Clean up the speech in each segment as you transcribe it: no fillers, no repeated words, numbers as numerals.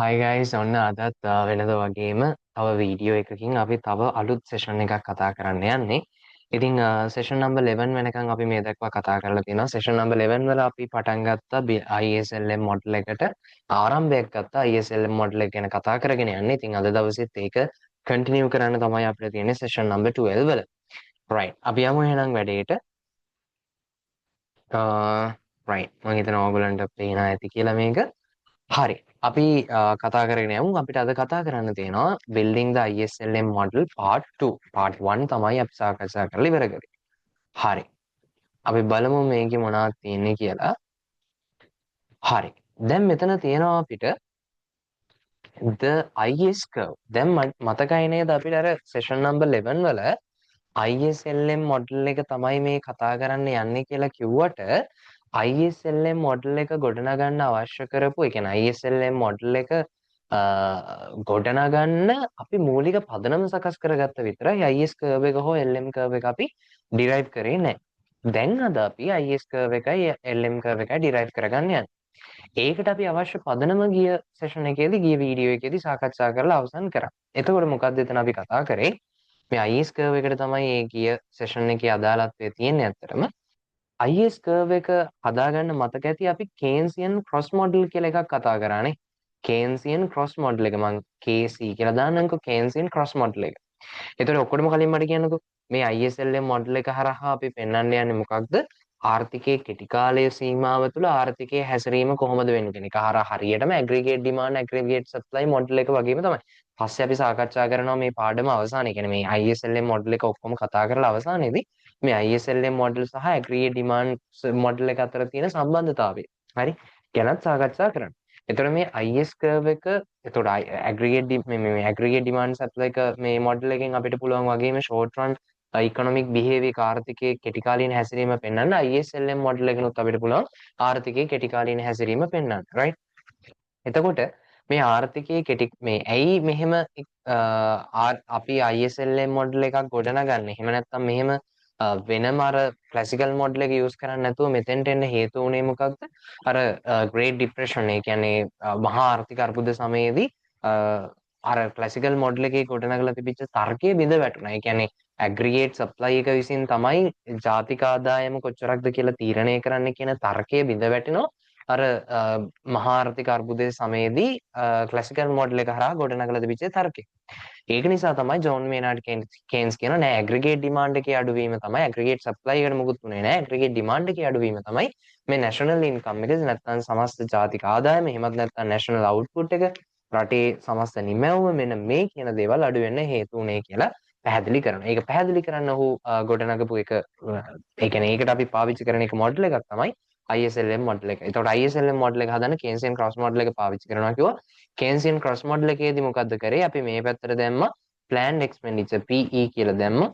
Hi guys ඔන්න අදත් වෙනද වගේම තව වීඩියෝ එකකින් අපි තව අලුත් සෙෂන් එකක් කතා කරන්න යන්නේ. ඉතින් සෙෂන් නම්බර් 11 වෙනකන් අපි මේ දක්වා කතා කරලා තියෙනවා. සෙෂන් නම්බර් 11 වල අපි පටන් ගත්තා ISLM මොඩල් එකට ආරම්භයක් ගත්තා. ISLM මොඩල් එක ගැන කතා කරගෙන යන්නේ. ඉතින් අද දවසෙත් ඒක කන්ටිනියු කරන්න තමයි අපිට තියෙන්නේ සෙෂන් නම්බර් 12 වල. right අපි යමු එහෙනම් වැඩේට. right මම හිතනවා ඔයගලන්ට පේනවා ඇති කියලා මේක. හරි අපි කතා කරගෙන යමු. අපිට අද කතා කරන්න තියෙනවා building the ISLM model part 2 part 1 තමයි අපි සාකච්ඡා කරලා ඉවර කරේ. හරි අපි බලමු මේකේ මොනවද තියෙන්නේ කියලා. හරි දැන් මෙතන තියෙනවා අපිට the IS curve. දැන් මතකයි නේද අපිට අර session number 11 වල ISLM මොඩල් එක තමයි මේ කතා කරන්න යන්නේ කියලා කිව්වට ISLM මොඩල් එක ගොඩනගන්න අවශ්‍ය කරපු, ඒ කියන්නේ ISLM මොඩල් එක ගොඩනගන්න අපි මූලික පදනම සකස් කරගත්ත විතරයි IS කර්ව් එක හෝ LM කර්ව් එක අපි ඩිරයිව් කරේ නැහැ. දැන් අද අපි IS කර්ව් එකයි LM කර්ව් එකයි ඩිරයිව් කරගන්න යන්නේ. ඒකට අපි අවශ්‍ය පදනම ගිය සෙෂන් එකේදී ගිය වීඩියෝ එකේදී සාකච්ඡා කරලා අවසන් කරා. එතකොට මොකද්ද එතන අපි කතා කරේ? මේ IS කර්ව් එකට තමයි ඒ ගිය සෙෂන් එකේ අදාළත්වය තියෙන්නේ ඇත්තටම. IS කර්ව් එක හදාගන්න මතක ඇති අපි කේන්සියන් ක්‍රොස් මොඩල් කියලා එකක් කතා කරානේ. කේන්සියන් ක්‍රොස් මොඩල් එක මම KC කියලා දාන්නම්කෝ කේන්සියන් ක්‍රොස් මොඩල් එක. එතකොට ඔක්කොටම කලින් මට කියන්නකෝ මේ ISLM මොඩල් එක හරහා අපි පෙන්වන්න යන්නේ මොකක්ද? ආර්ථිකයේ කෙටි කාලයේ සීමාව තුළ ආර්ථිකයේ හැසිරීම කොහොමද වෙන්නේ කියන එක. හරියටම ඇග්‍රීගේට් ඩිමාන්ඩ් ඇග්‍රීගේට් සප්ලයි මොඩල් එක වගේම තමයි. පස්සේ අපි සාකච්ඡා කරනවා මේ පාඩම අවසානයේ. කියන්නේ මේ ISLM මොඩල් එක ඔක්කොම කතා කරලා අවසානයේදී මේ ISLM මොඩල් සහ ඇග්‍රීගේට් ඩිමාන්ඩ් මොඩල් එක අතර තියෙන සම්බන්ධතාවය. හරි. ගැනත් සාකච්ඡා කරන්න. එතකොට මේ IS කර්ව් එක එතකොට ඇග්‍රීගේට් මේ ඇග්‍රීගේට් ඩිමාන්ඩ් සප්ලයි එක මේ මොඩල් එකෙන් අපිට පුළුවන් වගේම ෂෝට් රන් ඉකොනොමික් බිහේවියර් ආර්ථිකයේ කෙටි කාලීන හැසිරීම පෙන්වන්න ISLM මොඩල් එකනොත් අපිට පුළුවන් ආර්ථිකයේ කෙටි කාලීන හැසිරීම පෙන්වන්න. right එතකොට මේ ආර්ථිකයේ කෙටි මේ ඇයි මෙහෙම අපි ISLM මොඩල් එකක් ගොඩනගන්නේ? එහෙම නැත්නම් මෙහෙම වෙනම අර ක්ලාසිකල් මොඩල් එක යූස් කරන්නේ නැතුව මෙතෙන්ට එන්න හේතු වුණේ මොකක්ද? අර ග්‍රේට් ડિප්‍රෙෂන් ඒ කියන්නේ මහා ආර්ථික අර්බුද සමයේදී අර ක්ලාසිකල් මොඩල් එකේ ගොඩනගලා තිබිච්ච තර්කයේ බිඳ වැටුණා. ඒ කියන්නේ ඇග්‍රිගේට් සප්ලයි එක විසින් තමයි ජාතික ආදායම කොච්චරක්ද කියලා තීරණය කරන්න කියන තර්කයේ බිඳ වැටෙනවා. අර මහා ආර්ථික අර්බුදයේ සමයේදී ක්ලාසිකල් මොඩල් එක හරහා ගොඩනගලා තිබිච්ච තර්කය. ඒක නිසා තමයි ජෝන් මේනාඩ් කේන්ස් කියන නෑ ඇග්‍රිගේට් ඩිමාන්ඩ් එකේ අඩුවීම තමයි ඇග්‍රිගේට් සප්ලයි එකට මුකුත් උනේ නෑ ඇග්‍රිගේට් ඩිමාන්ඩ් එකේ අඩුවීම තමයි මේ නැෂනල් ඉන්කම් එක නැත්නම් සමස්ත ජාතික ආදායම එහෙමත් නැත්නම් නැෂනල් අවුට්පුට් එක රටේ සමස්ත නිමැවුම මෙන්න මේ කියන දේවල් අඩු වෙන්න හේතු උනේ කියලා පැහැදිලි කරනවා. ඒක පැහැදිලි කරන්න ඔහු ගොඩනගපු එක ඒ කියන්නේ ඒකට අපි පාවිච්චි කරන එක මොඩල් එකක් තමයි ISLM මොඩල් එක. එතකොට ISLM මොඩල් එක හදන්න කේන්සියන් ක්‍රොස් මොඩල් එක පාවිච්චි කරනවා කිව්වා. කේන්සියන් ක්‍රොස් මොඩල් එකේදී මොකද්ද කරේ? අපි මේ පැත්තට දැම්මා planned expenditure PE කියලා දැම්මා.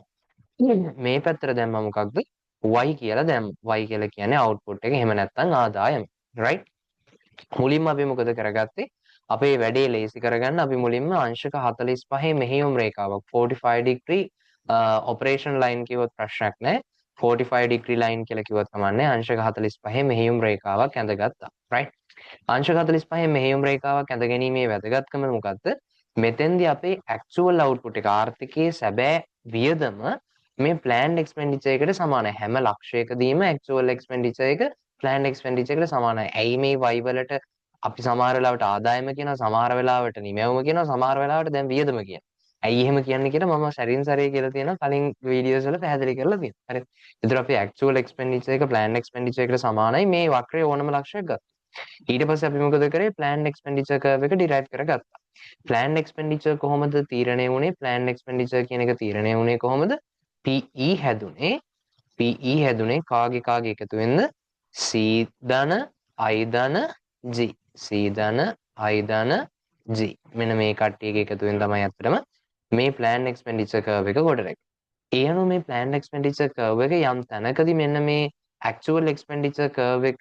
මේ පැත්තට දැම්මා මොකක්ද? Y කියලා දැම්මා. Y කියලා කියන්නේ output එක. එහෙම නැත්නම් ආදායම. right? මුලින්ම අපි මොකද කරගත්තේ? අපේ වැඩේ ලේසි කරගන්න අපි මුලින්ම අංශක 45 මෙහෙයුම් රේඛාවක් 45 degree operation line කිව්වොත් ප්‍රශ්නයක් නැහැ. 45 degree line කියලා කිව්වත් කමන්නේ. අංශක 45 මෙහෙයුම් රේඛාවක් ඇඳගත්තා. right? අංශක 45 මෙහෙයුම් රේඛාවක් ඇඳගැනීමේ වැදගත්කම මොකද්ද? මෙතෙන්දී අපේ actual output එක ආර්ථිකයේ සැබෑ වියදම මේ planned expenditure එකට සමානයි. හැම ලක්ෂයකදීම actual expenditure එක planned expenditure එකට සමානයි. ඇයි මේ y වලට අපි සමහර වෙලාවට ආදායම කියනවා, සමහර වෙලාවට නිමැවුම කියනවා, සමහර වෙලාවට දැන් වියදම කියනවා. ඇයි එහෙම කියන්නේ කියලා මම සැරින් සැරේ කියලා තියෙනවා කලින් වීඩියෝස් වල පැහැදිලි කරලා තියෙනවා. හරි. ඒතර අපි actual expenditure එක planned expenditure එකට සමානයි මේ වක්‍රයේ ඕනම ලක්ෂයක් ගත්තා. ඊට පස්සේ අපි මොකද කරේ? planned expenditure curve එක derive කරගත්තා. planned expenditure කොහොමද තීරණය වුණේ? planned expenditure කියන එක තීරණය වුණේ කොහොමද? PE හැදුනේ. PE හැදුනේ කාගේ එකතු වෙනද? C ධන I ධන G. C ධන I ධන G. මෙන්න මේ කට්ටියගේ එකතුවෙන් තමයි අත්‍තරම මේ planned expenditure curve එක ගොඩනැගෙන්නේ. ඒ අනුව මේ planned expenditure curve එක යම් තැනකදී මෙන්න මේ actual expenditure curve එක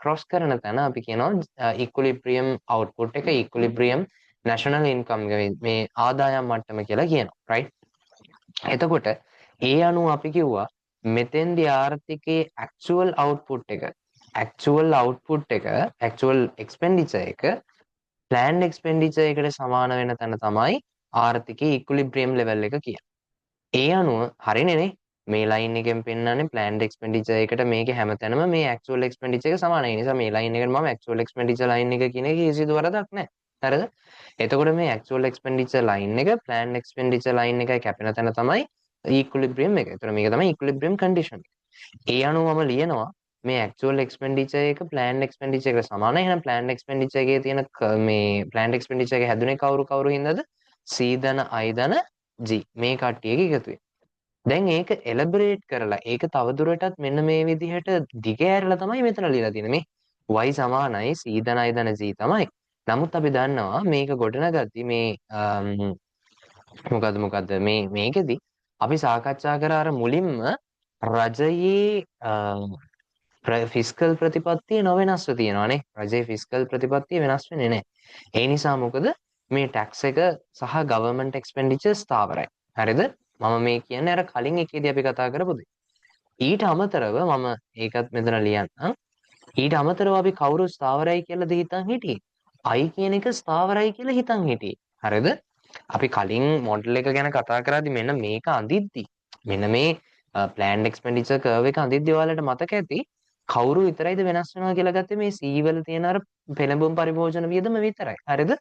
cross කරන තැන අපි කියනවා equilibrium output එක equilibrium national income මේ ආදායම් මට්ටම කියලා කියනවා. right? එතකොට ඒ අනුව අපි කිව්වා මෙතෙන්දී ආර්ථිකයේ actual output එක actual expenditure එක ප්ලෑන්ඩ් එක්ස්පෙන්ඩිචර් එකට සමාන වෙන තැන තමයි ආර්ථිකයේ ඉක්විලිබ්‍රියම් ලෙවල් එක කියන්නේ. ඒ අනුව හරිනේ මේ ලයින් එකෙන් පෙන්නන්නේ ප්ලෑන්ඩ් එක්ස්පෙන්ඩිචර් එකට මේකේ හැමතැනම මේ ඇක්චුවල් එක්ස්පෙන්ඩිචර් එක සමානයි. ඒ නිසා මේ ලයින් එකට මම ඇක්චුවල් එක්ස්පෙන්ඩිචර් ලයින් එක කියන එක කිසිදු වරදක් නැහැ. හරිද? එතකොට මේ ඇක්චුවල් එක්ස්පෙන්ඩිචර් ලයින් එක ප්ලෑන්ඩ් එක්ස්පෙන්ඩිචර් ලයින් එකයි කැපෙන තැන තමයි ඉක්විලිබ්‍රියම් එක. ඒතර මේක තමයි ඉක්විලිබ්‍රියම් කන්ඩිෂන්. ඒ අනුව මම ලියනවා මේ ඇක්චුවල් එක්ස්පෙන්ඩිචර් එක ප්ලෑන්ඩ් එක්ස්පෙන්ඩිචර් එකට සමානයි. එහෙනම් ප්ලෑන්ඩ් එක්ස්පෙන්ඩිචර් එකේ තියෙන මේ ප්ලෑන්ඩ් එක්ස්පෙන්ඩිචර් එක හැදුනේ කවුරු හින්දාද? C ධන I ධන G මේ කට්ටියගේ එකතුවෙන්. දැන් ඒක එලබරේට් කරලා ඒක තවදුරටත් මෙන්න මේ විදිහට දිග ඇරලා තමයි මෙතන ලියලා තියෙන්නේ. මේ y සමානයි c ධන i ධන g තමයි. නමුත් අපි දන්නවා මේක ගොඩනගද්දි මේ මොකද්ද මේකෙදි අපි සාකච්ඡා කර අර මුලින්ම රජයේ ෆිස්කල් ප්‍රතිපත්තිය නොවෙනස්ව තියෙනවානේ. රජයේ ෆිස්කල් ප්‍රතිපත්තිය වෙනස් වෙන්නේ නැහැ. ඒ නිසා මොකද මේ ටැක්ස් එක සහ ගවර්න්මන්ට් එක්ස්පෙන්ඩිචර් ස්ථාවරයි. හරිද? මම මේ කියන්නේ අර කලින් එකේදී අපි කතා කරපු දේ. ඊට අමතරව මම ඒකත් මෙතන ලියන්නම්. ඊට අමතරව අපි කවුරු ස්ථාවරයි කියලාද හිතන් හිටියේ? I කියන එක ස්ථාවරයි කියලා හිතන් හිටියේ. හරිද? අපි කලින් මොඩල් එක ගැන කතා කරද්දි මෙන්න මේක අඳිද්දි මෙන්න මේ ප්ලෑන්ඩ් එක්ස්පෙන්ඩිචර් කර්ව් එක අඳිද්දි ඔයාලට මතක ඇති කවුරු විතරයිද වෙනස් වෙනවා කියලා ගත්තේ මේ C වල තියෙන අර පෙළඹුම් පරිභෝජන වියදම විතරයි. හරිද?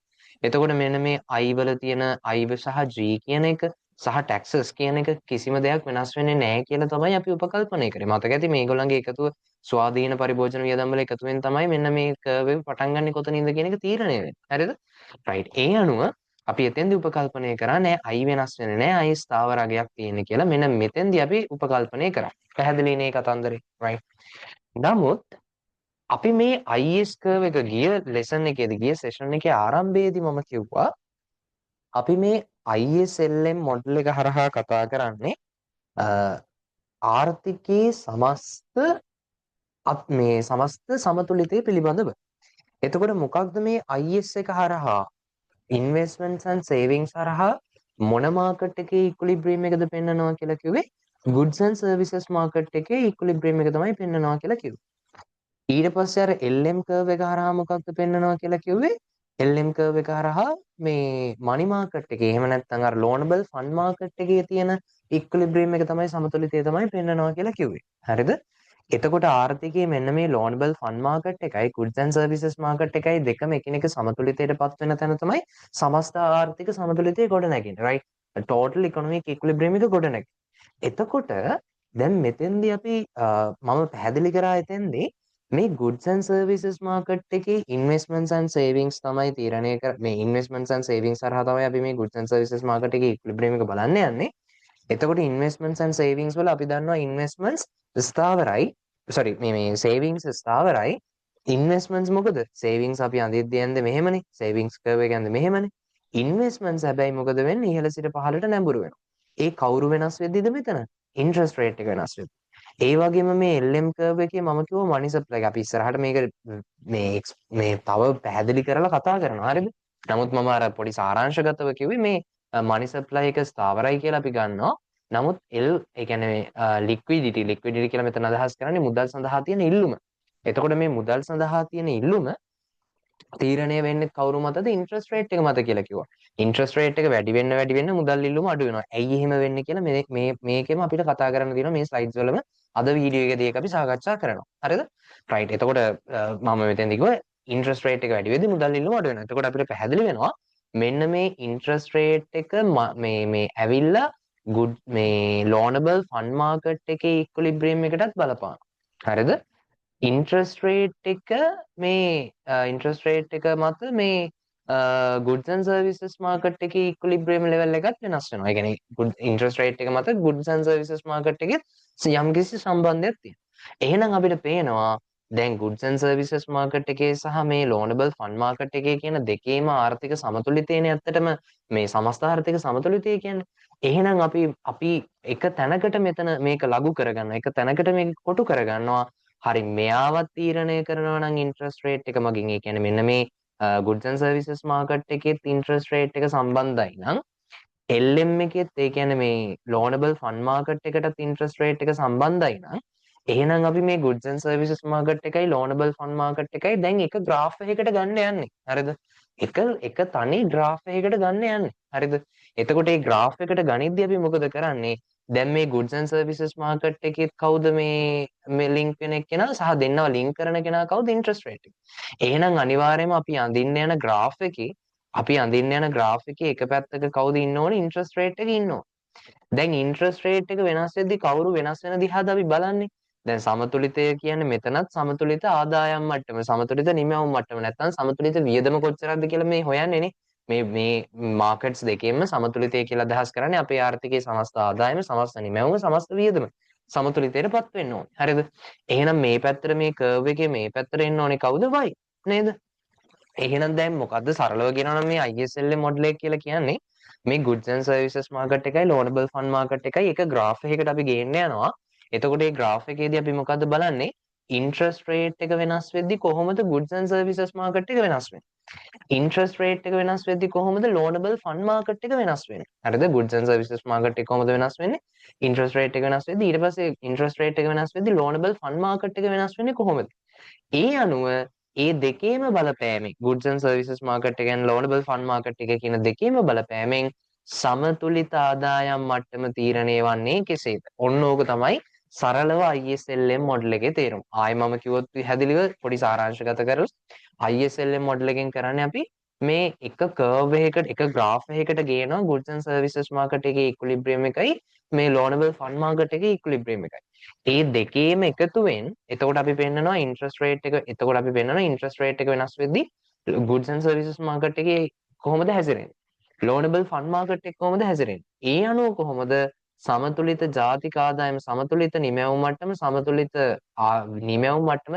එතකොට මෙන්න මේ I වල තියෙන I සහ G කියන එක සහ ටැක්සස් කියන එක කිසිම දෙයක් වෙනස් වෙන්නේ නැහැ කියලා තමයි අපි උපකල්පනය කරේ. මතක ඇති මේගොල්ලන්ගේ එකතුව ස්වාධීන පරිභෝජන වියදම් වල එකතුවෙන් තමයි මෙන්න මේ කර්ව් එක පටන් ගන්නෙ කොතනින්ද කියන එක තීරණය වෙන්නේ. හරිද? රයිට්. ඒ අනුව අපි එතෙන්දී උපකල්පනය කරා නෑ I වෙනස් වෙන්නේ නෑ I ස්ථාවර අගයක් තියෙන්නේ කියලා. මෙන්න මෙතෙන්දී අපි උපකල්පනය කරා. පැහැදිලි නේ කතන්දරේ? රයිට්. නමුත් අපි මේ IS කර්ව් එක ගිය ලෙසන් එකේදී ගිය සෙෂන් එකේ ආරම්භයේදී මම කිව්වා අපි මේ ISLM මොඩල් එක හරහා කතා කරන්නේ ආර්ථිකයේ සමස්ත සමතුලිතය පිළිබඳව. එතකොට මොකක්ද මේ IS එක හරහා investments and savings හරහා මොන මාකට් එකේ ඉක්විලිබ්‍රියම් එකද පෙන්වනවා කියලා කිව්වේ goods and services මාකට් එකේ ඉක්විලිබ්‍රියම් එක තමයි පෙන්වනවා කියලා කිව්වේ. ඊට පස්සේ අර LM කර්ව් එක හරහා මොකක්ද පෙන්වනවා කියලා කිව්වේ LM කර්ව් එක හරහා මේ මනි මාකට් එකේ එහෙම නැත්නම් අර ලෝනබල් ෆන්ඩ් මාකට් එකේ තියෙන ඉක්විලිබ්‍රියම් එක තමයි සමතුලිතය තමයි පෙන්වනවා කියලා කිව්වේ. හරිද? එතකොට ආර්ථිකයේ මෙන්න මේ ලෝනබල් ෆන්ඩ් මාකට් එකයි goods and services මාකට් එකයි දෙකම එකිනෙක සමතුලිතයට පත් වෙන තැන තමයි සමස්ත ආර්ථික සමතුලිතය ගොඩ නැගෙන්නේ. right? total economic equilibrium එක ගොඩ නැගෙන්නේ. එතකොට දැන් මෙතෙන්දී අපි මම පැහැදිලි කරා එතෙන්දී මේ goods and services market එකේ investments and savings තමයි තීරණය කර මේ investments and savings හරහා තමයි අපි මේ goods and services market එකේ equilibrium එක බලන්න යන්නේ. එතකොට investments and savings වල අපි දන්නවා investments ස්ථාවරයි මේ savings ස්ථාවරයි investments මොකද savings අපි අඳිද්දී යන්නේ මෙහෙමනේ savings curve එක යන්නේ මෙහෙමනේ investments හැබැයි මොකද වෙන්නේ ඉහළ සිට පහළට නැඹුරු වෙනවා. ඒ කවුරු වෙනස් වෙද්දිද මෙතන interest rate එක වෙනස් වෙද්දී. ඒ වගේම මේ LM curve එකේ මම කිව්වා money supply අපි ඉස්සරහට මේක මේ තව පැහැදිලි කරලා කතා කරනවා හරිද? නමුත් මම අර පොඩි සාරාංශගතව කිව්වේ මේ money supply එක ස්ථාවරයි කියලා අපි ගන්නවා. නමුත් L ඒ කියන්නේ liquidity කියලා මෙතන අදහස් කරන්නේ මුදල් සඳහා තියෙන ඉල්ලුම. එතකොට මේ මුදල් සඳහා තියෙන ඉල්ලුම තීරණය වෙන්නේ කවුරු මතද ඉන්ට්‍රස්ට් රේට් එක මත කියලා කිව්වා. ඉන්ට්‍රස්ට් රේට් එක වැඩි වෙන්න මුදල් ඉල්ලුම අඩු වෙනවා. ඇයි එහෙම වෙන්නේ කියලා මේකෙම අපිට කතා කරන්න තියෙනවා මේ ස්ලයිඩ්ස් වලම අද වීඩියෝ එකදී ඒක අපි සාකච්ඡා කරනවා. හරිද? රයිට්. එතකොට මම මෙතෙන්දී කිව්වා ඉන්ට්‍රස්ට් රේට් එක වැඩි වෙද්දී මුදල් ඉල්ලුම අඩු වෙනවා. එතකොට අපිට පැහැදිලි වෙනවා මෙන්න මේ ඉන්ට්‍රස්ට් රේට් එක මේ ඇවිල්ලා good මේ loanable fund market එකේ equilibrium එකටත් බලපානවා. හරිද? ඉන්ට්‍රස්ට් රේට් එක මත මේ goods and services market එකේ equilibrium level එකත් වෙනස් වෙනවා. ඒ කියන්නේ ඉන්ට්‍රස්ට් රේට් එක මත goods and services market එකේ යම්කිසි සම්බන්ධයක් තියෙනවා. එහෙනම් අපිට පේනවා දැන් goods and services market එකේ සහ මේ loanable fund market එකේ කියන දෙකේම ආර්ථික සමතුලිතයනේ ඇත්තටම මේ සමස්ත ආර්ථික සමතුලිතය කියන්නේ. එහෙනම් අපි එක තැනකට මෙතන මේක ලඝු කරගන්නවා. එක තැනකට මේක කොටු කරගන්නවා. හරි මෙයාවත් තීරණය කරනවා නම් ඉන්ට්‍රස්ට් රේට් එක මගින් ඒ කියන්නේ මෙන්න මේ goods and services market එකේ ඉන්ට්‍රස්ට් රේට් එක සම්බන්ධයි නම් LM එකෙත් ඒ කියන්නේ මේ loanable fund market එකටත් ඉන්ට්‍රස්ට් රේට් එක සම්බන්ධයි නම් එහෙනම් අපි මේ goods and services market එකයි loanable fund market එකයි දැන් එක graph එකකට ගන්න යන්නේ. හරිද? එක තනි graph එකකට ගන්න යන්නේ. හරිද? එතකොට මේ graph එකට ගනිද්දී අපි මොකද කරන්නේ? දැන් මේ goods and services market එකේ කවුද මේ link වෙන එක්කෙනා සහ දෙන්නව link කරන කෙනා කවුද? interest rate එක. එහෙනම් අනිවාර්යයෙන්ම අපි අඳින්න යන graph එකේ එක පැත්තක කවුද ඉන්න ඕනේ? interest rate එක ඉන්න ඕනේ. දැන් interest rate එක වෙනස් වෙද්දී කවුරු වෙනස් වෙන දිහාද අපි බලන්නේ. දැන් සමතුලිතය කියන්නේ මෙතනත් සමතුලිත ආදායම් මට්ටම, සමතුලිත නිමවුම් මට්ටම නැත්නම් සමතුලිත වියදම කොච්චරක්ද කියලා මේ හොයන්නේ නේ. මේ මාකට්ස් දෙකෙන්ම සමතුලිතය කියලා අදහස් කරන්නේ අපේ ආර්ථිකයේ සමස්ත ආදායම, සමස්ත නිමවුම, සමස්ත වියදම සමතුලිතයටපත් වෙන්න ඕනේ. හරිද? එහෙනම් මේ පැත්තට මේ කර්ව් එකේ මේ පැත්තට එන්න ඕනේ කවුද? y නේද? එහෙනම් දැන් මොකද්ද සරලව කියනවා නම් මේ ISLM මොඩල් එක කියලා කියන්නේ මේ goods and services market එකයි loanable fund market එකයි එක graph එකකට අපි ගේන්න යනවා. එතකොට මේ graph එකේදී අපි මොකද්ද බලන්නේ? interest rate එක වෙනස් වෙද්දී කොහොමද goods and services market එක වෙනස් වෙන්නේ? interest rate එක වෙනස් වෙද්දී කොහොමද loanable fund market එක වෙනස් වෙන්නේ? හරිද? goods and services market එක කොහොමද වෙනස් වෙන්නේ? interest rate එක වෙනස් වෙද්දී ඊට පස්සේ interest rate එක වෙනස් වෙද්දී loanable fund market එක වෙනස් වෙන්නේ කොහොමද? ඒ අනුව ඒ දෙකේම බලපෑමෙන් goods and services market එක and loanable fund market එක කියන දෙකේම බලපෑමෙන් සමතුලිත ආදායම් මට්ටම තීරණය වන්නේ කෙසේද? ඔන්න ඕක තමයි සරලව ISLM මොඩල් එකේ තේරුම. ආයෙ මම කිව්වොත් හැදිලිව පොඩි සාරාංශගත කරොත් ISLM මොඩල් එකෙන් කරන්නේ අපි මේ එක කර්ව් එකකට එක graph එකකට ගේනවා goods and services market එකේ equilibrium එකයි මේ loanable fund market එකේ equilibrium එකයි. ඒ දෙකේම එකතුවෙන් එතකොට අපි පෙන්නනවා interest rate එක එතකොට අපි පෙන්නනවා interest rate එක වෙනස් වෙද්දී goods and services market එකේ කොහොමද හැසිරෙන්නේ? loanable fund market එක කොහොමද හැසිරෙන්නේ? ඒ අනුව කොහොමද සමතුලිත ජාතික ආදායම සමතුලිත නිමැවුම් මට්ටම සමතුලිත නිමැවුම් මට්ටම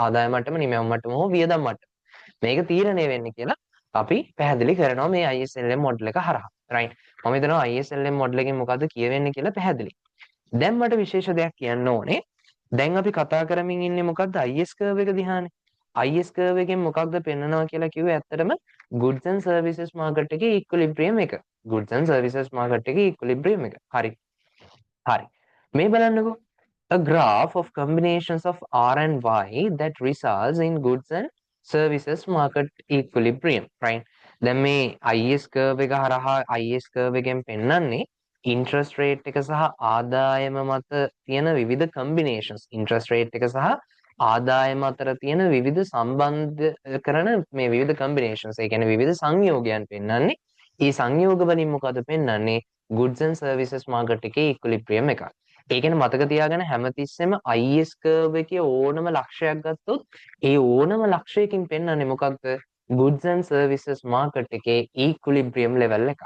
ආදායම මට්ටම නිමැවුම් මට්ටම හෝ වියදම් මට්ටම මේක තීරණය වෙන්නේ කියලා අපි පැහැදිලි කරනවා මේ ISLM මොඩල් එක හරහා. රයිට්. මම හිතනවා ISLM මොඩල් එකෙන් මොකද්ද කියවෙන්නේ කියලා පැහැදිලි. දැන් මට විශේෂ දෙයක් කියන්න ඕනේ. දැන් අපි කතා කරමින් ඉන්නේ මොකද්ද? IS curve එක දිහානේ. IS curve එකෙන් මොකක්ද පෙන්නනවා කියලා කිව්වේ ඇත්තටම goods and services market එකේ equilibrium එක. goods and services market එකේ equilibrium එක. හරි. හරි. මේ බලන්නකෝ. A graph of combinations of R and Y that results in goods and services market equilibrium. Right. දැන් මේ IS curve එක හරහා IS curve එකෙන් පෙන්නන්නේ interest rate එක සහ ආදායම මත තියෙන විවිධ combinations. interest rate එක සහ ආදායම අතර තියෙන විවිධ සම්බන්ධ කරන මේ විවිධ combinations. ඒ කියන්නේ විවිධ සංයෝගයන් පෙන්වන්නේ. ඒ සංයෝග වලින් මොකද පෙන්වන්නේ? goods and services market එකේ equilibrium එකක්. ඒ කියන්නේ මතක තියාගන්න හැමතිස්සෙම IS curve එකේ ඕනම ලක්ෂයක් ගත්තොත් ඒ ඕනම ලක්ෂයකින් පෙන්වන්නේ මොකක්ද? goods and services market එකේ equilibrium level එක.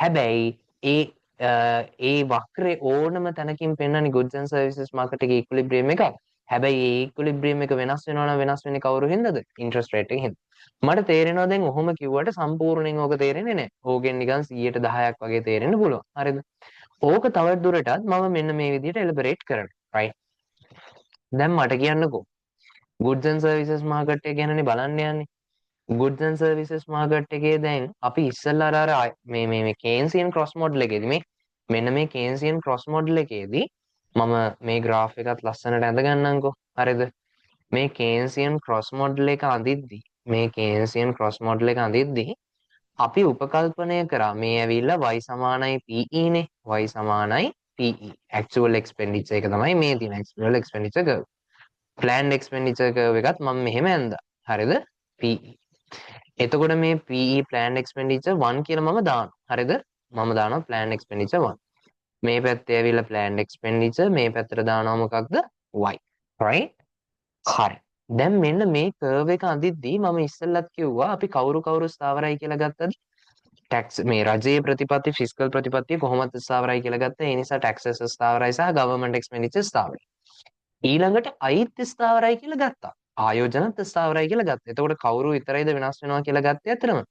හැබැයි ඒ වක්‍රේ ඕනම තැනකින් පෙන්වන්නේ goods and services market එකේ equilibrium එකක්. හැබැයි ඒ equilibrium එක වෙනස් වෙනවා නම් වෙනස් වෙන්නේ කවුරු හින්දාද? interest rate එකෙන් හින්දා. මට තේරෙනවා දැන් ඔහොම කිව්වට සම්පූර්ණයෙන් ඕක තේරෙන්නේ නැහැ. ඕකෙන් නිකන් 100%ක් වගේ තේරෙන්න පුළුවන්. හරිද? ඕක තවත් දුරටත් මම මෙන්න මේ විදිහට එලබරේට් කරනවා. right? දැන් මට කියන්නකෝ. goods and services market එක ගැනනේ බලන්න යන්නේ. goods and services market එකේ දැන් අපි ඉස්සෙල්ලා අර මේ Keynesian cross model එකේදී මෙන්න මේ Keynesian cross model එකේදී මම මේ graph එකත් ලස්සනට ඇඳ ගන්නම්කෝ. හරිද? මේ Keynesian cross model එක අඳිද්දී අපි උපකල්පනය කරා මේ ඇවිල්ලා y සමානයි PE නේ. y සමානයි PE. actual expenditure එක තමයි මේ තියෙන actual expenditure curve. planned expenditure curve එකත් මම මෙහෙම ඇඳා. හරිද? PE. එතකොට මේ PE planned expenditure 1 කියලා මම දානවා. හරිද? මම දානවා planned expenditure 1. මේ පැත්තේ ඇවිල්ලා planned expenditure මේ පැත්තට දානවා මොකක්ද? y. right? හරි. දැන් මෙන්න මේ curve එක අඳිද්දී මම ඉස්සෙල්ලත් කිව්වා අපි කවුරු ස්ථාවරයි කියලා ගත්තද? tax මේ රජයේ ප්‍රතිපත්ති ෆිස්කල් ප්‍රතිපත්තිය කොහොමද ස්ථාවරයි කියලා ගත්තා. ඒ නිසා taxes ස්ථාවරයි සහ government expenditure ස්ථාවරයි. ඊළඟට අයිත් ස්ථාවරයි කියලා ගත්තා. ආයෝජනත් ස්ථාවරයි කියලා ගත්තා. එතකොට කවුරු විතරයිද වෙනස් වෙනවා කියලා ගත්තේ අතරම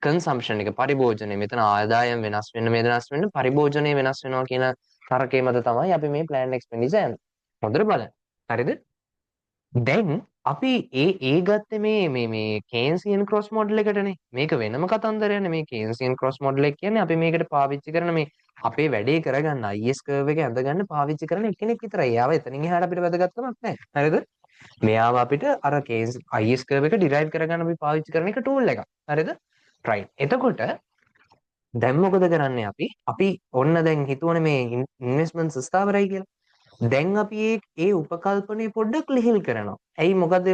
consumption එක පරිභෝජනය. මෙතන ආදායම් වෙනස් වෙන්න පරිභෝජනය වෙනස් වෙනවා කියන තර්කය මත තමයි අපි මේ planned expenditure යන්නේ. හොඳට බලන්න. හරිද? දැන් අපි ඒ ගත්තේ මේ Keynesian cross model එකටනේ. මේක වෙනම කතන්දරයක්නේ. මේ Keynesian cross model එක කියන්නේ අපි මේකට පාවිච්චි කරන මේ අපේ වැඩේ කරගන්න IS curve එක ඇඳගන්න පාවිච්චි කරන එක්කෙනෙක් විතරයි. යාව එතනින් එහාට අපිට වැදගත්කමක් නැහැ. හරිද? මෙයාව අපිට අර IS curve එක derive කරගන්න අපි පාවිච්චි කරන එක tool එකක්. හරිද? right. එතකොට දැන් මොකද කරන්නේ අපි ඔන්න දැන් හිතුවනේ මේ ඉන්වෙස්ට්මන්ට් ස්ථාවරයි කියලා. දැන් අපි ඒ උපකල්පනය පොඩ්ඩක් ලිහිල් කරනවා. ඇයි මොකද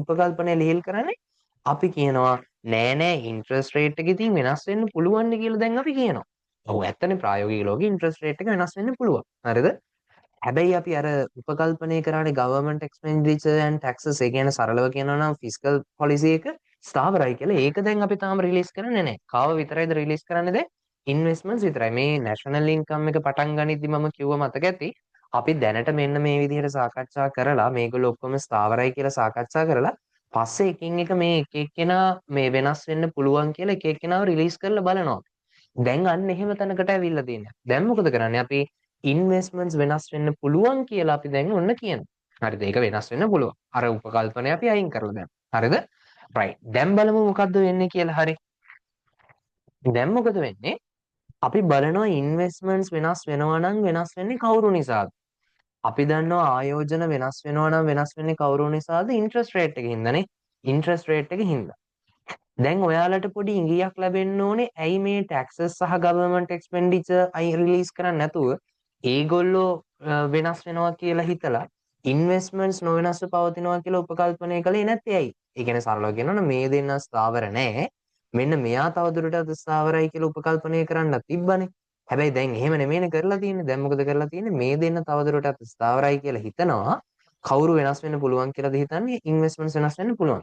උපකල්පනය ලිහිල් කරන්නේ? අපි කියනවා නෑ ඉන්ට්‍රස්ට් රේට් එක ඉතින් වෙනස් වෙන්න පුළුවන් නේ කියලා දැන් අපි කියනවා. ඔව් ඇත්තනේ ප්‍රායෝගික ලෝකේ ඉන්ට්‍රස්ට් රේට් එක වෙනස් වෙන්න පුළුවන්. හරිද? හැබැයි අපි අර උපකල්පනය කරානේ ගවර්න්මන්ට් එක්ස්පෙන්ඩිචර් ඇන්ඩ් ටැක්සස් ඒ කියන්නේ සරලව කියනවා නම් ෆිස්කල් පොලිසි එක ස්ථාවරයි කියලා. ඒක දැන් අපි තාම රිලීස් කරන්නේ නැහැ. කාව විතරයිද රිලීස් කරන්නේ දැන්? ඉන්වෙස්ට්මන්ට්ස් විතරයි. මේ නැෂනල් ඉන්කම් එක පටන් ගනිද්දි මම කිව්ව මතක ඇති. අපි දැනට මෙන්න මේ විදිහට සාකච්ඡා කරලා මේගොල්ලෝ ඔක්කොම ස්ථාවරයි කියලා සාකච්ඡා කරලා පස්සේ එකින් එක මේ එක එක්කෙනා මේ වෙනස් වෙන්න පුළුවන් කියලා එක එක්කෙනාව රිලීස් කරලා බලනවා. දැන් අන්න එහෙම තැනකට ඇවිල්ලා තියෙනවා. දැන් මොකද කරන්නේ? අපි ඉන්වෙස්ට්මන්ට්ස් වෙනස් වෙන්න පුළුවන් කියලා අපි දැන් ඔන්න කියනවා. හරිද? ඒක වෙනස් වෙන්න පුළුවන්. අර උපකල්පනය අපි අයින් කරලා දැම්මා. හරිද? right. දැන් බලමු මොකද්ද වෙන්නේ කියලා. හරි. දැන් මොකද වෙන්නේ? අපි බලනවා ඉන්වෙස්ට්මන්ට්ස් වෙනස් වෙනවා නම් වෙනස් වෙන්නේ කවුරු නිසාද? අපි දන්නවා ආයෝජන වෙනස් වෙනවා නම් වෙනස් වෙන්නේ කවුරු නිසාද? ඉන්ට්‍රස්ට් රේට් එකකින් හින්දානේ. ඉන්ට්‍රස්ට් රේට් එක හින්දා. දැන් ඔයාලට පොඩි ඉඟියක් ලැබෙන්න ඕනේ ඇයි මේ ටැක්සස් සහ ගවර්න්මන්ට් එක්ස්පෙන්ඩිචර් අයි රිලීස් කරන්නේ නැතුව ඒගොල්ලෝ වෙනස් වෙනවා කියලා හිතලා ඉන්වෙස්ට්මන්ට්ස් නොවෙනස්ව පවතිනවා කියලා උපකල්පනය කළේ නැත්තේ ඇයි? ඒ කියන්නේ සරලව කියනවනම් මේ දෙන්න ස්ථාවර නැහැ. මෙන්න මෙයා තවදුරටත් ස්ථාවරයි කියලා උපකල්පනය කරන්නත් තිබ්බනේ. හැබැයි දැන් එහෙම නෙමෙයිනේ කරලා තියෙන්නේ. දැන් මොකද කරලා තියෙන්නේ? මේ දෙන්න තවදුරටත් ස්ථාවරයි කියලා හිතනවා. කවුරු වෙනස් වෙන්න පුළුවන් කියලාද හිතන්නේ? ඉන්වෙස්ට්මන්ට්ස් වෙනස් වෙන්න පුළුවන්.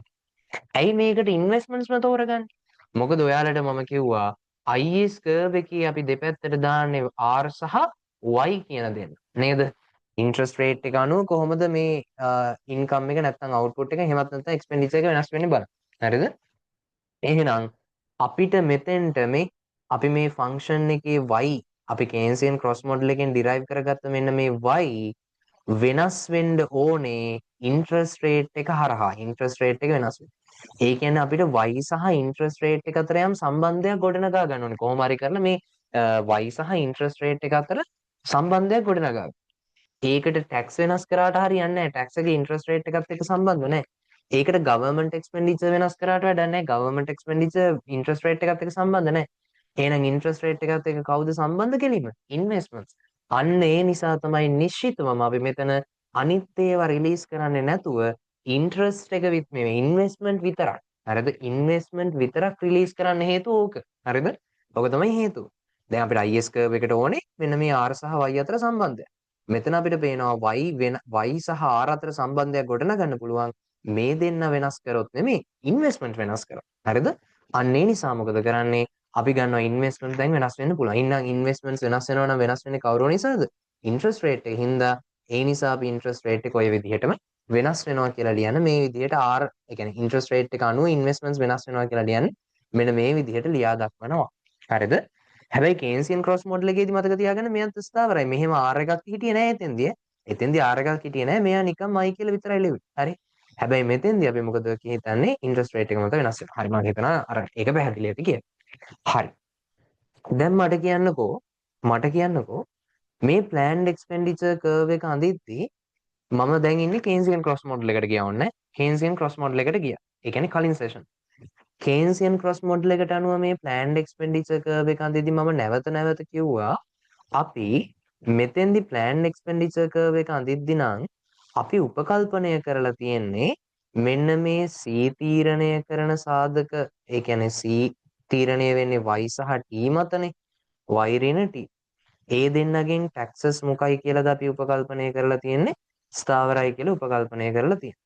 ඇයි මේකට ඉන්වෙස්ට්මන්ට්ස්ම තෝරගන්නේ? මොකද ඔයාලට මම කිව්වා IS curve එකේ අපි දෙපැත්තට දාන්නේ R සහ Y කියන දෙන්න. නේද? ඉන්ට්‍රස්ට් රේට් එක අනුව කොහොමද මේ ඉන්කම් එක නැත්නම් අවුට්පුට් එක එහෙමත් නැත්නම් එක්ස්පෙන්ඩිචර් එක වෙනස් වෙන්නේ බලන්න. හරිද? එහෙනම් අපිට මෙතෙන්ට මේ අපි මේ ෆන්ක්ෂන් එකේ y අපි කේන්සියන් ක්‍රොස් මොඩල් එකෙන් ඩිරයිව් කරගත්ත මෙන්න මේ y වෙනස් වෙන්න ඕනේ ඉන්ට්‍රස්ට් රේට් එක හරහා. ඉන්ට්‍රස්ට් රේට් එක වෙනස් වෙන්න. ඒ කියන්නේ අපිට y සහ ඉන්ට්‍රස්ට් රේට් එක අතර යම් සම්බන්ධයක් ගොඩනගා ගන්න ඕනේ. කොහොම හරි කරලා මේ y සහ ඉන්ට්‍රස්ට් රේට් එක අතර සම්බන්ධයක් ගොඩනගා ගන්න. ඒකට ටැක්ස් වෙනස් කරාට හරියන්නේ නැහැ. ටැක්ස් එකේ ඉන්ට්‍රස්ට් රේට් එකත් එක්ක සම්බන්ධ නැහැ. ඒකට ගවර්න්මන්ට් එක්ස්පෙන්ඩිචර් වෙනස් කරාට වැඩක් නැහැ. ගවර්න්මන්ට් එක්ස්පෙන්ඩිචර් ඉන්ට්‍රස්ට් රේට් එකත් එක්ක සම්බන්ධ නැහැ. එහෙනම් ඉන්ට්‍රස්ට් රේට් එකත් එක්ක කවුද සම්බන්ධ කෙලින්ම? ඉන්වෙස්ට්මන්ට්ස්. අන්න ඒ නිසා තමයි නිශ්චිතවම අපි මෙතන අනිත් ඒවා රිලීස් කරන්නේ නැතුව ඉන්ට්‍රස්ට් එක මේ ඉන්වෙස්ට්මන්ට් විතරක්. හරිද? ඉන්වෙස්ට්මන්ට් විතරක් රිලීස් කරන්න හේතුව ඕක. හරිද? ඔක තමයි හේතුව. දැන් අපිට IS curve එකට ඕනේ මෙන්න මේ R සහ Y අතර සම්බන්ධය. මෙතන අපිට පේනවා y සහ r අතර සම්බන්ධයක් ගොඩනගන්න පුළුවන් මේ දෙන්න වෙනස් කරොත් නෙමෙයි ඉන්වෙස්ට්මන්ට් වෙනස් කරොත්. හරිද? අන්න ඒ නිසා මොකද කරන්නේ? අපි ගන්නවා ඉන්වෙස්ට්මන්ට් දැන් වෙනස් වෙන්න පුළුවන්. එහෙනම් ඉන්වෙස්ට්මන්ට්ස් වෙනස් වෙනවා නම් වෙනස් වෙන්නේ කවුරු නිසාද? ඉන්ට්‍රස්ට් රේට් එක හින්දා. ඒ නිසා අපි ඉන්ට්‍රස්ට් රේට් එක ඔය විදිහටම වෙනස් වෙනවා කියලා ලියන්න මේ විදිහට r ඒ කියන්නේ ඉන්ට්‍රස්ට් රේට් එක අනුව ඉන්වෙස්ට්මන්ට්ස් වෙනස් වෙනවා කියලා ලියන්නේ මෙන්න මේ විදිහට ලියා දක්වනවා. හරිද? හැබැයි කේන්සියන් ක්‍රොස් මොඩල් එකේදී මතක තියාගන්න මෙයත් ස්ථාවරයි. මෙහෙම R එකක් හිටියේ නෑ එතෙන්දී. එතෙන්දී R එකක් හිටියේ නෑ. මෙයා නිකන් y කියලා විතරයි ලියුවේ. හරි. හැබැයි මෙතෙන්දී අපි මොකද හිතන්නේ? ඉන්ට්‍රස්ට් රේට් එක මත වෙනස් වෙනවා. හරි මම හිතනවා අර ඒක පැහැදිලි ඇති කියලා. හරි. දැන් මට කියන්නකෝ මේ ප්ලෑන්ඩ් එක්ස්පෙන්ඩිචර් කර්ව් එක අඳිද්දී මම දැන් ඉන්නේ කේන්සියන් ක්‍රොස් මොඩල් එකට ගියා ඕනේ. කේන්සියන් ක්‍රොස් මොඩල් එකට ගියා. ඒ කියන්නේ කලින් සෙෂන්. කේන්සියන් ක්‍රොස් මොඩල් එකට අනුව මේ ප්ලෑන්ඩ් එක්ස්පෙන්ඩිචර් කර්ව් එක අඳිද්දී මම නැවත කිව්වා අපි මෙතෙන්දි ප්ලෑන්ඩ් එක්ස්පෙන්ඩිචර් කර්ව් එක අඳිද්දී නම් අපි උපකල්පනය කරලා තියෙන්නේ මෙන්න මේ C තීරණය කරන සාධක ඒ කියන්නේ C තීරණය වෙන්නේ y සහ t මතනේ y ඍණ t. ඒ දෙන්නගෙන් ටැක්සස් මොකයි කියලාද අපි උපකල්පනය කරලා තියෙන්නේ ස්ථාවරයි කියලා උපකල්පනය කරලා තියෙනවා.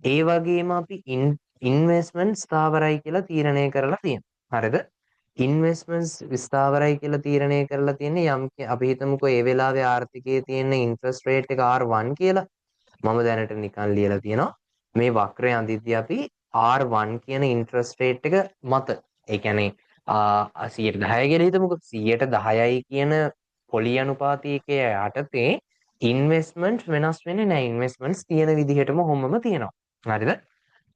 ඒ වගේම අපි ඉන්වෙස්ට්මන්ට් ස්ථාවරයි කියලා තීරණය කරලා තියෙනවා. හරිද? ඉන්වෙස්ට්මන්ට්ස් ස්ථාවරයි කියලා තීරණය කරලා තියෙන්නේ යම් අපි හිතමුකෝ ඒ වෙලාවේ ආර්ථිකයේ තියෙන ඉන්ට්‍රස්ට් රේට් එක R1 කියලා. මම දැනට නිකන් ලියලා තියෙනවා. මේ වක්‍රය අඳිද්දී අපි R1 කියන ඉන්ට්‍රස්ට් රේට් එක මත ඒ කියන්නේ 110 කියලා හිතමුකෝ 110යි කියන පොලි අනුපාතයකයේ යටතේ ඉන්වෙස්ට්මන්ට් වෙනස් වෙන්නේ නැහැ. ඉන්වෙස්ට්මන්ට්ස් තියෙන විදිහටම හැමෝම තියෙනවා. හරිද?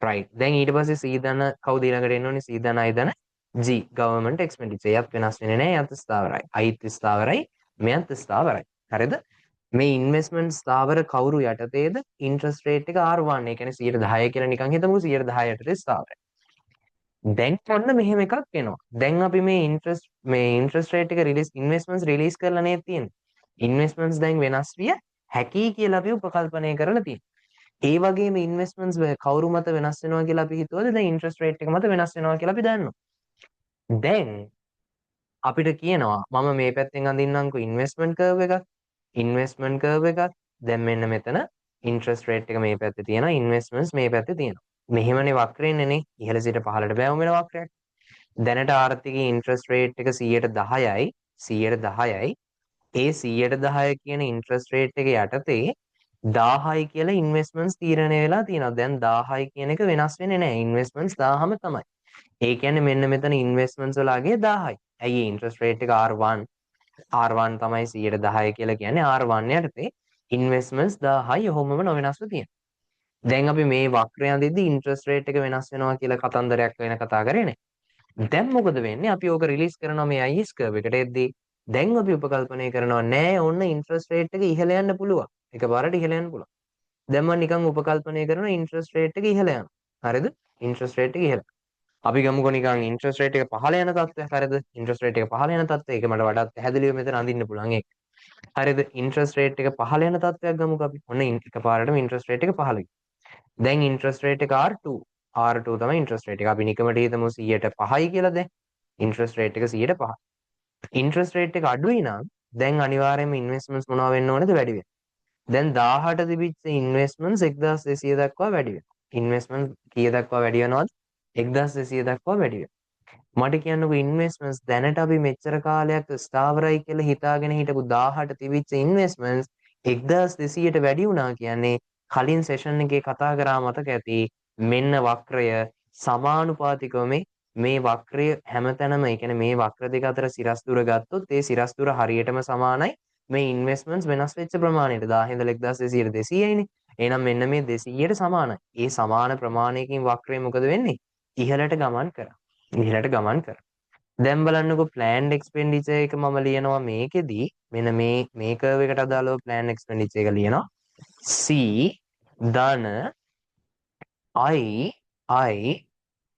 right. දැන් ඊට පස්සේ C ධන කවුද ඊළඟට එන්න ඕනේ? C ධන I ධන G government expenditure. යත් වෙනස් වෙන්නේ නැහැ. යත් ස්ථාවරයි. I ත් ස්ථාවරයි. මෙයත් ස්ථාවරයි. හරිද? මේ ඉන්වෙස්ට්මන්ට් ස්ථාවර කවුරු යටතේද? ඉන්ට්‍රස්ට් රේට් එක R1. ඒ කියන්නේ 10% කියලා නිකන් හිතමු 10% යටතේ ස්ථාවරයි. දැන් ඔන්න මෙහෙම එකක් එනවා. දැන් අපි මේ ඉන්ට්‍රස්ට් රේට් එක රිලීස් ඉන්වෙස්ට්මන්ට්ස් රිලීස් කරලා නේද තියෙන්නේ. ඉන්වෙස්ට්මන්ට්ස් දැන් වෙනස් විය හැකි කියලා අපි උපකල්පනය කරලා තියෙනවා. ඒ වගේම ඉන්වෙස්ට්මන්ට්ස් කවුරු මත වෙනස් වෙනවා කියලා අපි හිතුවද? දැන් ඉන්ට්‍රස්ට් රේට් එක මත වෙනස් වෙනවා කියලා අපි දන්නවා. දැන් අපිට කියනවා මම මේ පැත්තෙන් අඳින්නම්කෝ ඉන්වෙස්ට්මන්ට් කර්ව් එකක්. ඉන්වෙස්ට්මන්ට් කර්ව් එකක්. දැන් මෙන්න මෙතන ඉන්ට්‍රස්ට් රේට් එක මේ පැත්තේ තියෙනවා. ඉන්වෙස්ට්මන්ට්ස් මේ පැත්තේ තියෙනවා. මෙහෙමනේ වක්‍රෙන්නේ නේ. ඉහළ සිට පහළට බැවුම් වෙන වක්‍රයක්. දැනට ආර්ථිකයේ ඉන්ට්‍රස්ට් රේට් එක 10%යි 10%යි. ඒ 10% කියන ඉන්ට්‍රස්ට් රේට් එක යටතේ 1000යි කියලා ඉන්වෙස්ට්මන්ට්ස් තීරණය වෙලා තියෙනවා. දැන් 1000යි කියන එක වෙනස් වෙන්නේ නැහැ. ඉන්වෙස්ට්මන්ට්ස් 1000ම තමයි. ඒ කියන්නේ මෙන්න මෙතන ඉන්වෙස්ට්මන්ට්ස් වල අගේ 1000යි. ඇයි ඉන්ට්‍රස්ට් රේට් එක R1 R1 තමයි 10% කියලා කියන්නේ R1 යටතේ ඉන්වෙස්ට්මන්ට්ස් 1000යි ඔහොමම නොවෙනස්ව තියෙනවා. දැන් අපි මේ වක්‍රය අඳිද්දි ඉන්ට්‍රස්ට් රේට් එක වෙනස් වෙනවා කියලා කතන්දරයක් වෙන කතා කරේ නේ. දැන් මොකද වෙන්නේ? අපි ඕක රිලීස් කරනවා මේ IS කර්ව් එකට එද්දී. දැන් අපි උපකල්පනය කරනවා නෑ ඕන්න ඉන්ට්‍රස්ට් රේට් එක ඉහළ යන්න පුළුවන්. එකපාරට ඉහළ යන්න පුළුවන්. දැන් මම නිකන් උපකල්පනය කරනවා ඉන්ට්‍රස්ට් රේට් එක ඉහළ යනවා. හරිද? ඉන්ට්‍රස්ට් රේට් එක ඉහළ. අපි ගමුකෝ නිකන් ඉන්ට්‍රස්ට් රේට් එක පහළ යන තත්ත්වයක්. හරිද? ඉන්ට්‍රස්ට් රේට් එක පහළ යන තත්ත්වය. ඒක මට වඩාත් පැහැදිලිව මෙතන අඳින්න පුළුවන් ඒක. හරිද? ඉන්ට්‍රස්ට් රේට් එක පහළ යන තත්ත්වයක් ගමුකෝ අපි. ඔන්න එකපාරටම ඉන්ට්‍රස්ට් රේට් එක පහළ ගියා. දැන් ඉන්ට්‍රස්ට් රේට් එක R2. R2 තමයි ඉන්ට්‍රස්ට් රේට් එක. අපි නිකමට හිතමු 100ට 5යි කියලා දැන්. ඉන්ට්‍රස්ට් රේට් එක 100ට 5යි. ඉන්ට්‍රස්ට් රේට් එක අඩුයි නම් දැන් අනිවාර්යයෙන්ම ඉන්වෙස්ට්මන්ට්ස් මොනවා වෙන්න ඕනේද? වැඩි වෙන්න. දැන් 1000ට තිබිච්ච ඉන්වෙස්ට්මන්ට්ස් 1200 දක්වා වැඩි වෙනවා. ඉන්වෙස්ට්මන්ට් කීය දක්වා වැඩි වෙනවද? 1200 දක්වා වැඩි වෙනවා. මට කියන්නකෝ ඉන්වෙස්ට්මන්ට්ස් දැනට අපි මෙච්චර කාලයක් ස්ථාවරයි කියලා හිතාගෙන හිටපු 1000ට තිබිච්ච ඉන්වෙස්ට්මන්ට්ස් 1200ට වැඩි වුණා කියන්නේ කලින් සෙෂන් එකේ කතා කරා මතක ඇති මෙන්න වක්‍රය සමානුපාතිකව මේ වක්‍රය හැමතැනම ඒ කියන්නේ මේ වක්‍ර දෙක අතර සිරස් දුර ගත්තොත් ඒ සිරස් දුර හරියටම සමානයි මේ ඉන්වෙස්ට්මන්ට්ස් වෙනස් වෙච්ච ප්‍රමාණයට 1000 ඉඳලා 1200ට 200යිනේ. එහෙනම් මෙන්න මේ 200ට සමානයි. ඒ සමාන ප්‍රමාණයකින් වක්‍රය මොකද වෙන්නේ? ඉහළට ගමන් කරා. ඉහළට ගමන් කරා. දැන් බලන්නකෝ ප්ලෑන්ඩ් එක්ස්පෙන්ඩිචර් එක මම ලියනවා මේකෙදි මෙන්න මේ කර්ව් එකට අදාළව ප්ලෑන්ඩ් එක්ස්පෙන්ඩිචර් එක ලියනවා C ධන I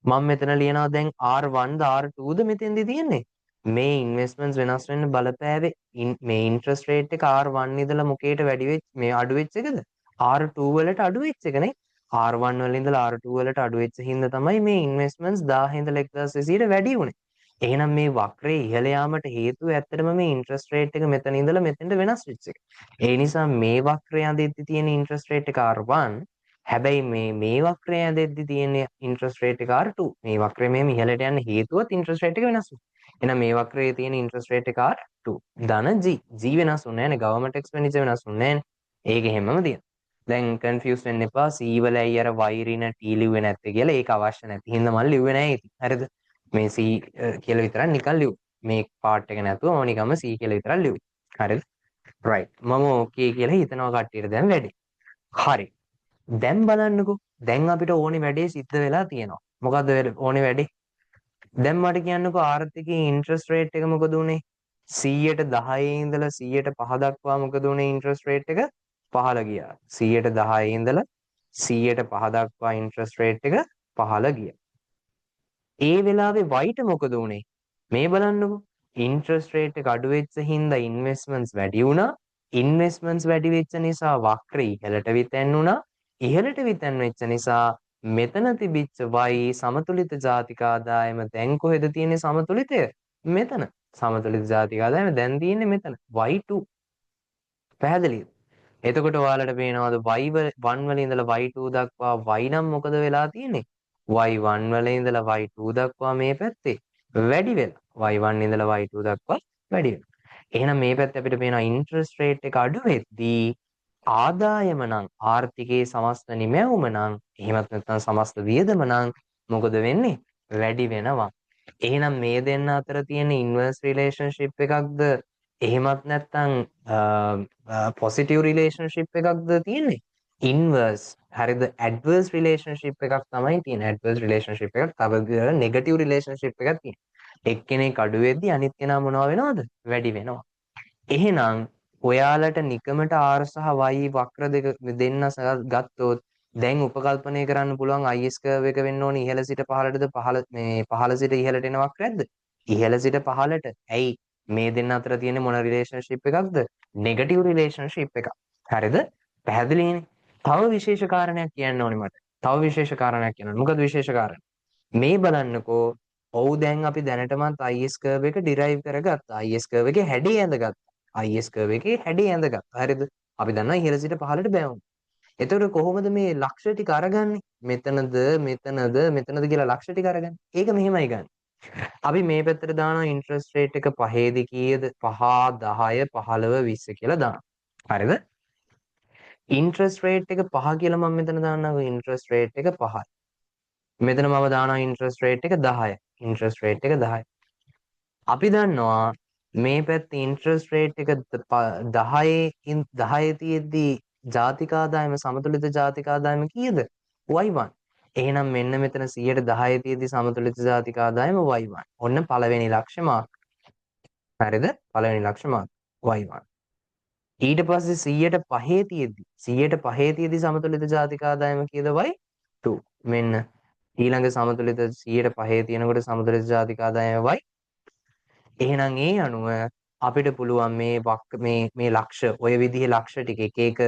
මම මෙතන ලියනවා දැන් R1 ද R2 ද මෙතෙන්දි තියෙන්නේ මේ ඉන්වෙස්ට්මන්ට්ස් වෙනස් වෙන්න බලපෑවේ මේ ඉන්ට්‍රස්ට් රේට් එක R1 ඉඳලා මොකේට වැඩි වෙච්ච මේ අඩු වෙච්ච එකද R2 වලට අඩු වෙච්ච එකනේ R1 වල ඉඳලා R2 වලට අඩු වෙච්ච හින්දා තමයි මේ ඉන්වෙස්ට්මන්ට්ස් 1000 ඉඳලා 1200ට වැඩි වුනේ. එහෙනම් මේ වක්‍රේ ඉහළ යාමට හේතුව ඇත්තටම මේ ඉන්ට්‍රස්ට් රේට් එක මෙතන ඉඳලා මෙතෙන්ට වෙනස් වෙච්ච එක. ඒ නිසා මේ වක්‍රය අඳිද්දි තියෙන ඉන්ට්‍රස්ට් රේට් එක R1 හැබැයි මේ වක්‍රය ඇදෙද්දි තියෙන ඉන්ට්‍රස්ට් රේට් එක R2 මේ වක්‍රය මෙහෙම ඉහළට යන්න හේතුවත් ඉන්ට්‍රස්ට් රේට් එක වෙනස් වෙනවා. එහෙනම් මේ වක්‍රයේ තියෙන ඉන්ට්‍රස්ට් රේට් එක R2 ධන G. G වෙනස් වුනේ නැහැ නේ. ගවර්න්මන්ට් එක්ස්පෙන්ඩිචර් වෙනස් වුනේ නැහැ නේ. ඒක හැමම තියෙනවා. දැන් කන්ෆියුස් වෙන්න එපා. C වල ඇයි අර y ඍණ t ලිව්වේ නැත්තේ කියලා. ඒක අවශ්‍ය නැති හින්දා මම ලිව්වේ නැහැ ඉතින්. හරිද? මේ C කියලා විතරක් නිකන් ලිව්වා. මේ පාර්ට් එක නැතුව මම නිකම්ම C කියලා විතරක් ලිව්වා. හරිද? right. මම okay කියලා හිතනවා කට්ටියට දැන් වැඩි. හරි. දැන් බලන්නකෝ දැන් අපිට ඕනේ වැඩේ සිද්ධ වෙලා තියෙනවා. මොකද්ද ඕනේ වැඩේ? දැන් මට කියන්නකෝ ආර්ථිකයේ ඉන්ට්‍රස්ට් රේට් එක මොකද උනේ? 100ට 10 ඉඳලා 100ට 5 දක්වා මොකද උනේ ඉන්ට්‍රස්ට් රේට් එක? පහළ ගියා. 100ට 10 ඉඳලා 100ට 5 දක්වා ඉන්ට්‍රස්ට් රේට් එක පහළ ගියා. ඒ වෙලාවේ y ට මොකද උනේ? මේ බලන්නකෝ. ඉන්ට්‍රස්ට් රේට් එක අඩු වෙච්ච හින්දා ඉන්වෙස්ට්මන්ට්ස් වැඩි වුණා. ඉන්වෙස්ට්මන්ට්ස් වැඩි වෙච්ච නිසා වක්‍රය ඉහළට විතැන්ුණා. ඉහළට විතැන් වෙච්ච නිසා මෙතන තිබිච්ච y සමතුලිත ජාතික ආදායම දැන් කොහෙද තියෙන්නේ සමතුලිතය? මෙතන. සමතුලිත ජාතික ආදායම දැන් තියෙන්නේ මෙතන. y2. පැහැදිලිද? එතකොට ඔයාලට පේනවාද y1 වල ඉඳලා y2 දක්වා y නම් මොකද වෙලා තියෙන්නේ? y1 වල ඉඳලා y2 දක්වා මේ පැත්තේ වැඩි වෙලා. y1 ඉඳලා y2 දක්වා වැඩි වෙලා. එහෙනම් මේ පැත්තේ අපිට පේනවා ඉන්ට්‍රස්ට් රේට් එක අඩු වෙද්දී ආදායම නම් ආර්ථිකයේ සමස්ත නිමැවුම නම් එහෙමත් නැත්නම් සමස්ත වියදම නම් මොකද වෙන්නේ? වැඩි වෙනවා. එහෙනම් මේ දෙන්න අතර තියෙන ඉන්වර්ස් රිලේෂන්ෂිප් එකක්ද එහෙමත් නැත්නම් පොසිටිව් රිලේෂන්ෂිප් එකක්ද තියෙන්නේ? ඉන්වර්ස්. හරිද? ඇඩ්වර්ස් රිලේෂන්ෂිප් එකක් තමයි තියෙන්නේ. ඇඩ්වර්ස් රිලේෂන්ෂිප් එකක් තව නෙගටිව් රිලේෂන්ෂිප් එකක් තියෙනවා. එක්කෙනෙක් අඩු වෙද්දී අනිත් කෙනා මොනවා වෙනවද? වැඩි වෙනවා. එහෙනම් ඔයාලට නිකමට R සහ Y වක්‍ර දෙක දෙන්න ගත්තොත් දැන් උපකල්පනය කරන්න පුළුවන් IS curve එක වෙන්න ඕනේ ඉහළ සිට පහළටද පහළ සිට ඉහළට එන වක්‍රයක්ද? ඉහළ සිට පහළට. ඇයි? මේ දෙන්න අතර තියෙන මොන රිලේෂන්ෂිප් එකක්ද? නෙගටිව් රිලේෂන්ෂිප් එකක්. හරිද? පැහැදිලිනේ. තව විශේෂ කාරණයක් කියන්න ඕනේ මට. තව විශේෂ කාරණයක් කියන්න. මොකද විශේෂ කාරණා? මේ බලන්නකෝ. ඔව් දැන් අපි දැනටමත් IS curve එක ඩිරයිව් කරගත්තා. IS curve එකේ හැඩය ඇඳගත්තා. IS curve එකේ හැඩය ඇඳගත්තා. හරිද? අපි දන්නවා ඉහළ සිට පහළට බැවුම්. එතකොට කොහොමද මේ ලක්ෂ ටික අරගන්නේ? මෙතනද මෙතනද කියලා ලක්ෂ ටික අරගන්නේ. ඒක මෙහෙමයි ගන්න. අපි මේ පැත්තට දානවා ඉන්ට්‍රස්ට් රේට් එක 5ද කීයද? 5 10 15 20 කියලා දානවා. හරිද? ඉන්ට්‍රස්ට් රේට් එක 5 කියලා මම මෙතන දාන්නම්. ඉන්ට්‍රස්ට් රේට් එක 5යි. මෙතන මම දානවා ඉන්ට්‍රස්ට් රේට් එක 10යි. ඉන්ට්‍රස්ට් රේට් එක 10යි. අපි දන්නවා මේ පැත්තේ ඉන්ට්‍රස්ට් රේට් එක 10 තියෙද්දි ජාතික ආදායම සමතුලිත ජාතික ආදායම කීයද? y1. එහෙනම් මෙන්න මෙතන 110 තියෙද්දි සමතුලිත ජාතික ආදායම y1. ඔන්න පළවෙනි ලක්ෂ මාර්ක්. හරිද? පළවෙනි ලක්ෂ මාර්ක් y1. ඊට පස්සේ 105 තියෙද්දි සමතුලිත ජාතික ආදායම කීයද? y2. මෙන්න ඊළඟ සමතුලිත 105 තියෙනකොට සමතුලිත ජාතික ආදායම y. එහෙනම් ඒ අනුව අපිට පුළුවන් මේ ලක්ෂ ඔය විදිහේ ලක්ෂ ටික එක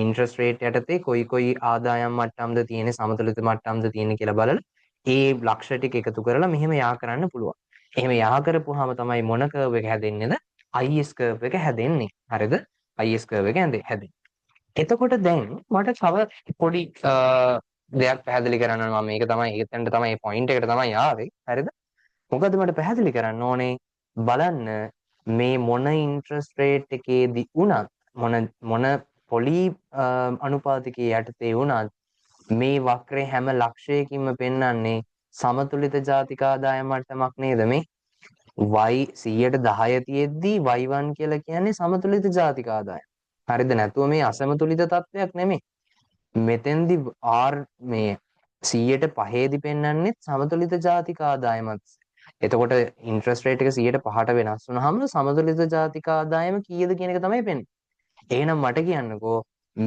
ඉන්ට්‍රස්ට් රේට් යටතේ කොයි ආදායම් මට්ටම්ද තියෙන්නේ සමතුලිත මට්ටම්ද තියෙන්නේ කියලා බලලා ඒ ලක්ෂ ටික එකතු කරලා මෙහෙම යා කරන්න පුළුවන්. එහෙම යා කරපුවාම තමයි මොන කර්ව් එක හැදෙන්නේද? IS කර්ව් එක හැදෙන්නේ. හරිද? IS කර්ව් එක හැදෙන්නේ. එතකොට දැන් මට තව පොඩි දෙයක් පැහැදිලි කරන්න මම මේක තමයි එතනට තමයි පොයින්ට් එකට තමයි ආවේ. හරිද? මොකද මට පැහැදිලි කරන්න ඕනේ බලන්න මේ මොන ඉන්ට්‍රස්ට් රේට් එකේදී වුණත් මොන පොලි අනුපාතිකයේ යටතේ වුණත් මේ වක්‍රේ හැම ලක්ෂයකින්ම පෙන්වන්නේ සමතුලිත ජාතික ආදායම මට්ටමක් නේද මේ y 110 තියෙද්දි y1 කියලා කියන්නේ සමතුලිත ජාතික ආදායම. හරිද? නැතුව මේ අසමතුලිත තත්වයක් නෙමෙයි. මෙතෙන්දි r මේ 105 දී පෙන්වන්නේ සමතුලිත ජාතික ආදායමත්. එතකොට ඉන්ට්‍රස්ට් රේට් එක 105ට වෙනස් වුනහම සමතුලිත ජාතික ආදායම කීයද කියන එක තමයි පෙන්වන්නේ. එහෙනම් මට කියන්නකෝ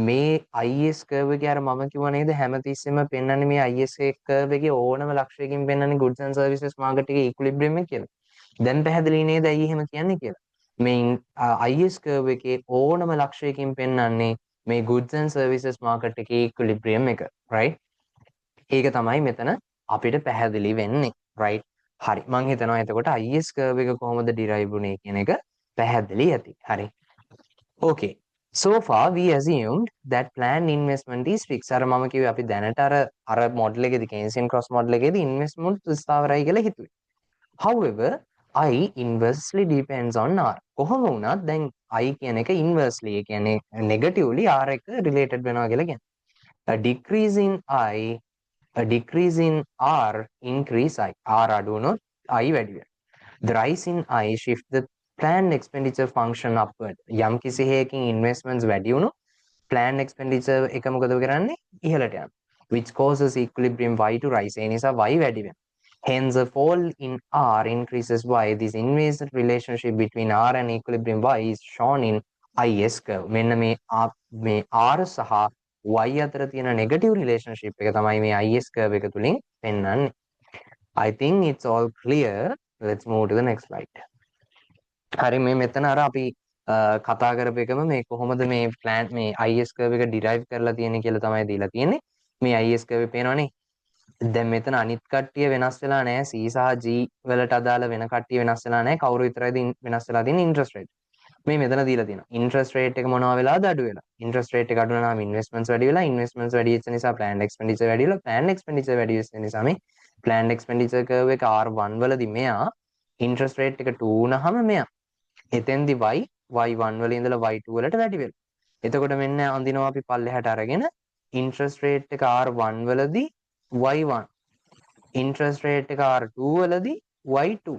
මේ IS කර්ව් එකේ අර මම කිව්වා නේද හැමතිස්සෙම පෙන්වන්නේ මේ IS කර්ව් එකේ ඕනම ලක්ෂයකින් පෙන්වන්නේ goods and services market එකේ equilibrium එක කියලා. දැන් පැහැදිලි නේද ඇයි එහෙම කියන්නේ කියලා. මේ IS කර්ව් එකේ ඕනම ලක්ෂයකින් පෙන්වන්නේ මේ goods and services market එකේ equilibrium එක. right? ඒක තමයි මෙතන අපිට පැහැදිලි වෙන්නේ. right? හරි මං හිතනවා එතකොට IS curve එක කොහොමද derive වුනේ කියන එක පැහැදිලි ඇති. හරි. Okay. So far we assumed that planned investment is fixed. අර මම කිව්වේ අපි දැනට අර මොඩල් එකේදී Keynesian cross model එකේදී investment ස්ථාවරයි කියලා හිතුවේ. However, I inversely depends on R. කොහොම වුණත් දැන් I කියන එක inversely ඒ කියන්නේ negatively R එක related වෙනවා කියලා කියන්නේ. A decrease in R increase I. R අඩු වුණොත් I වැඩි වෙනවා. The rise in I shift the planned expenditure function upward. යම් කිසි හේයකින් investments වැඩි වුණොත් planned expenditure එක මොකද කරන්නේ? ඉහළට යනවා. Which causes equilibrium Y to rise. ඒ නිසා Y වැඩි වෙනවා. Hence a fall in R increases Y. This inverse relationship between R and equilibrium Y is shown in IS curve. මෙන්න මේ R සහ y අතර තියෙන නෙගටිව් රිලේෂන්ෂිප් එක තමයි මේ IS curve එක තුලින් පෙන්වන්නේ. I think it's all clear. Let's move to the next slide. හරි මේ මෙතන අර අපි කතා කරපු එකම මේ කොහොමද මේ plan මේ IS curve එක derive කරලා තියෙන්නේ කියලා තමයි දීලා තියෙන්නේ. මේ IS curve පේනවනේ. දැන් මෙතන අනිත් කට්ටිය වෙනස් වෙලා නැහැ. C සහ G වලට අදාළ වෙන කට්ටිය වෙනස් වෙලා නැහැ. කවුරු විතරයිද වෙනස් වෙලා තියෙන්නේ interest rate. මේ මෙතන දීලා තියෙනවා. ඉන්ට්‍රස්ට් රේට් එක මොනවා වෙලාද අඩු වෙලා. ඉන්ට්‍රස්ට් රේට් එක අඩු වෙනාම ඉන්වෙස්ට්මන්ට්ස් වැඩි වෙලා, ඉන්වෙස්ට්මන්ට්ස් වැඩි වෙච්ච නිසා ප්ලෑන්ඩ් එක්ස්පෙන්ඩිචර් වැඩි වෙලා, ප්ලෑන්ඩ් එක්ස්පෙන්ඩිචර් වැඩි වෙච්ච නිසා මේ ප්ලෑන්ඩ් එක්ස්පෙන්ඩිචර් කර්ව් එක R1 වලදී මෙයා ඉන්ට්‍රස්ට් රේට් එක 2 වුණාම මෙයා එතෙන්දි y1 වල ඉඳලා y2 වලට වැඩි වෙලා. එතකොට මෙන්න අඳිනවා අපි පල්ලෙහාට අරගෙන ඉන්ට්‍රස්ට් රේට් එක R1 වලදී y1 ඉන්ට්‍රස්ට් රේට් එක R2 වලදී y2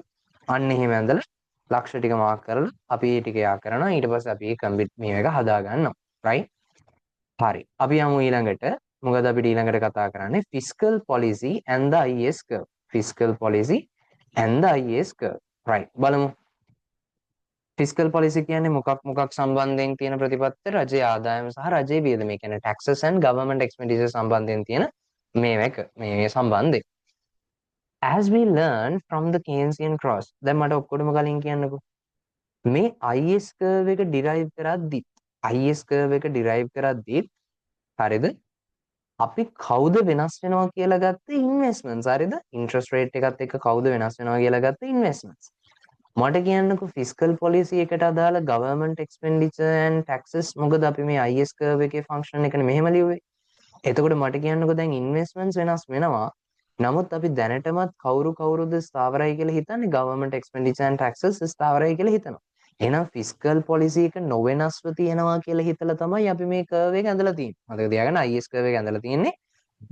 අන්න එහෙම ඇඳලා ලක්ෂ ටික මාක් කරලා අපි මේ ටික යා කරනවා ඊට පස්සේ අපි මේ එක හදා ගන්නවා right හරි අපි යමු ඊළඟට මොකද අපිට ඊළඟට කතා කරන්නේ fiscal policy and the IS curve fiscal policy and the IS curve right බලමු ෆිස්කල් පොලිසි කියන්නේ මොකක් සම්බන්ධයෙන් තියෙන ප්‍රතිපත්ති රජයේ ආදායම සහ රජයේ වියදම. ඒ කියන්නේ taxes and government expenditure සම්බන්ධයෙන් තියෙන මේ සම්බන්ධය. As we learn from the Keynesian cross. දැන් මට ඔක්කොටම කලින් කියන්නකෝ. මේ IS curve එක derive කරද්දි IS curve එක derive කරද්දි හරිද? අපි කවුද වෙනස් වෙනවා කියලා ගත්තේ investments. හරිද? interest rate එකත් එක්ක කවුද වෙනස් වෙනවා කියලා ගත්තේ investments. මට කියන්නකෝ ෆිස්කල් පොලිසි එකට අදාළ ගවර්න්මන්ට් එක්ස්පෙන්ඩිචර් ඇන්ඩ් ටැක්සස් මොකද අපි මේ IS කර්ව් එකේ ෆන්ක්ෂන් එකනේ මෙහෙම ලිව්වේ. එතකොට මට කියන්නකෝ දැන් ඉන්වෙස්ට්මන්ට්ස් වෙනස් වෙනවා. නමුත් අපි දැනටමත් කවුරුද ස්ථාවරයි කියලා හිතන්නේ ගවර්න්මන්ට් එක්ස්පෙන්ඩිචර් ඇන්ඩ් ටැක්සස් ස්ථාවරයි කියලා හිතනවා. එහෙනම් ෆිස්කල් පොලිසි එක නොවෙනස්ව තියෙනවා කියලා හිතලා තමයි අපි මේ කර්ව් එක ඇඳලා තියෙන්නේ. මතක තියාගන්න IS කර්ව් එක ඇඳලා තියෙන්නේ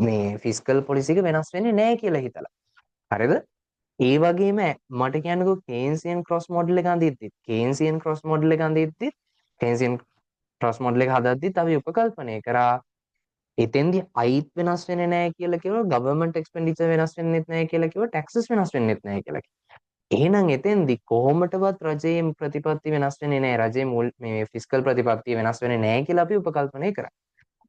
මේ ෆිස්කල් පොලිසි එක වෙනස් වෙන්නේ නැහැ කියලා හිතලා. හරිද? ඒ වගේම මට කියන්නකෝ කේන්සියන් ක්‍රොස් මොඩල් එක අඳිද්දිත් කේන්සියන් ක්‍රොස් මොඩල් එක අඳිද්දිත් කේන්සියන් ක්‍රොස් මොඩල් එක හදද්දිත් අපි උපකල්පනය කරා එතෙන්දී අයිත් වෙනස් වෙන්නේ නැහැ කියලා කිව්වා ගවර්න්මන්ට් එක්ස්පෙන්ඩිචර් වෙනස් වෙන්නෙත් නැහැ කියලා කිව්වා ටැක්සස් වෙනස් වෙන්නෙත් නැහැ කියලා කිව්වා. එහෙනම් එතෙන්දී කොහොමටවත් රජයේ ප්‍රතිපත්ති වෙනස් වෙන්නේ නැහැ රජයේ මුල් මේ ෆිස්කල් ප්‍රතිපත්තිය වෙනස් වෙන්නේ නැහැ කියලා අපි උපකල්පනය කරා.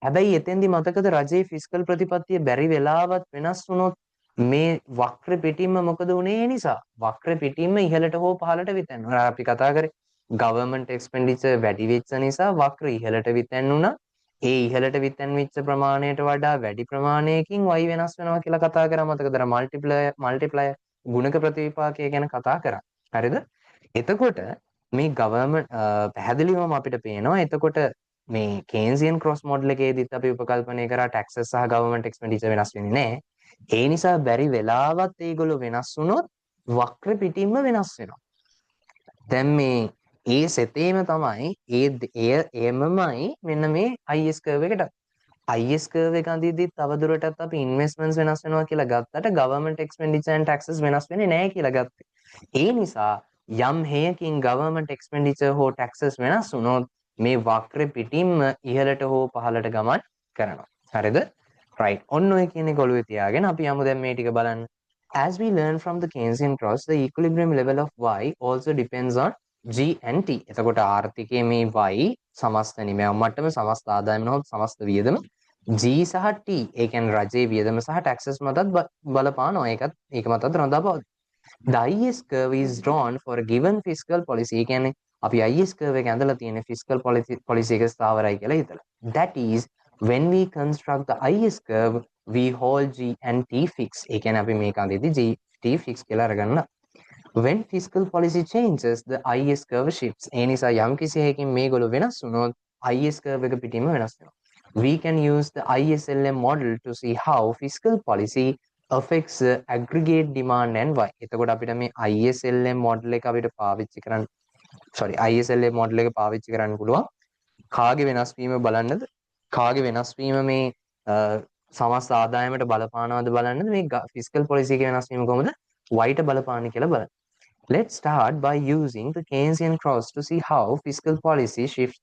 හැබැයි එතෙන්දී මතකද රජයේ ෆිස්කල් ප්‍රතිපත්තිය බැරි වෙලාවත් වෙනස් වුණොත් මේ වක්‍ර පිටින්ම මොකද වුනේ ඒ නිසා වක්‍ර පිටින්ම ඉහළට හෝ පහළට විතැන්නුණා. අපි කතා කරේ ගවර්න්මන්ට් එක්ස්පෙන්ඩිචර් වැඩි වෙච්ච නිසා වක්‍ර ඉහළට විතැන්නුණා. ඒ ඉහළට විතැන්විච්ච ප්‍රමාණයට වඩා වැඩි ප්‍රමාණයකින් y වෙනස් වෙනවා කියලා කතා කරා. මතකද අර මල්ටිප්ලයර් ගුණක ප්‍රතිවිපාකය ගැන කතා කරා. හරිද? එතකොට මේ ගවර්න්මන්ට් පැහැදිලිවම අපිට පේනවා එතකොට මේ කේන්සියන් ක්‍රොස් මොඩල් එකේදීත් අපි උපකල්පනය කරා ටැක්සස් සහ ගවර්න්මන්ට් එක්ස්පෙන්ඩිචර් වෙනස් වෙන්නේ නැහැ. ඒ නිසා බැරි වෙලාවත් ඒගොල්ලෝ වෙනස් වුණොත් වක්‍ර පිටින්ම වෙනස් වෙනවා. දැන් මේ ඒ සෙතේම තමයි එමමයි මෙන්න මේ IS කර්ව් එකට. IS කර්ව් එක අඳිද්දිත් තවදුරටත් අපි ඉන්වෙස්ට්මන්ට්ස් වෙනස් වෙනවා කියලා ගත්තට ගවර්න්මන්ට් එක්ස්පෙන්ඩිචර් ඇන්ඩ් ටැක්සස් වෙනස් වෙන්නේ නැහැ කියලා ගත්තේ. ඒ නිසා යම් හේයකින් ගවර්න්මන්ට් එක්ස්පෙන්ඩිචර් හෝ ටැක්සස් වෙනස් වුණොත් මේ වක්‍ර පිටින්ම ඉහළට හෝ පහළට ගමන් කරනවා. හරිද? right ඔන්න ඔය කියන එක ඔළුවේ තියාගෙන අපි යමු දැන් මේ ටික බලන්න. As we learn from the Keynesian cross, the equilibrium level of y also depends on g and t. එතකොට ආර්ථිකයේ මේ y සමස්ත නිමැවුම් මට්ටම සමස්ත ආදායම නොහොත් සමස්ත වියදම g සහ t ඒ කියන්නේ රජයේ වියදම සහ ටැක්සස් මතත් බලපානවා. ඒක මතත් රඳාපවතී. The IS curve is drawn for a given fiscal policy. ඒ කියන්නේ අපි IS curve එක ඇඳලා තියෙන fiscal policy එක ස්ථාවරයි කියලා හිතලා. That is when we construct the IS curve we hold G and T fixed. ඒ කියන්නේ අපි මේක අඳිද්දි G T fixed කියලා අරගන්න. When fiscal policy changes the IS curve shifts. ඒ නිසා යම් කිසි හේකින් මේගොල්ලෝ වෙනස් වුණොත් IS curve එක පිටින්ම වෙනස් වෙනවා. We can use the ISLM model to see how fiscal policy affects aggregate demand and y. එතකොට අපිට මේ ISLM model එක අපිට පාවිච්චි කරන්න ISLM model එක පාවිච්චි කරන්න පුළුවන්. කාගේ වෙනස් වීම බලන්නද? කාගේ වෙනස් වීම මේ සමස්ත ආදායමට බලපානවද බලන්නද? මේ ෆිස්කල් පොලිසි එකේ වෙනස් වීම කොහොමද y ට බලපාන්නේ කියලා බලන්න. Let's start by using the Keynesian cross to see how fiscal policy shift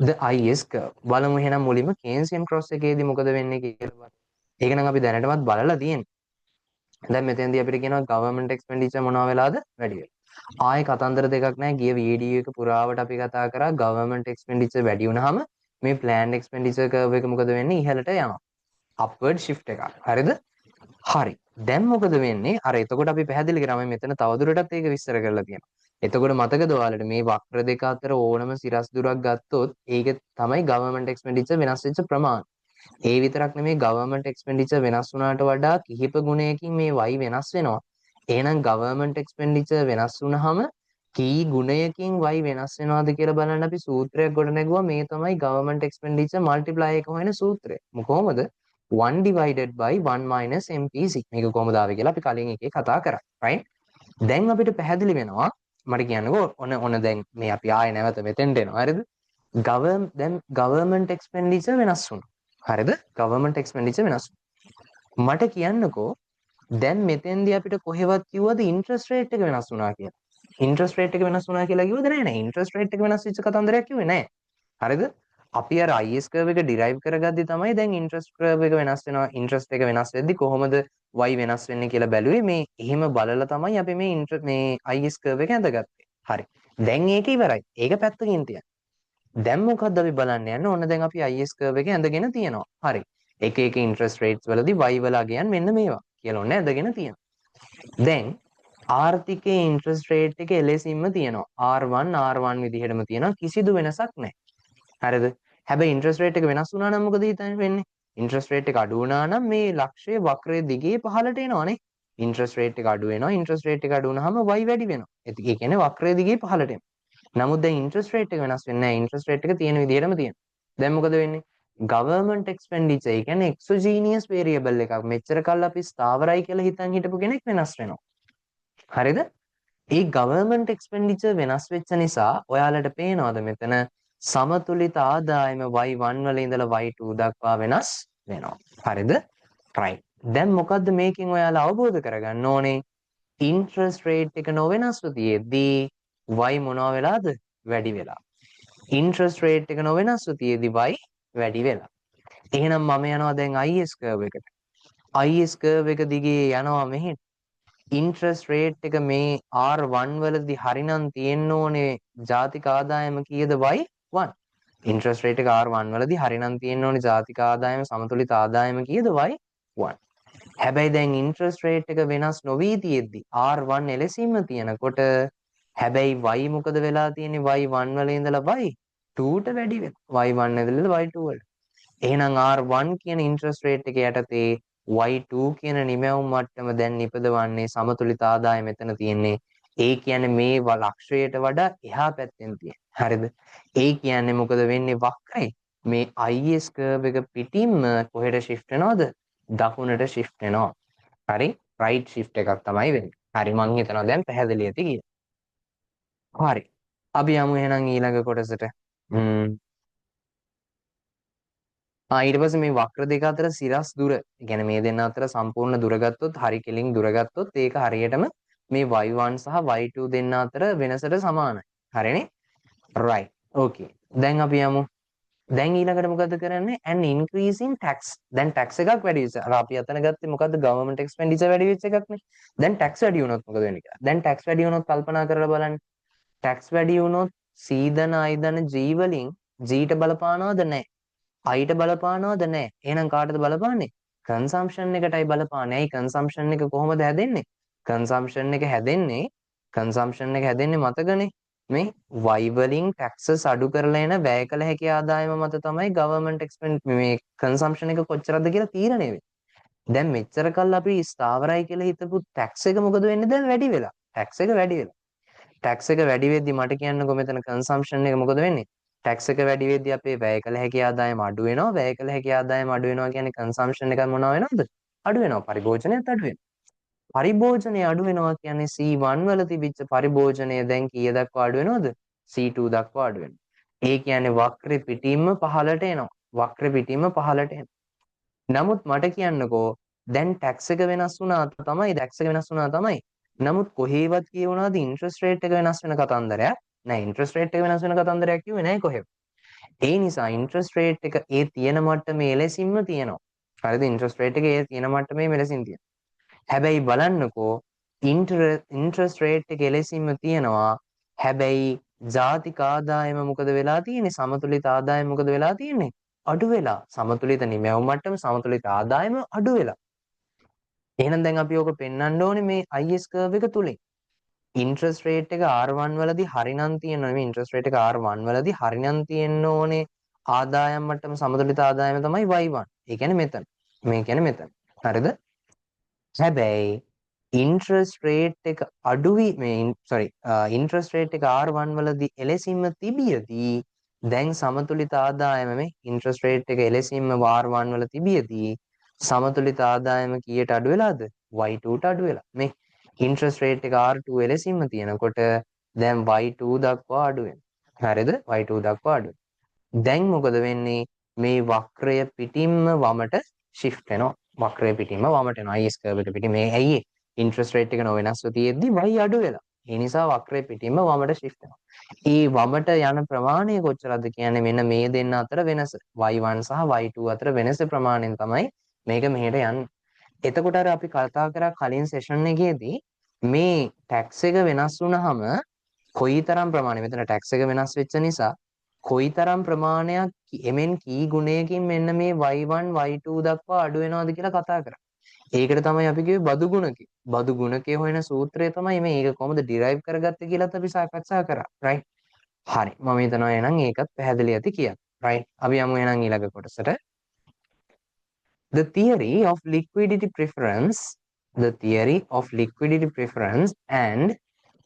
the IS curve. බලමු එහෙනම් මුලින්ම Keynesian cross එකේදී මොකද වෙන්නේ කියලා බලන්න. ඒක නම් අපි දැනටමත් බලලා තියෙනවා. දැන් මෙතෙන්දී අපිට කියනවා government expenditure මොනවා වෙලාද වැඩි වෙලා. ආයේ කතන්දර දෙකක් නැහැ. ගිය වීඩියෝ එක පුරාවට අපි කතා කරා government expenditure වැඩි වුණාම මේ planned expenditure curve එක මොකද වෙන්නේ ඉහළට යනවා. upward shift එකක්. හරිද? හරි. දැන් මොකද වෙන්නේ? අර එතකොට අපි පැහැදිලි කරා මෙතන තවදුරටත් ඒක විස්තර කරලා තියෙනවා. එතකොට මතකද ඔයාලට මේ වක්‍ර දෙක අතර ඕනම සිරස් දුරක් ගත්තොත් ඒක තමයි government expenditure වෙනස් වෙච්ච ප්‍රමාණය. ඒ විතරක් නෙමෙයි government expenditure වෙනස් වුණාට වඩා කිහිප ගුණයකින් මේ y වෙනස් වෙනවා. එහෙනම් government expenditure වෙනස් වුණාම කී ගුණයකින් y වෙනස් වෙනවද කියලා බලන්න අපි සූත්‍රයක් ගොඩ නැගුවා. මේ තමයි government expenditure multiply එක හොයන සූත්‍රය. කොහොමද? 1 divided by 1 minus MPC. මේක කොහොමද ආවේ කියලා අපි කලින් එකේ කතා කරා. right? දැන් අපිට පැහැදිලි වෙනවා. මට කියන්නකෝ ඔන්න දැන් මේ අපි ආයෙ නැවත මෙතෙන්ට එනවා. හරිද? දැන් government expenditure වෙනස් වුණා. හරිද? government expenditure වෙනස් වුණා. මට කියන්නකෝ දැන් මෙතෙන්දී අපිට කොහෙවත් කිව්වද interest rate එක වෙනස් වුණා කියලා. interest rate එක වෙනස් වුණා කියලා කිව්වද නෑ. interest rate එක වෙනස් වෙච්ච කතන්දරයක් කිව්වේ නෑ. හරිද? අපි අර IS curve එක derive කරගද්දි තමයි දැන් interest curve එක වෙනස් වෙනවා. interest එක වෙනස් වෙද්දි කොහොමද y වෙනස් වෙන්නේ කියලා බැලුවේ. මේ එහෙම බලලා තමයි අපි මේ IS curve එක ඇඳගත්තේ. හරි. දැන් ඒක ඉවරයි. ඒක පැත්තකින් තියන්න. දැන් මොකද්ද අපි බලන්න යන්නේ? ඔන්න දැන් අපි IS curve එක ඇඳගෙන තියෙනවා. හරි. එක interest rates වලදී y වල අගයන් මෙන්න මේවා කියලා ඔන්න ඇඳගෙන තියෙනවා. දැන් ආර්ථිකයේ interest rate එක එලෙසින්ම තියෙනවා. R1 විදිහටම තියෙනවා. කිසිදු වෙනසක් නැහැ. හරිද? හැබැයි interest rate එක වෙනස් වුණා නම් මොකද හිතන්නේ වෙන්නේ? interest rate එක අඩු වුණා නම් මේ ලක්ෂයේ වක්‍රයේ දිගේ පහළට එනවනේ. interest rate එක අඩු වෙනවා. interest rate එක අඩු වුණාම y වැඩි වෙනවා. ඒ කියන්නේ වක්‍රයේ දිගේ පහළට එනවා. නමුත් දැන් interest rate එක වෙනස් වෙන්නේ නැහැ. interest rate එක තියෙන විදිහටම තියෙනවා. දැන් මොකද වෙන්නේ? government expenditure ඒ කියන්නේ exogenous variable එකක්. මෙච්චර කල් අපි ස්ථාවරයි කියලා හිතන් හිටපු කෙනෙක් වෙනස් වෙනවා. හරිද? ඒ government expenditure වෙනස් වෙච්ච නිසා ඔයාලට පේනවද මෙතන සමතුලිත ආදායම y1 වල ඉඳලා y2 දක්වා වෙනස් වෙනවා. හරිද? right. දැන් මොකද්ද මේකෙන් ඔයාලා අවබෝධ කරගන්න ඕනේ? interest rate එක නොවෙනස්ව තියෙද්දී y මොනවා වෙලාද? වැඩි වෙලා. interest rate එක නොවෙනස්ව තියෙද්දී y වැඩි වෙලා. එහෙනම් මම යනවා දැන් IS curve එකට. IS curve එක දිගේ යනවා මෙහෙට. interest rate එක මේ R1 වලදී හරිනම් තියෙන්න ඕනේ ජාතික ආදායම කීයද y1. interest rate එක R1 වලදී හරිනම් තියෙන්න ඕනේ ජාතික ආදායම සමතුලිත ආදායම කීයද y1. හැබැයි දැන් interest rate එක වෙනස් නොවී තියෙද්දි R1 එලෙසින්ම තියෙනකොට හැබැයි y මොකද වෙලා තියෙන්නේ y1 වල ඉඳලා y2ට වැඩි වෙනවා. y1 ඉඳලා y2 වලට. එහෙනම් R1 කියන interest rate එක යටතේ y2 කියන නිමැවුම් මට්ටම දැන් නිපදවන්නේ සමතුලිත ආදායම මෙතන තියෙන්නේ. ඒ කියන්නේ මේ ලක්ෂයට වඩා එහා පැත්තෙන් තියෙන. හරිද? ඒ කියන්නේ මොකද වෙන්නේ වක්‍රේ මේ IS curve එක පිටින්ම කොහෙට shift වෙනවද? දකුණට shift වෙනවා. හරි? right shift එකක් තමයි වෙන්නේ. හරි මං හිතනවා දැන් පැහැදිලි ඇති කියලා. හරි. අපි යමු එහෙනම් ඊළඟ කොටසට. ඊට පස්සේ මේ වක්‍ර දෙක අතර සිරස් දුර, ඒ කියන්නේ මේ දෙන්න අතර සම්පූර්ණ දුර ගත්තොත්, හරි කෙලින් දුර ගත්තොත් ඒක හරියටම මේ y1 සහ y2 දෙන්න අතර වෙනසට සමානයි. හරිනේ? right. okay. දැන් අපි යමු. දැන් ඊළඟට මොකද කරන්නේ? an increase in tax. දැන් tax එකක් වැඩි වෙච්ච. අර අපි අතන ගත්තේ මොකද්ද? government expenditure වැඩි වෙච්ච එකක් නේ. දැන් tax වැඩි වුණොත් මොකද වෙන්නේ කියලා. දැන් tax වැඩි වුණොත් කල්පනා කරලා බලන්න. tax වැඩි වුණොත් සීදන අයිදන G වලින් G ට බලපානවද නැහැ? අයිට බලපානවද නැහැ. එහෙනම් කාටද බලපාන්නේ? කන්සම්ප්ෂන් එකටයි බලපාන්නේ. ඇයි කන්සම්ප්ෂන් එක කොහොමද හැදෙන්නේ? කන්සම්ප්ෂන් එක හැදෙන්නේ මතකනේ. මේ y වලින් taxes අඩු කරලා එන වැය කළ හැකි ආදායම මත තමයි government expense මේ කන්සම්ප්ෂන් එක කොච්චරද කියලා තීරණය වෙන්නේ. දැන් මෙච්චර කල් අපි ස්ථාවරයි කියලා හිතපු tax එක මොකද වෙන්නේ දැන් වැඩි වෙලා. tax එක වැඩි වෙලා. tax එක වැඩි වෙද්දි මට කියන්නකෝ මෙතන consumption එක මොකද වෙන්නේ? tax එක වැඩි වෙද්දි අපේ වැය කළ හැකි ආදායම අඩු වෙනවා. වැය කළ හැකි ආදායම අඩු වෙනවා කියන්නේ consumption එක මොනවා වෙනවද? අඩු වෙනවා. පරිභෝජනයත් අඩු වෙනවා. පරිභෝජනය අඩු වෙනවා කියන්නේ C1 වල තිබිච්ච පරිභෝජනය දැන් කීය දක්වා අඩු වෙනවද? C2 දක්වා අඩු වෙනවා. ඒ කියන්නේ වක්‍රෙ පිටින්ම පහළට එනවා. වක්‍රෙ පිටින්ම පහළට එනවා. නමුත් මට කියන්නකෝ දැන් ටැක්ස් එක වෙනස් වුණා තමයි ටැක්ස් එක වෙනස් වුණා තමයි. නමුත් කොහේවත් කියවුණාද ඉන්ට්‍රස්ට් රේට් එක වෙනස් වෙන කතන්දරයක්? නෑ ඉන්ට්‍රස්ට් රේට් එක වෙනස් වෙන කතන්දරයක් කිව්වේ නෑ කොහෙවත්. ඒ නිසා ඉන්ට්‍රස්ට් රේට් එක ඒ තියෙන මට්ටමේ එලෙසින්ම තියෙනවා. හරිද? ඉන්ට්‍රස්ට් රේට් එක ඒ තියෙන මට්ටමේ මෙලෙසින් තියෙනවා. හැබැයි බලන්නකෝ ඉන්ට්‍රස්ට් රේට් එක එලෙසින්ම තියෙනවා. හැබැයි ජාතික ආදායම මොකද වෙලා තියෙන්නේ? සමතුලිත ආදායම මොකද වෙලා තියෙන්නේ? අඩු වෙලා. සමතුලිත නිමැවුම් මට්ටම සමතුලිත ආදායම අඩු වෙලා. එහෙනම් දැන් අපි ඕක පෙන්වන්න ඕනේ මේ IS curve එක තුලින්. ඉන්ට්‍රස්ට් රේට් එක R1 වලදී හරිනම් තියෙනවා මේ ඉන්ට්‍රස්ට් රේට් එක R1 වලදී හරිනම් තියෙන්න ඕනේ ආදායම් මට්ටම සමතුලිත ආදායම තමයි y1. ඒ කියන්නේ මෙතන. මේ කියන්නේ මෙතන. හරිද? හැබැයි ඉන්ට්‍රස්ට් රේට් එක ඉන්ට්‍රස්ට් රේට් එක R1 වලදී එලෙසින්ම තිබියදී දැන් සමතුලිත ආදායම මේ ඉන්ට්‍රස්ට් රේට් එක එලෙසින්ම R1 වල තිබියදී සමතුලිත ආදායම කීයට අඩු වෙලාද? y2ට අඩු වෙලා. මේ ඉන්ට්‍රස්ට් රේට් එක R2 එලෙසින්ම තියෙනකොට දැන් y2 දක්වා අඩු වෙනවා. හරිද? y2 දක්වා අඩු වෙනවා. දැන් මොකද වෙන්නේ? මේ වක්‍රය පිටින්ම වමට shift වෙනවා. වක්‍රය පිටින්ම වමට යනවා. IS curve එක පිටින් මේ ඇයි ඉන්ට්‍රස්ට් රේට් එක නොවෙනස්ව තියෙද්දි y අඩු වෙලා. ඒ නිසා වක්‍රය පිටින්ම වමට shift වෙනවා. ඒ වමට යන ප්‍රමාණය කොච්චරද කියන්නේ මෙන්න මේ දෙන්න අතර වෙනස. y1 සහ y2 අතර වෙනස ප්‍රමාණයෙන් තමයි මේක මෙහෙට යන්නේ. එතකොට අර අපි කතා කරා කලින් සෙෂන් එකේදී මේ ටැක්ස් එක වෙනස් වුනහම කොයිතරම් ප්‍රමාණය මෙතන ටැක්ස් එක වෙනස් වෙච්ච නිසා කොයිතරම් ප්‍රමාණයක් එමෙන් කී ගුණයකින් මෙන්න මේ y1 y2 දක්වා අඩු වෙනවද කියලා කතා කරා. ඒකට තමයි අපි කිව්වේ බදු ගුණකය. බදු ගුණකය හොයන සූත්‍රය තමයි මේ ඒක කොහොමද ඩිරයිව් කරගත්තේ කියලාත් අපි සාකච්ඡා කරා. right? හරි. මම හිතනවා එහෙනම් ඒකත් පැහැදිලි ඇති කියලා. right? අපි යමු එහෙනම් ඊළඟ කොටසට. The theory of liquidity preference, the theory of liquidity preference and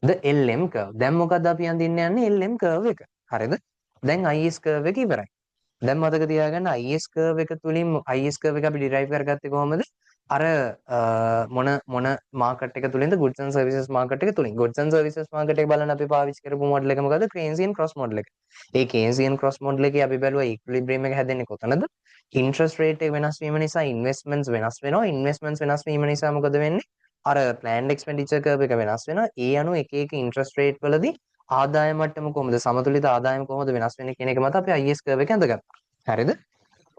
the LM curve. දැන් මොකද අපි අඳින්න යන්නේ LM curve එක. හරිද? දැන් IS curve එක ඉවරයි. දැන් මතක තියාගන්න IS curve එක තුලින් IS curve එක අපි derive කරගත්තේ කොහොමද? අර මොන මාකට් එක තුලින්ද goods and services මාකට් එක තුලින්. goods and services මාකට් එක බලන්න අපි පාවිච්චි කරපු මොඩල් එක මොකද? Keynesian cross මොඩල් එක. ඒ Keynesian cross මොඩල් එකේ අපි බැලුවා equilibrium එක හැදෙන්නේ කොතනද? interest rate එක වෙනස් වීම නිසා investments වෙනස් වෙනවා. investments වෙනස් වීම නිසා මොකද වෙන්නේ? අර planned expenditure curve එක වෙනස් වෙනවා. ඒ අනුව එක එක interest rate වලදී ආදායම මට්ටම කොහොමද සමතුලිත ආදායම කොහොමද වෙනස් වෙන්නේ කියන එක මත අපි IS curve එක ඇඳගත්තා. හරිද?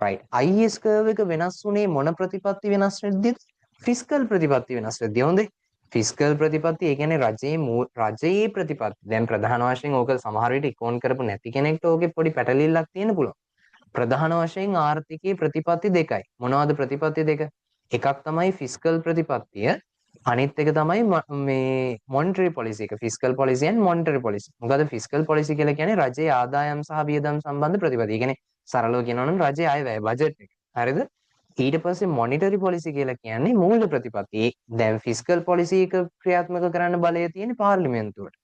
right. IS curve එක වෙනස් වුණේ මොන ප්‍රතිපත්ති වෙනස් වෙද්දිද? ෆිස්කල් ප්‍රතිපත්ති වෙනස් වෙද්දී. හොඳේ. ෆිස්කල් ප්‍රතිපත්ති ඒ කියන්නේ රජයේ ප්‍රතිපත්ති. දැන් ප්‍රධාන වශයෙන් ඕක සමහර විට ඉකෝන් කරපු නැති කෙනෙක්ට ඕකේ පොඩි පැටලිල්ලක් තියෙන්න පුළුවන්. ප්‍රධාන වශයෙන් ආර්ථිකයේ ප්‍රතිපත්ති දෙකයි. මොනවද ප්‍රතිපත්ති දෙක? එකක් තමයි ෆිස්කල් ප්‍රතිපත්තිය. අනිත් එක තමයි මේ මොනිටරි පොලිසි එක. Fiscal police and monetary police. මොකද ෆිස්කල් පොලිසි කියලා කියන්නේ රජයේ ආදායම් සහ වියදම් සම්බන්ධ ප්‍රතිපත්ති. ඒ කියන්නේ සරලව කියනවා නම් රජයේ අයවැය බජට් එක. හරිද? ඊට පස්සේ මොනිටරි පොලිසි කියලා කියන්නේ මූල්‍ය ප්‍රතිපත්ති. දැන් ෆිස්කල් පොලිසි එක ක්‍රියාත්මක කරන්න බලය තියෙන්නේ පාර්ලිමේන්තුවට.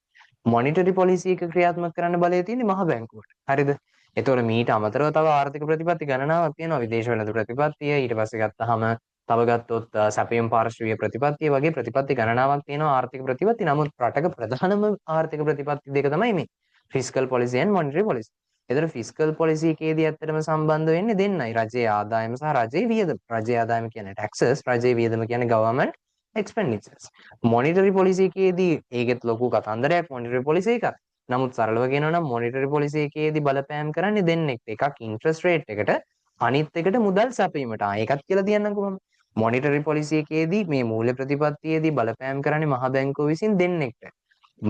මොනිටරි පොලිසි එක ක්‍රියාත්මක කරන්න බලය තියෙන්නේ මහ බැංකුවට. හරිද? එතකොට මීට අමතරව තව ආර්ථික ප්‍රතිපත්ති ගණනාවක් තියෙනවා. විදේශ වෙළඳ ප්‍රතිපත්තිය ඊට පස්සේ ගත්තාම තව ගත්තොත් සැපයුම් පාර්ශ්වීය ප්‍රතිපත්තිය වගේ ප්‍රතිපත්ති ගණනාවක් තියෙනවා ආර්ථික ප්‍රතිපත්ති. නමුත් රටක ප්‍රධානම ආර්ථික ප්‍රතිපත්ති දෙක තමයි මේ fiscal police and monetary police. ඒතර ෆිස්කල් පොලිසි එකේදී ඇත්තටම සම්බන්ධ වෙන්නේ දෙන්නයි. රජයේ ආදායම සහ රජයේ වියදම. රජයේ ආදායම කියන්නේ taxes, රජයේ වියදම කියන්නේ government expenditures. මොනිටරි පොලිසි එකේදී ඒකෙත් ලොකු කතන්දරයක් මොනිටරි පොලිසි එකක්. නමුත් සරලව කියනවා නම් මොනිටරි පොලිසි එකේදී බලපෑම් කරන්නේ දෙන්නෙක්. එකක් ඉන්ට්‍රස්ට් රේට් එකට අනිත් එකට මුදල් සැපීමට. ඒකත් කියලා තියන්නම්කෝ මම. මොනිටරි පොලිසි එකේදී මේ මූල්‍ය ප්‍රතිපත්තියේදී බලපෑම් කරන්නේ මහ බැංකුව විසින් දෙන්නෙක්ට.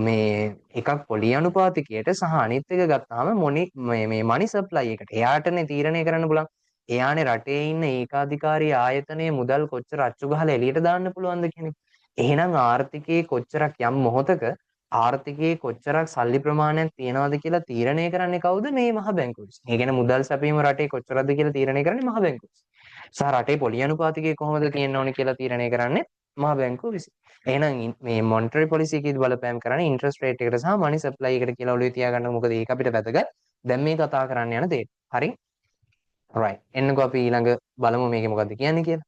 මේ එකක් පොලි අනුපාතිකයට සහ අනිත් එක ගත්තාම මේ මනි සප්ලයි එකට. එයාටනේ තීරණය කරන්න පුළුවන්. එයානේ රටේ ඉන්න ඒකාධිකාරී ආයතනයේ මුදල් කොච්චර අච්චු ගහලා එළියට දාන්න පුළුවන්ද කියන එක. එහෙනම් ආර්ථිකයේ කොච්චරක් යම් මොහොතක ආර්ථිකයේ කොච්චරක් සල්ලි ප්‍රමාණයක් තියනවද කියලා තීරණය කරන්නේ කවුද? මේ මහ බැංකුව විසින්. ඒ කියන්නේ මුදල් සැපීම රටේ කොච්චරද කියලා තීරණය කරන්නේ මහ බැංකුව විසින්. සහ රටේ පොලි අනුපාතිකය කොහොමද තියෙන්න ඕනේ කියලා තීරණය කරන්නේ මහ බැංකුව විසින්. එහෙනම් මේ මොනිටරි පොලිසි එකේදී බලපෑම් කරන්නේ ඉන්ට්‍රස්ට් රේට් එකට සහ මනි සප්ලයි එකට කියලා ඔළුවේ තියාගන්න. මොකද ඒක අපිට වැදගත්. දැන් මේ කතා කරන්න යන දේ. හරි? right. එන්නකෝ අපි ඊළඟ බලමු මේකේ මොකද්ද කියන්නේ කියලා.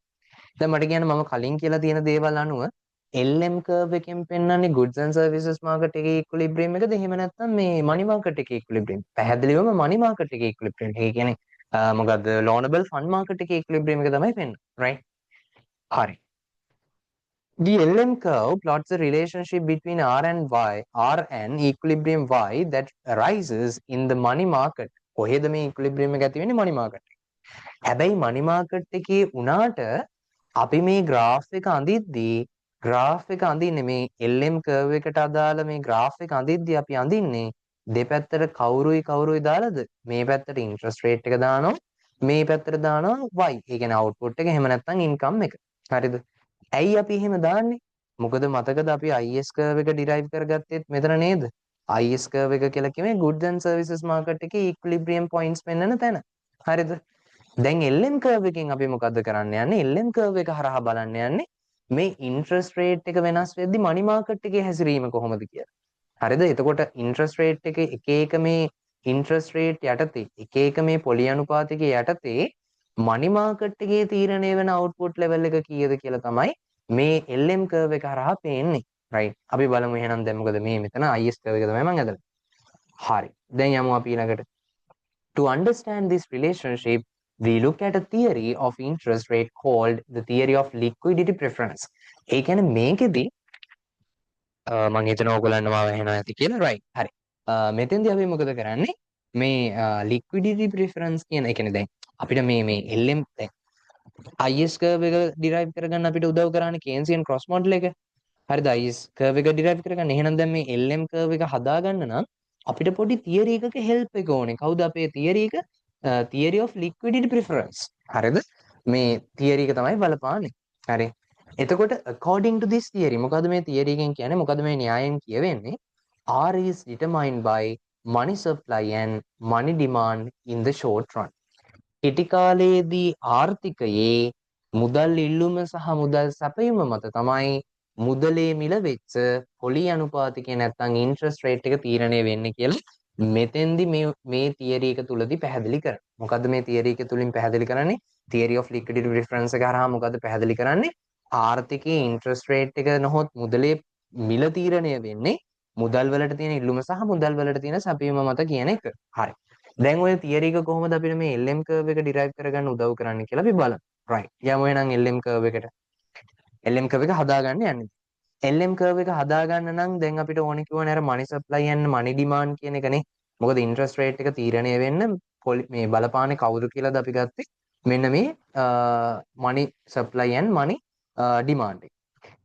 දැන් මට කියන්න මම කලින් කියලා තියෙන දේවල් අනුව LM curve එකෙන් පෙන්වන්නේ goods and services market එකේ equilibrium එකද එහෙම නැත්නම් මේ money market එකේ equilibrium. පැහැදිලිවම money market එකේ equilibrium. ඒ කියන්නේ මොකද්ද loanable fund market එකේ equilibrium එක තමයි පෙන්වන්නේ. right? හරි. The LM curve plots the relationship between R and Y, R and equilibrium Y that arises in the money market. කොහෙද මේ equilibrium එක ඇති වෙන්නේ money market. හැබැයි money market එකේ උනාට අපි මේ graph එක අඳිද්දී graph එක අඳින්නේ මේ LM curve එකට අදාළ මේ graph එක අඳිද්දී අපි අඳින්නේ දෙපැත්තට කවුරුයි දාලාද මේ පැත්තට interest rate එක දානවා මේ පැත්තට දානවා y. ඒ කියන්නේ output එක එහෙම නැත්නම් income එක. හරිද? ඇයි අපි එහෙම දාන්නේ? මොකද මතකද අපි IS curve එක derive කරගත්තෙත් මෙතන නේද? IS curve එක කියලා කිව්වේ goods and services market එකේ equilibrium points පෙන්වන තැන. හරිද? දැන් LM curve එකෙන් අපි මොකද්ද කරන්න යන්නේ? LM curve එක හරහා බලන්න යන්නේ මේ interest rate එක වෙනස් වෙද්දි money market එකේ හැසිරීම කොහොමද කියලා. හරිද? එතකොට interest rate එක එක මේ interest rate යටතේ එක මේ පොලි අනුපාතිකයේ යටතේ money market එකේ තීරණය වෙන output level එක කීයද කියලා තමයි මේ LM curve එක හරහා පේන්නේ. right. අපි බලමු එහෙනම් දැන් මොකද මේ මෙතන IS curve එක තමයි මම ඇදලා. හරි. දැන් යමු අපි ඊළඟට. To understand this relationship, we look at a theory of interest rate called the theory of liquidity preference. ඒ කියන්නේ මේකෙදි මම හිතනවා ඔයගොල්ලන්ට මාව ඇහෙනවා ඇති කියලා. right. හරි. මෙතෙන්දී අපි මොකද කරන්නේ? මේ liquidity preference කියන ඒ කියන්නේ දැන් අපිට මේ LM දැන් IS curve එක derive කරගන්න අපිට උදව් කරන්නේ Keynesian cross model එක. හරිද? is curve එක derive කරගන්න. එහෙනම් දැන් මේ lm curve එක හදාගන්න නම් අපිට පොඩි theory එකක help එක ඕනේ. කවුද අපේ theory එක? Theory of liquidity preference. හරිද? මේ theory එක තමයි බලපාන්නේ. හරි. එතකොට according to this theory මොකද්ද මේ theory එකෙන් කියන්නේ? මොකද්ද මේ න්‍යායෙන් කියවෙන්නේ? R is determined by money supply and money demand in the short run. කෙටි කාලයේදී ආර්ථිකයේ මුදල් ඉල්ලුම සහ මුදල් සැපයීම මත තමයි මුදලේ මිල වෙච්ච පොලි අනුපාතිකය නැත්නම් ඉන්ට්‍රස්ට් රේට් එක තීරණය වෙන්නේ කියලා මෙතෙන්දි මේ තියරි එක තුලදී පැහැදිලි කරනවා. මොකද්ද මේ තියරි එක තුලින් පැහැදිලි කරන්නේ? theory of liquidity preference එක හරහා මොකද්ද පැහැදිලි කරන්නේ? ආර්ථිකයේ ඉන්ට්‍රස්ට් රේට් එක නොහොත් මුදලේ මිල තීරණය වෙන්නේ මුදල් වලට තියෙන ඉල්ලුම සහ මුදල් වලට තියෙන සැපයීම මත කියන එක. හරි. දැන් ඔය තියරි එක කොහොමද අපිට මේ LM curve එක derive කරගන්න උදව් කරන්නේ කියලා අපි බලමු. right. යමු එහෙනම් LM curve එකට. LM curve එක හදාගන්න යන්නේ. LM curve එක හදාගන්න නම් දැන් අපිට ඕනේ කිව්වනේ අර money supply and money demand කියන එකනේ. මොකද interest rate එක තීරණය වෙන්න මේ බලපාන්නේ කවුද කියලාද අපි ගත්තේ? මෙන්න මේ money supply and money demand එක.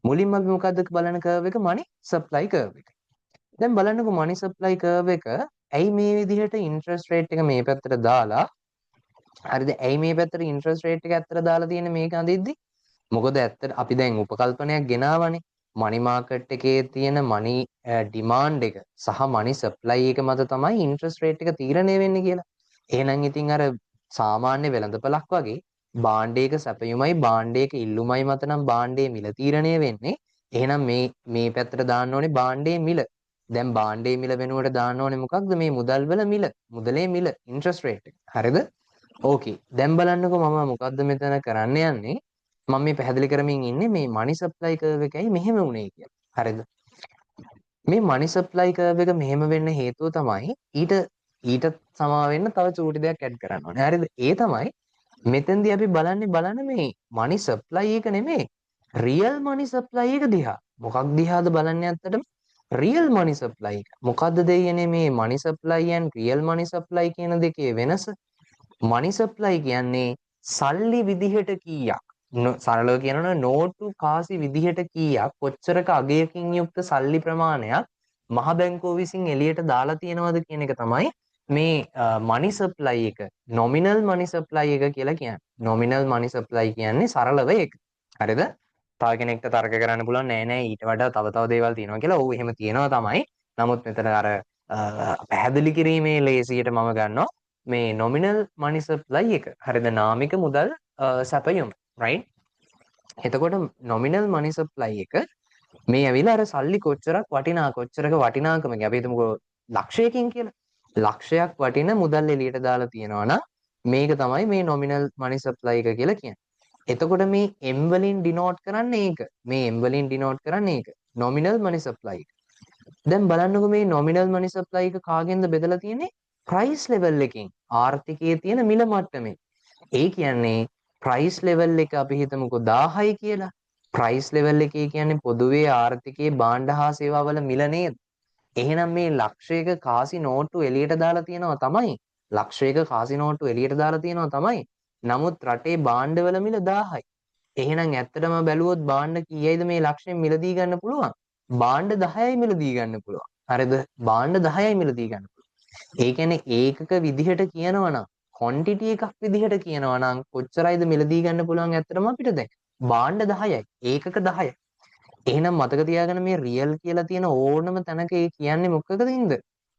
මුලින්ම අපි මොකද්ද බලන curve එක? money supply curve එක. දැන් බලන්නකෝ money supply curve එක ඇයි මේ විදිහට interest rate එක මේ පැත්තට දාලා හරිද? ඇයි මේ පැත්තට interest rate එක ඇත්තට දාලා තියෙන්නේ මේක අඳිද්දි? මොකද ඇත්තට අපි දැන් උපකල්පනයක් ගෙනාවනේ. money market එකේ තියෙන money demand එක සහ money supply එක මත තමයි interest rate එක තීරණය වෙන්නේ කියලා. එහෙනම් ඉතින් අර සාමාන්‍ය වෙළඳපළක් වගේ භාණ්ඩයක සැපයුමයි භාණ්ඩයක ඉල්ලුමයි මත නම් භාණ්ඩයේ මිල තීරණය වෙන්නේ. එහෙනම් මේ පැත්තට දාන්න ඕනේ භාණ්ඩයේ මිල. දැන් භාණ්ඩයේ මිල වෙනුවට දාන්න ඕනේ මොකක්ද? මේ මුදල් වල මිල. මුදලේ මිල ඉන්ට්‍රස්ට් රේට් එක. හරිද? ඕකේ. දැන් බලන්නකෝ මම මොකද්ද මෙතන කරන්න යන්නේ? මම මේ පැහැදිලි කරමින් ඉන්නේ මේ money supply curve එකයි මෙහෙම වුනේ කියලා. හරිද? මේ money supply curve එක මෙහෙම වෙන්න හේතුව තමයි ඊට සමා වෙන්න තව චූටි දෙයක් ඇඩ් කරන්න ඕනේ. හරිද? ඒ තමයි මෙතෙන්දී අපි බලන්න මේ money supply එක නෙමෙයි real money supply එක දිහා. මොකක් දිහාද බලන්නේ ඇත්තටම? real money supply එක. මොකද්ද දෙයනේ මේ money supply and real money supply කියන දෙකේ වෙනස? money supply කියන්නේ සල්ලි විදිහට කීයක්? සරලව කියනවනම් නෝටු කාසි විදිහට කීයක් කොච්චරක අගයකින් යුක්ත සල්ලි ප්‍රමාණයක් මහ බැංකුව විසින් එළියට දාලා තියෙනවද කියන එක තමයි මේ money supply එක nominal money supply එක කියලා කියන්නේ. nominal money supply කියන්නේ සරලව ඒක. හරිද? තව කෙනෙක්ට තර්ක කරන්න පුළුවන් නෑ නෑ ඊට වඩා තව දේවල් තියෙනවා කියලා. ඔව් එහෙම තියෙනවා තමයි. නමුත් මෙතන අර පැහැදිලි කිරීමේ ලේසියට මම ගන්නවා මේ nominal money supply එක. හරිද? නාමික මුදල් සැපයුම. right? එතකොට nominal money supply එක මේ ඇවිල්ලා අර සල්ලි කොච්චරක් කොච්චරක වටිනාකමක අපි හිතමුකෝ ලක්ෂයකින් කියලා. ලක්ෂයක් වටින මුදල් එළියට දාලා තියෙනවා නම් මේක තමයි මේ nominal money supply එක කියලා කියන්නේ. එතකොට මේ M වලින් denote කරන්නේ ඒක. මේ M වලින් denote කරන්නේ ඒක. nominal money supply එක. දැන් බලන්නකෝ මේ nominal money supply එක කාගෙන්ද බෙදලා තියෙන්නේ? price level එකකින්. ආර්ථිකයේ තියෙන මිල මට්ටමේ. ඒ කියන්නේ price level එක අපි හිතමුකෝ 1000යි කියලා. price level එකේ කියන්නේ පොදුවේ ආර්ථිකයේ භාණ්ඩ හා සේවා වල මිල නේද? එහෙනම් මේ ලක්ෂයක කාසි නෝට්ටු එළියට දාලා තියෙනවා තමයි. ලක්ෂයක කාසි නෝට්ටු එළියට දාලා තියෙනවා තමයි. නමුත් රටේ භාණ්ඩවල මිල 1000යි. එහෙනම් ඇත්තටම බැලුවොත් භාණ්ඩ කීයයිද මේ ලක්ෂයෙන් මිලදී ගන්න පුළුවන්? භාණ්ඩ 10යි මිලදී ගන්න පුළුවන්. හරිද? භාණ්ඩ 10යි මිලදී ගන්න පුළුවන්. ඒ කියන්නේ ඒකක විදිහට කියනවා නම් quantity එකක් විදිහට කියනවා නම් කොච්චරයිද මිලදී ගන්න පුළුවන් ඇත්තටම අපිට දැන්? භාණ්ඩ 10යි. ඒකක 10යි. එහෙනම් මතක තියාගන්න මේ රියල් කියලා තියෙන ඕනම තැනක ඒ කියන්නේ මොකකදින්ද?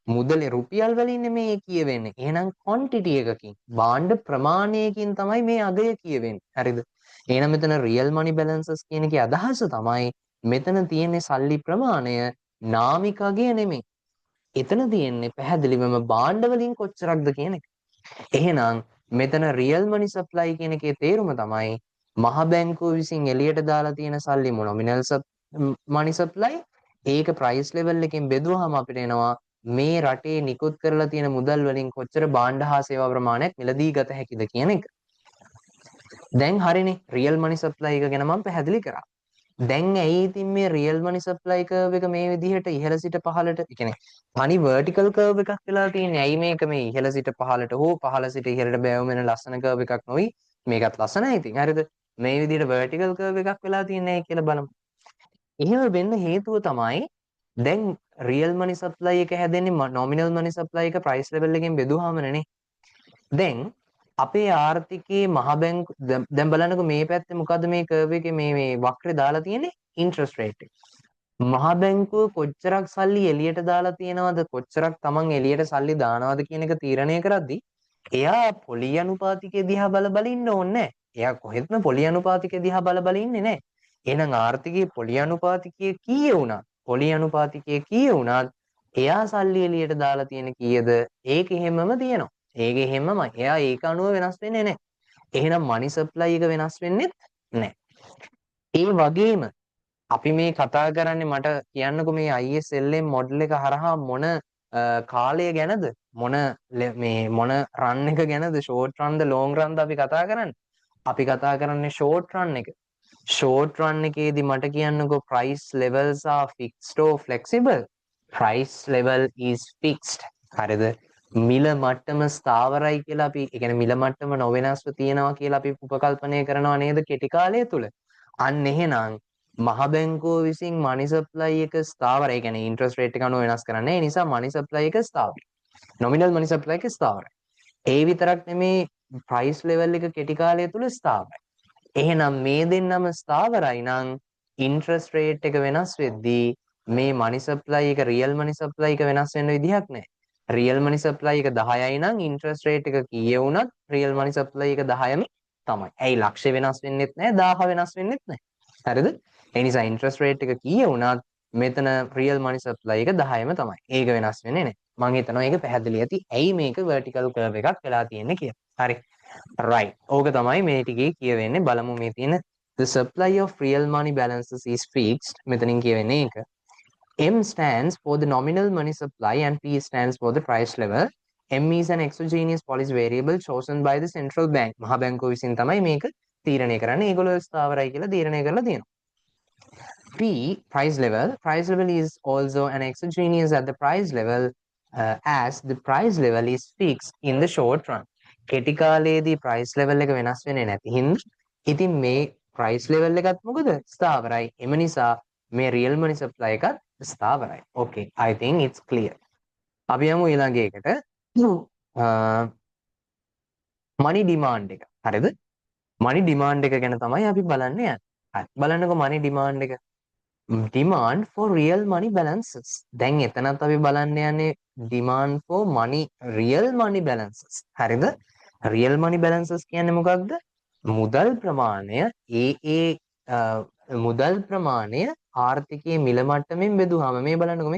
මුදලේ රුපියල් වලින් නෙමේ කියවෙන්නේ. එහෙනම් quantity එකකින් භාණ්ඩ ප්‍රමාණයකින් තමයි මේ අගය කියවෙන්නේ. හරිද? එහෙනම් මෙතන real money balances කියන එකේ අදහස තමයි මෙතන තියෙන්නේ සල්ලි ප්‍රමාණය නාමික අගය නෙමෙයි. එතන තියෙන්නේ පැහැදිලිවම භාණ්ඩ වලින් කොච්චරක්ද කියන එක. එහෙනම් මෙතන real money supply කියන එකේ තේරුම තමයි මහ බැංකුව විසින් එළියට දාලා තියෙන සල්ලි nominal money supply ඒක price level එකෙන් බෙදුවාම අපිට එනවා මේ රටේ නිකුත් කරලා තියෙන මුදල් වලින් කොච්චර භාණ්ඩ හා සේවා ප්‍රමාණයක් මිලදී ගත හැකිද කියන එක. දැන් හරිනේ real money supply එක ගැන මම පැහැදිලි කරා. දැන් ඇයි ඉතින් මේ real money supply curve එක මේ විදිහට ඉහළ සිට පහළට, ඒ කියන්නේ තනි vertical curve එකක් වෙලා තියෙන්නේ? ඇයි මේක මේ ඉහළ සිට පහළට හෝ පහළ සිට ඉහළට බැවුම් වෙන ලස්සන curve එකක් නොවි? මේකත් ලස්සනයි ඉතින්. හරිද? මේ විදිහට vertical curve එකක් වෙලා තියෙන්නේ ඇයි කියලා බලමු. එහෙම වෙන්න හේතුව තමයි දැන් රියල් මනි සප්ලයි එක හැදෙන්නේ නොමිනල් මනි සප්ලයි එක ප්‍රයිස් ලෙවල් එකෙන් බෙදුවාමනේ. දැන් අපේ ආර්ථිකයේ මහ බැංකු දැන් බලන්නකෝ මේ පැත්තේ මොකද්ද මේ කර්ව් එකේ මේ වක්‍රේ දාලා තියෙන්නේ ඉන්ට්‍රස්ට් රේට් එක. මහ බැංකුව කොච්චරක් සල්ලි එළියට දාලා තියෙනවද කොච්චරක් Taman එළියට සල්ලි දානවද කියන එක තීරණය කරද්දී එයා පොලි අනුපාතිකය දිහා බල බල ඉන්න ඕනේ නැහැ. එයා කොහෙත්ම පොලි අනුපාතිකය දිහා බල බල ඉන්නේ නැහැ. එහෙනම් ආර්ථිකයේ පොලි අනුපාතිකය කීය වුණත් පොලි අනුපාතිකය කීය වුණත් එයා සල්ලි එළියට දාලා තියෙන කීයද ඒක එහෙමම තියෙනවා. ඒක එහෙමමයි. එයා ඒක අනුව වෙනස් වෙන්නේ නැහැ. එහෙනම් මනි සප්ලයි එක වෙනස් වෙන්නේත් නැහැ. ඒ වගේම අපි මේ කතා කරන්නේ මට කියන්නකෝ මේ ISLM මොඩල් එක හරහා මොන කාලය ගැනද මොන රන් එක ගැනද ෂෝට් රන්ද ලොං රන්ද අපි කතා කරන්නේ. අපි කතා කරන්නේ ෂෝට් රන් එක. ෂෝට් රන් එකේදී මට කියන්නකෝ price levels are fixed or flexible. price level is fixed. හරිද? මිල මට්ටම ස්ථාවරයි කියලා අපි ඒ කියන්නේ මිල මට්ටම නොවෙනස්ව තියෙනවා කියලා අපි උපකල්පනය කරනවා නේද කෙටි කාලය තුල. අන්න එහෙනම් මහ බැංකුව විසින් මනි සප්ලයි එක ස්ථාවරයි. ඒ කියන්නේ ඉන්ට්‍රස්ට් රේට් එක අනුව වෙනස් කරන්නේ. ඒ නිසා මනි සප්ලයි එක ස්ථාවරයි. නොමිනල් මනි සප්ලයි එක ස්ථාවරයි. ඒ විතරක් නෙමේ ප්‍රයිස් ලෙවල් එක කෙටි කාලය තුල ස්ථාවරයි. එහෙනම් මේ දෙන්නම ස්ථාවරයි නම් ඉන්ට්‍රස්ට් රේට් එක වෙනස් වෙද්දී මේ මනි සප්ලයි එක රියල් මනි සප්ලයි එක වෙනස් වෙන්න විදිහක් නැහැ. රියල් මනි සප්ලයි එක 10යි නම් ඉන්ට්‍රස්ට් රේට් එක කීය වුණත් රියල් මනි සප්ලයි එක 10ම තමයි. ඇයි ලක්ෂය වෙනස් වෙන්නෙත් නැහැ 1000 වෙනස් වෙන්නෙත් නැහැ. හරිද? ඒ නිසා ඉන්ට්‍රස්ට් රේට් එක කීය වුණත් මෙතන රියල් මනි සප්ලයි එක 10ම තමයි. ඒක වෙනස් වෙන්නේ නැහැ. මම හිතනවා ඒක පැහැදිලි ඇති. ඇයි මේක vertical curve එකක් වෙලා තියෙන්නේ කියලා. හරි. right. ඕක තමයි මේ ටිකේ කියවෙන්නේ. බලමු මේ තියෙන the supply of real money balances is fixed. මෙතනින් කියවෙන්නේ ඒක. M stands for the nominal money supply and P stands for the price level. M is an exogenous policy variable chosen by the central bank. මහා බැංකුව විසින් තමයි මේක තීරණය කරන්නේ. ඒගොල්ලෝ ස්ථාවරයි කියලා තීරණය කරලා තියෙනවා. P price level. Price level is also an exogenous at the price level as the price level is fixed in the short run. කෙටි කාලයේදී price level එක වෙනස් වෙන්නේ නැති හින්දා ඉතින් මේ price level එකත් මොකද ස්ථාවරයි. එම නිසා මේ real money supply එකත් ස්ථාවරයි. Okay, I think it's clear. අපි යමු ඊළඟ එකට. money demand එක. හරිද? money demand එක ගැන තමයි අපි බලන්න යන්නේ. හරි. බලන්නකෝ money demand එක. demand for real money balances. දැන් එතනත් අපි බලන්න යන්නේ demand for money real money balances. හරිද? real money balances කියන්නේ මොකක්ද? මුදල් ප්‍රමාණය මුදල් ප්‍රමාණය ආර්ථිකයේ මිල මට්ටමින් බෙදුවාම මේ බලන්නකෝ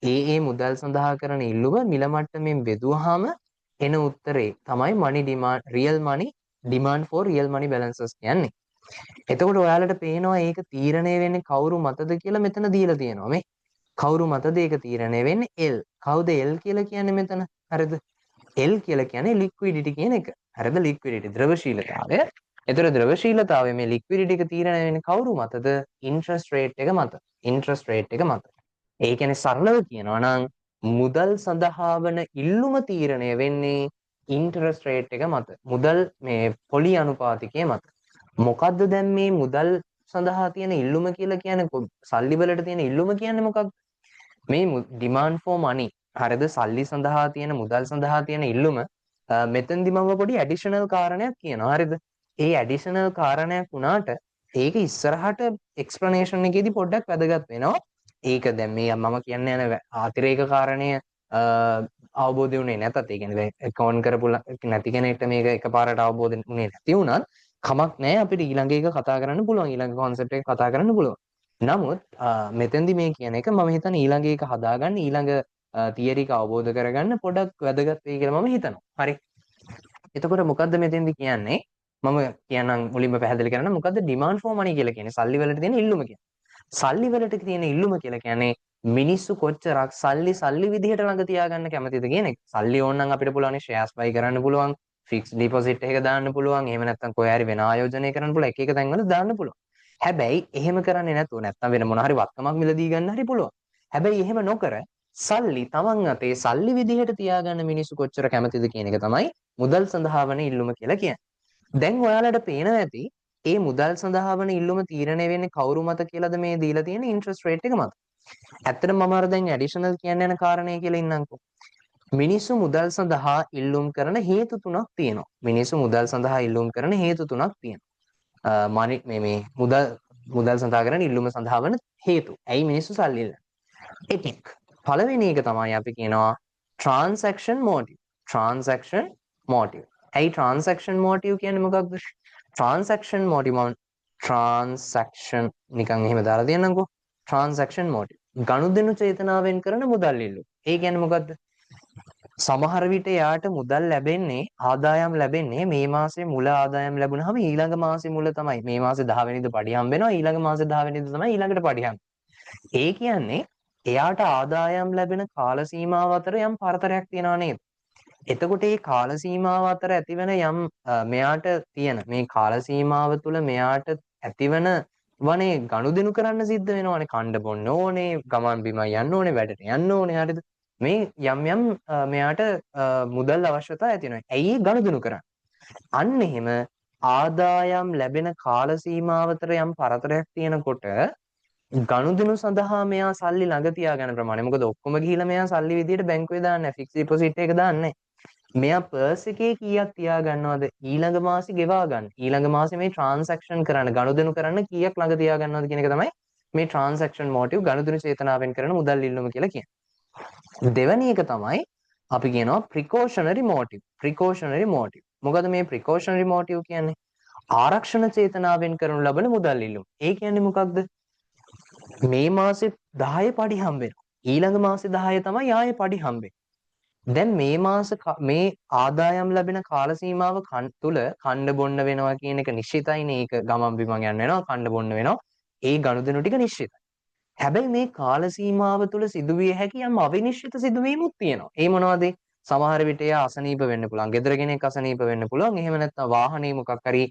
මේ මුදල් සඳහා කරන ඉල්ලුම මිල මට්ටමින් බෙදුවාම එන උත්තරේ තමයි money demand real money demand for real money balances කියන්නේ. එතකොට ඔයාලට පේනවා ඒක තීරණය වෙන්නේ කවුරු මතද කියලා මෙතන දීලා තියෙනවා මේ. කවුරු මතද ඒක තීරණය වෙන්නේ L. කවුද L කියලා කියන්නේ මෙතන? හරිද? L කියලා කියන්නේ liquidity කියන එක. හරිද? liquidity ද්‍රවශීලතාවය. එතකොට ද්‍රවශීලතාවය මේ liquidity එක තීරණය වෙන්නේ කවුරු මතද? interest rate එක මත. interest rate එක මත. ඒ කියන්නේ සරලව කියනවා නම් මුදල් සඳහා වන ඉල්ලුම තීරණය වෙන්නේ interest rate එක මත. මුදල් මේ පොලි අනුපාතිකය මත. මොකද්ද දැන් මේ මුදල් සඳහා තියෙන ඉල්ලුම කියලා කියන්නේ සල්ලි වලට තියෙන ඉල්ලුම කියන්නේ මොකක්ද? මේ demand for money හරිද සල්ලි සඳහා තියෙන මුදල් සඳහා තියෙන ඉල්ලුම මෙතෙන්දි මම පොඩි ඇඩිෂනල් කාරණයක් කියනවා හරිද? ඒ ඇඩිෂනල් කාරණයක් වුණාට ඒක ඉස්සරහට එක්ස්ප්ලනේෂන් එකේදී පොඩ්ඩක් වැදගත් වෙනවා. ඒක දැන් මේ මම කියන්න යන අතිරේක කාරණය අවබෝධ වුණේ නැතත් ඒ කියන්නේ කවුන්ට් කරපු නැති කෙනෙක්ට මේක එකපාරට අවබෝධ වුණේ නැති වුණත් කමක් නැහැ අපිට ඊළඟ එක කතා කරන්න පුළුවන් ඊළඟ concept එක කතා කරන්න පුළුවන්. නමුත් මෙතෙන්දි මේ කියන එක මම හිතන්නේ ඊළඟ එක හදාගන්න ඊළඟ තියරි එක අවබෝධ කරගන්න පොඩක් වැදගත් වෙයි කියලා මම හිතනවා. හරි. එතකොට මොකද්ද මෙතෙන්දි කියන්නේ? මම කියන්නම් මුලින්ම පැහැදිලි කරන්න මොකද්ද demand for money කියලා කියන්නේ? සල්ලි වලට තියෙන ඉල්ලුම කියන්නේ. සල්ලි වලට තියෙන ඉල්ලුම කියලා කියන්නේ මිනිස්සු කොච්චරක් සල්ලි විදිහට ළඟ තියාගන්න කැමතිද කියන එක. සල්ලි ඕන නම් අපිට පුළුවන් ෂෙයාර්ස් බයි කරන්න පුළුවන්, ෆික්ස් ඩිපොසිට් එකක දාන්න පුළුවන්, එහෙම නැත්නම් කොහේ හරි වෙන ආයෝජනය කරන්න පුළුවන්, එක එක තැන්වල දාන්න පුළුවන්. හැබැයි එහෙම කරන්නේ නැතුව නැත්නම් වෙන මොන හරි වත්කමක් මිලදී ගන්න හරි පුළුවන්. හැබැයි එහෙම නොකර සල්ලි තමන් අතේ සල්ලි විදිහට තියාගන්න මිනිස්සු කොච්චර කැමතිද කියන එක තමයි මුදල් සඳහා වන ඉල්ලුම කියලා කියන්නේ. දැන් ඔයාලට පේනවා ඇති ඒ මුදල් සඳහා වන ඉල්ලුම තීරණය වෙන්නේ කවුරු මත කියලාද මේ දීලා තියෙන ඉන්ට්‍රස්ට් රේට් එක මත. ඇත්තටම මම අර දැන් ඇඩිෂනල් කියන්න යන කාරණේ කියලා ඉන්නම්කෝ. මිනිස්සු මුදල් සඳහා ඉල්ලුම් කරන හේතු තුනක් තියෙනවා. මිනිස්සු මුදල් සඳහා ඉල්ලුම් කරන හේතු තුනක් තියෙනවා. මේ මුදල් සඳහා කරන ඉල්ලුම සඳහා වන හේතු. ඇයි මිනිස්සු සල්ලි ඉල්ලන්නේ? එකක්. පළවෙනි එක තමයි අපි කියනවා transaction motive. transaction motive. ඇයි transaction motive කියන්නේ මොකක්ද? transaction motive මම transaction නිකන් එහෙම දාලා දෙන්නම්කෝ. transaction motive. ගනුදෙනු චේතනාවෙන් කරන මුදල් ඉල්ලුම. ඒ කියන්නේ මොකද්ද? සමහර විට යාට මුදල් ලැබෙන්නේ ආදායම් ලැබෙන්නේ මේ මාසේ මුල ආදායම් ලැබුණාම ඊළඟ මාසේ මුල තමයි මේ මාසේ 10 වෙනිදා පඩි හම්බ වෙනවා ඊළඟ මාසේ 10 වෙනිදා තමයි ඊළඟට පඩි හම්බ. ඒ කියන්නේ එයාට ආදායම් ලැබෙන කාල සීමාව අතර යම් පරතරයක් තියෙනවා නේද? එතකොට මේ කාල සීමාව අතර ඇතිවන යම් මෙයාට තියෙන මේ කාල සීමාව තුළ මෙයාට ඇතිවන වනේ ගනුදෙනු කරන්න සිද්ධ වෙනවානේ. කණ්ඩ බොන්න ඕනේ, ගමන් බිමන් යන්න ඕනේ, වැඩට යන්න ඕනේ. හරිද? මේ යම් යම් මෙයාට මුදල් අවශ්‍යතා ඇති වෙනවා. ඇයි ඒ ගනුදෙනු කරන්නේ? අන්න එහෙම ආදායම් ලැබෙන කාල සීමාව අතර යම් පරතරයක් තියෙනකොට ගනුදෙනු සඳහා මෙයා සල්ලි ළඟ තියාගන්න ප්‍රමාණය. මොකද ඔක්කොම ගිහිල්ලා මෙයා සල්ලි විදියට බැංකුවේ දාන්නේ නැහැ. ෆික්ස් ඩිපොසිට් එක දාන්නේ නැහැ. මෙයා පර්ස් එකේ කීයක් තියාගන්නවද ඊළඟ මාසේ ගෙවා ගන්න. ඊළඟ මාසේ මේ ට්‍රාන්සැක්ෂන් කරන්න ගනුදෙනු කරන්න කීයක් ළඟ තියාගන්නවද කියන එක තමයි මේ ට්‍රාන්සැක්ෂන් මොටිව් ගනුදෙනු චේතනාවෙන් කරන මුදල් ඉල්ලුම කියලා කියන්නේ. දෙවැනි එක තමයි අපි කියනවා ප්‍රිකෝෂනරි මොටිව්. ප්‍රිකෝෂනරි මොටිව්. මොකද මේ ප්‍රිකෝෂනරි මොටිව් කියන්නේ? ආරක්ෂණ චේතනාවෙන් කරනු ලබන මුදල් ඉල්ලුම. ඒ කියන්නේ මොකක්ද? මේ මාසේ 10 පඩි හම්බෙනවා. ඊළඟ මාසේ 10 තමයි ආයේ පඩි හම්බෙන්නේ. දැන් මේ මාස මේ ආදායම් ලැබෙන කාල සීමාව තුල කණ්ඩ බොන්න වෙනවා කියන එක නිශ්චිතයිනේ. ඒක ගමන් බිමන් යන්න වෙනවා, කණ්ඩ බොන්න වෙනවා. ඒ ගනුදෙනු ටික නිශ්චිතයි. හැබැයි මේ කාල සීමාව තුල සිදුවිය හැකි යම් අවිනිශ්චිත සිදුවීමුත් තියෙනවා. ඒ මොනවද? සමහර විට එයා අසනීප වෙන්න පුළුවන්. ගෙදර කෙනෙක් අසනීප වෙන්න පුළුවන්. එහෙම නැත්නම් වාහනේ මොකක් හරි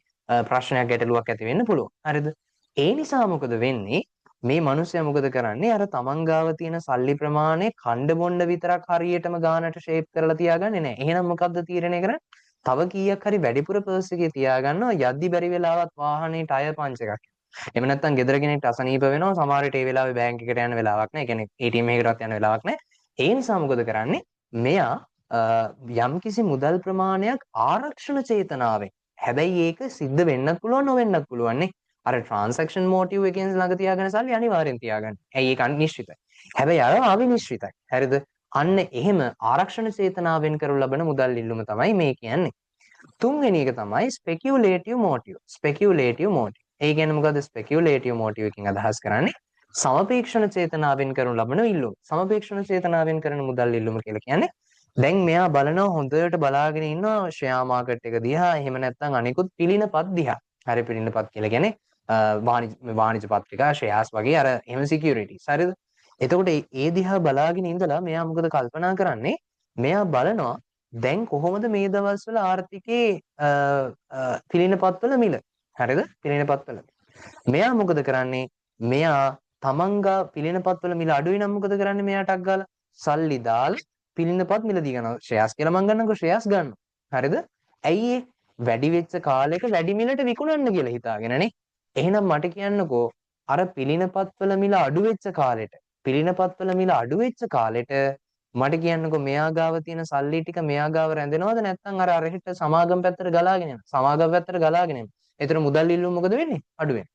ප්‍රශ්නයක් ගැටලුවක් ඇති වෙන්න පුළුවන්. හරිද? ඒ නිසා මොකද වෙන්නේ? මේ මිනිස්සයා මොකද කරන්නේ? අර තමන් ගාව තියෙන සල්ලි ප්‍රමාණය කණ්ඩ බොණ්ඩ විතරක් හරියටම ගානට ෂේප් කරලා තියාගන්නේ නැහැ. එහෙනම් මොකද්ද තීරණය කරන්නේ? තව කීයක් හරි වැඩිපුර පර්ස් එකේ තියාගන්නවා. යද්දි බැරි වෙලාවත් වාහනේ ටයර් පංච් එකක්. එහෙම නැත්නම් ගෙදර කෙනෙක්ට අසනීප වෙනවා. සමහර විට ඒ වෙලාවේ බැංක් එකට යන්න වෙලාවක් නැහැ. ඒ කියන්නේ ATM එකකටවත් යන්න වෙලාවක් නැහැ. ඒ නිසා මොකද කරන්නේ? මෙයා යම්කිසි මුදල් ප්‍රමාණයක් ආරක්ෂණ චේතනාවෙන්. හැබැයි ඒක සිද්ධ වෙන්නත් පුළුවන් නොවෙන්නත් පුළුවන් නේ. අර ට්‍රාන්සැක්ෂන් මොටිව් එකෙන් ළඟ තියාගෙන සල්ලි අනිවාර්යෙන් තියාගන්න. ඇයි ඒක අනිශ්චිතයි. හැබැයි අර අවිනිශ්චිතයි. හරිද? අන්න එහෙම ආරක්ෂණ චේතනාවෙන් කරනු ලබන මුදල් ඉල්ලුම තමයි මේ කියන්නේ. තුන්වෙනි එක තමයි ස්පෙකියුලේටිව් මොටිව්. ස්පෙකියුලේටිව් මොටිව්. ඒ කියන්නේ මොකද්ද ස්පෙකියුලේටිව් මොටිව් එකකින් අදහස් කරන්නේ? සමපේක්ෂණ චේතනාවෙන් කරනු ලබන ඉල්ලුම. සමපේක්ෂණ චේතනාවෙන් කරන මුදල් ඉල්ලුම කියලා කියන්නේ දැන් මෙයා බලනවා හොඳට බලාගෙන ඉන්නවා ෂෙයා මාකට් එක දිහා එහෙම නැත්නම් අනිකුත් පිළිනපත් දිහා. හරි පිළිනපත් කියලා කියන්නේ වාණිජ පත්‍රිකා ෂෙයාර්ස් වගේ අර එහෙම සිකියුරිටිස්. හරිද? එතකොට ඒ දිහා බලාගෙන ඉඳලා මෙයා මොකද කල්පනා කරන්නේ? මෙයා බලනවා දැන් කොහොමද මේ දවස්වල ආර්ථිකේ පිළිනපත්වල මිල. හරිද? පිළිනපත්වල. මෙයා මොකද කරන්නේ? මෙයා තමන්ගා පිළිනපත්වල මිල අඩුයි නම් මොකද කරන්නේ? මෙයා ටක් ගාලා සල්ලි දාලා පිළිනපත් මිලදී ගන්නවා. ෂෙයාර්ස් කියලා මං ගන්නකො ෂෙයාර්ස් ගන්නවා. හරිද? ඇයි ඒ වැඩි වෙච්ච කාලයක වැඩි මිලට විකුණන්න කියලා හිතාගෙනනේ. එහෙනම් මට කියන්නකෝ අර පිළිනපත්වල මිල අඩු වෙච්ච කාලෙට පිළිනපත්වල මිල අඩු වෙච්ච කාලෙට මට කියන්නකෝ මෙයා ගාව තියෙන සල්ලි ටික මෙයා ගාව රැඳෙනවද නැත්නම් අර අරහෙට සමාගම් පැත්තට ගලාගෙන යනවා. සමාගම් පැත්තට ගලාගෙන යනවා. ඒතර මුදල් ඉල්ලුම මොකද වෙන්නේ? අඩු වෙනවා.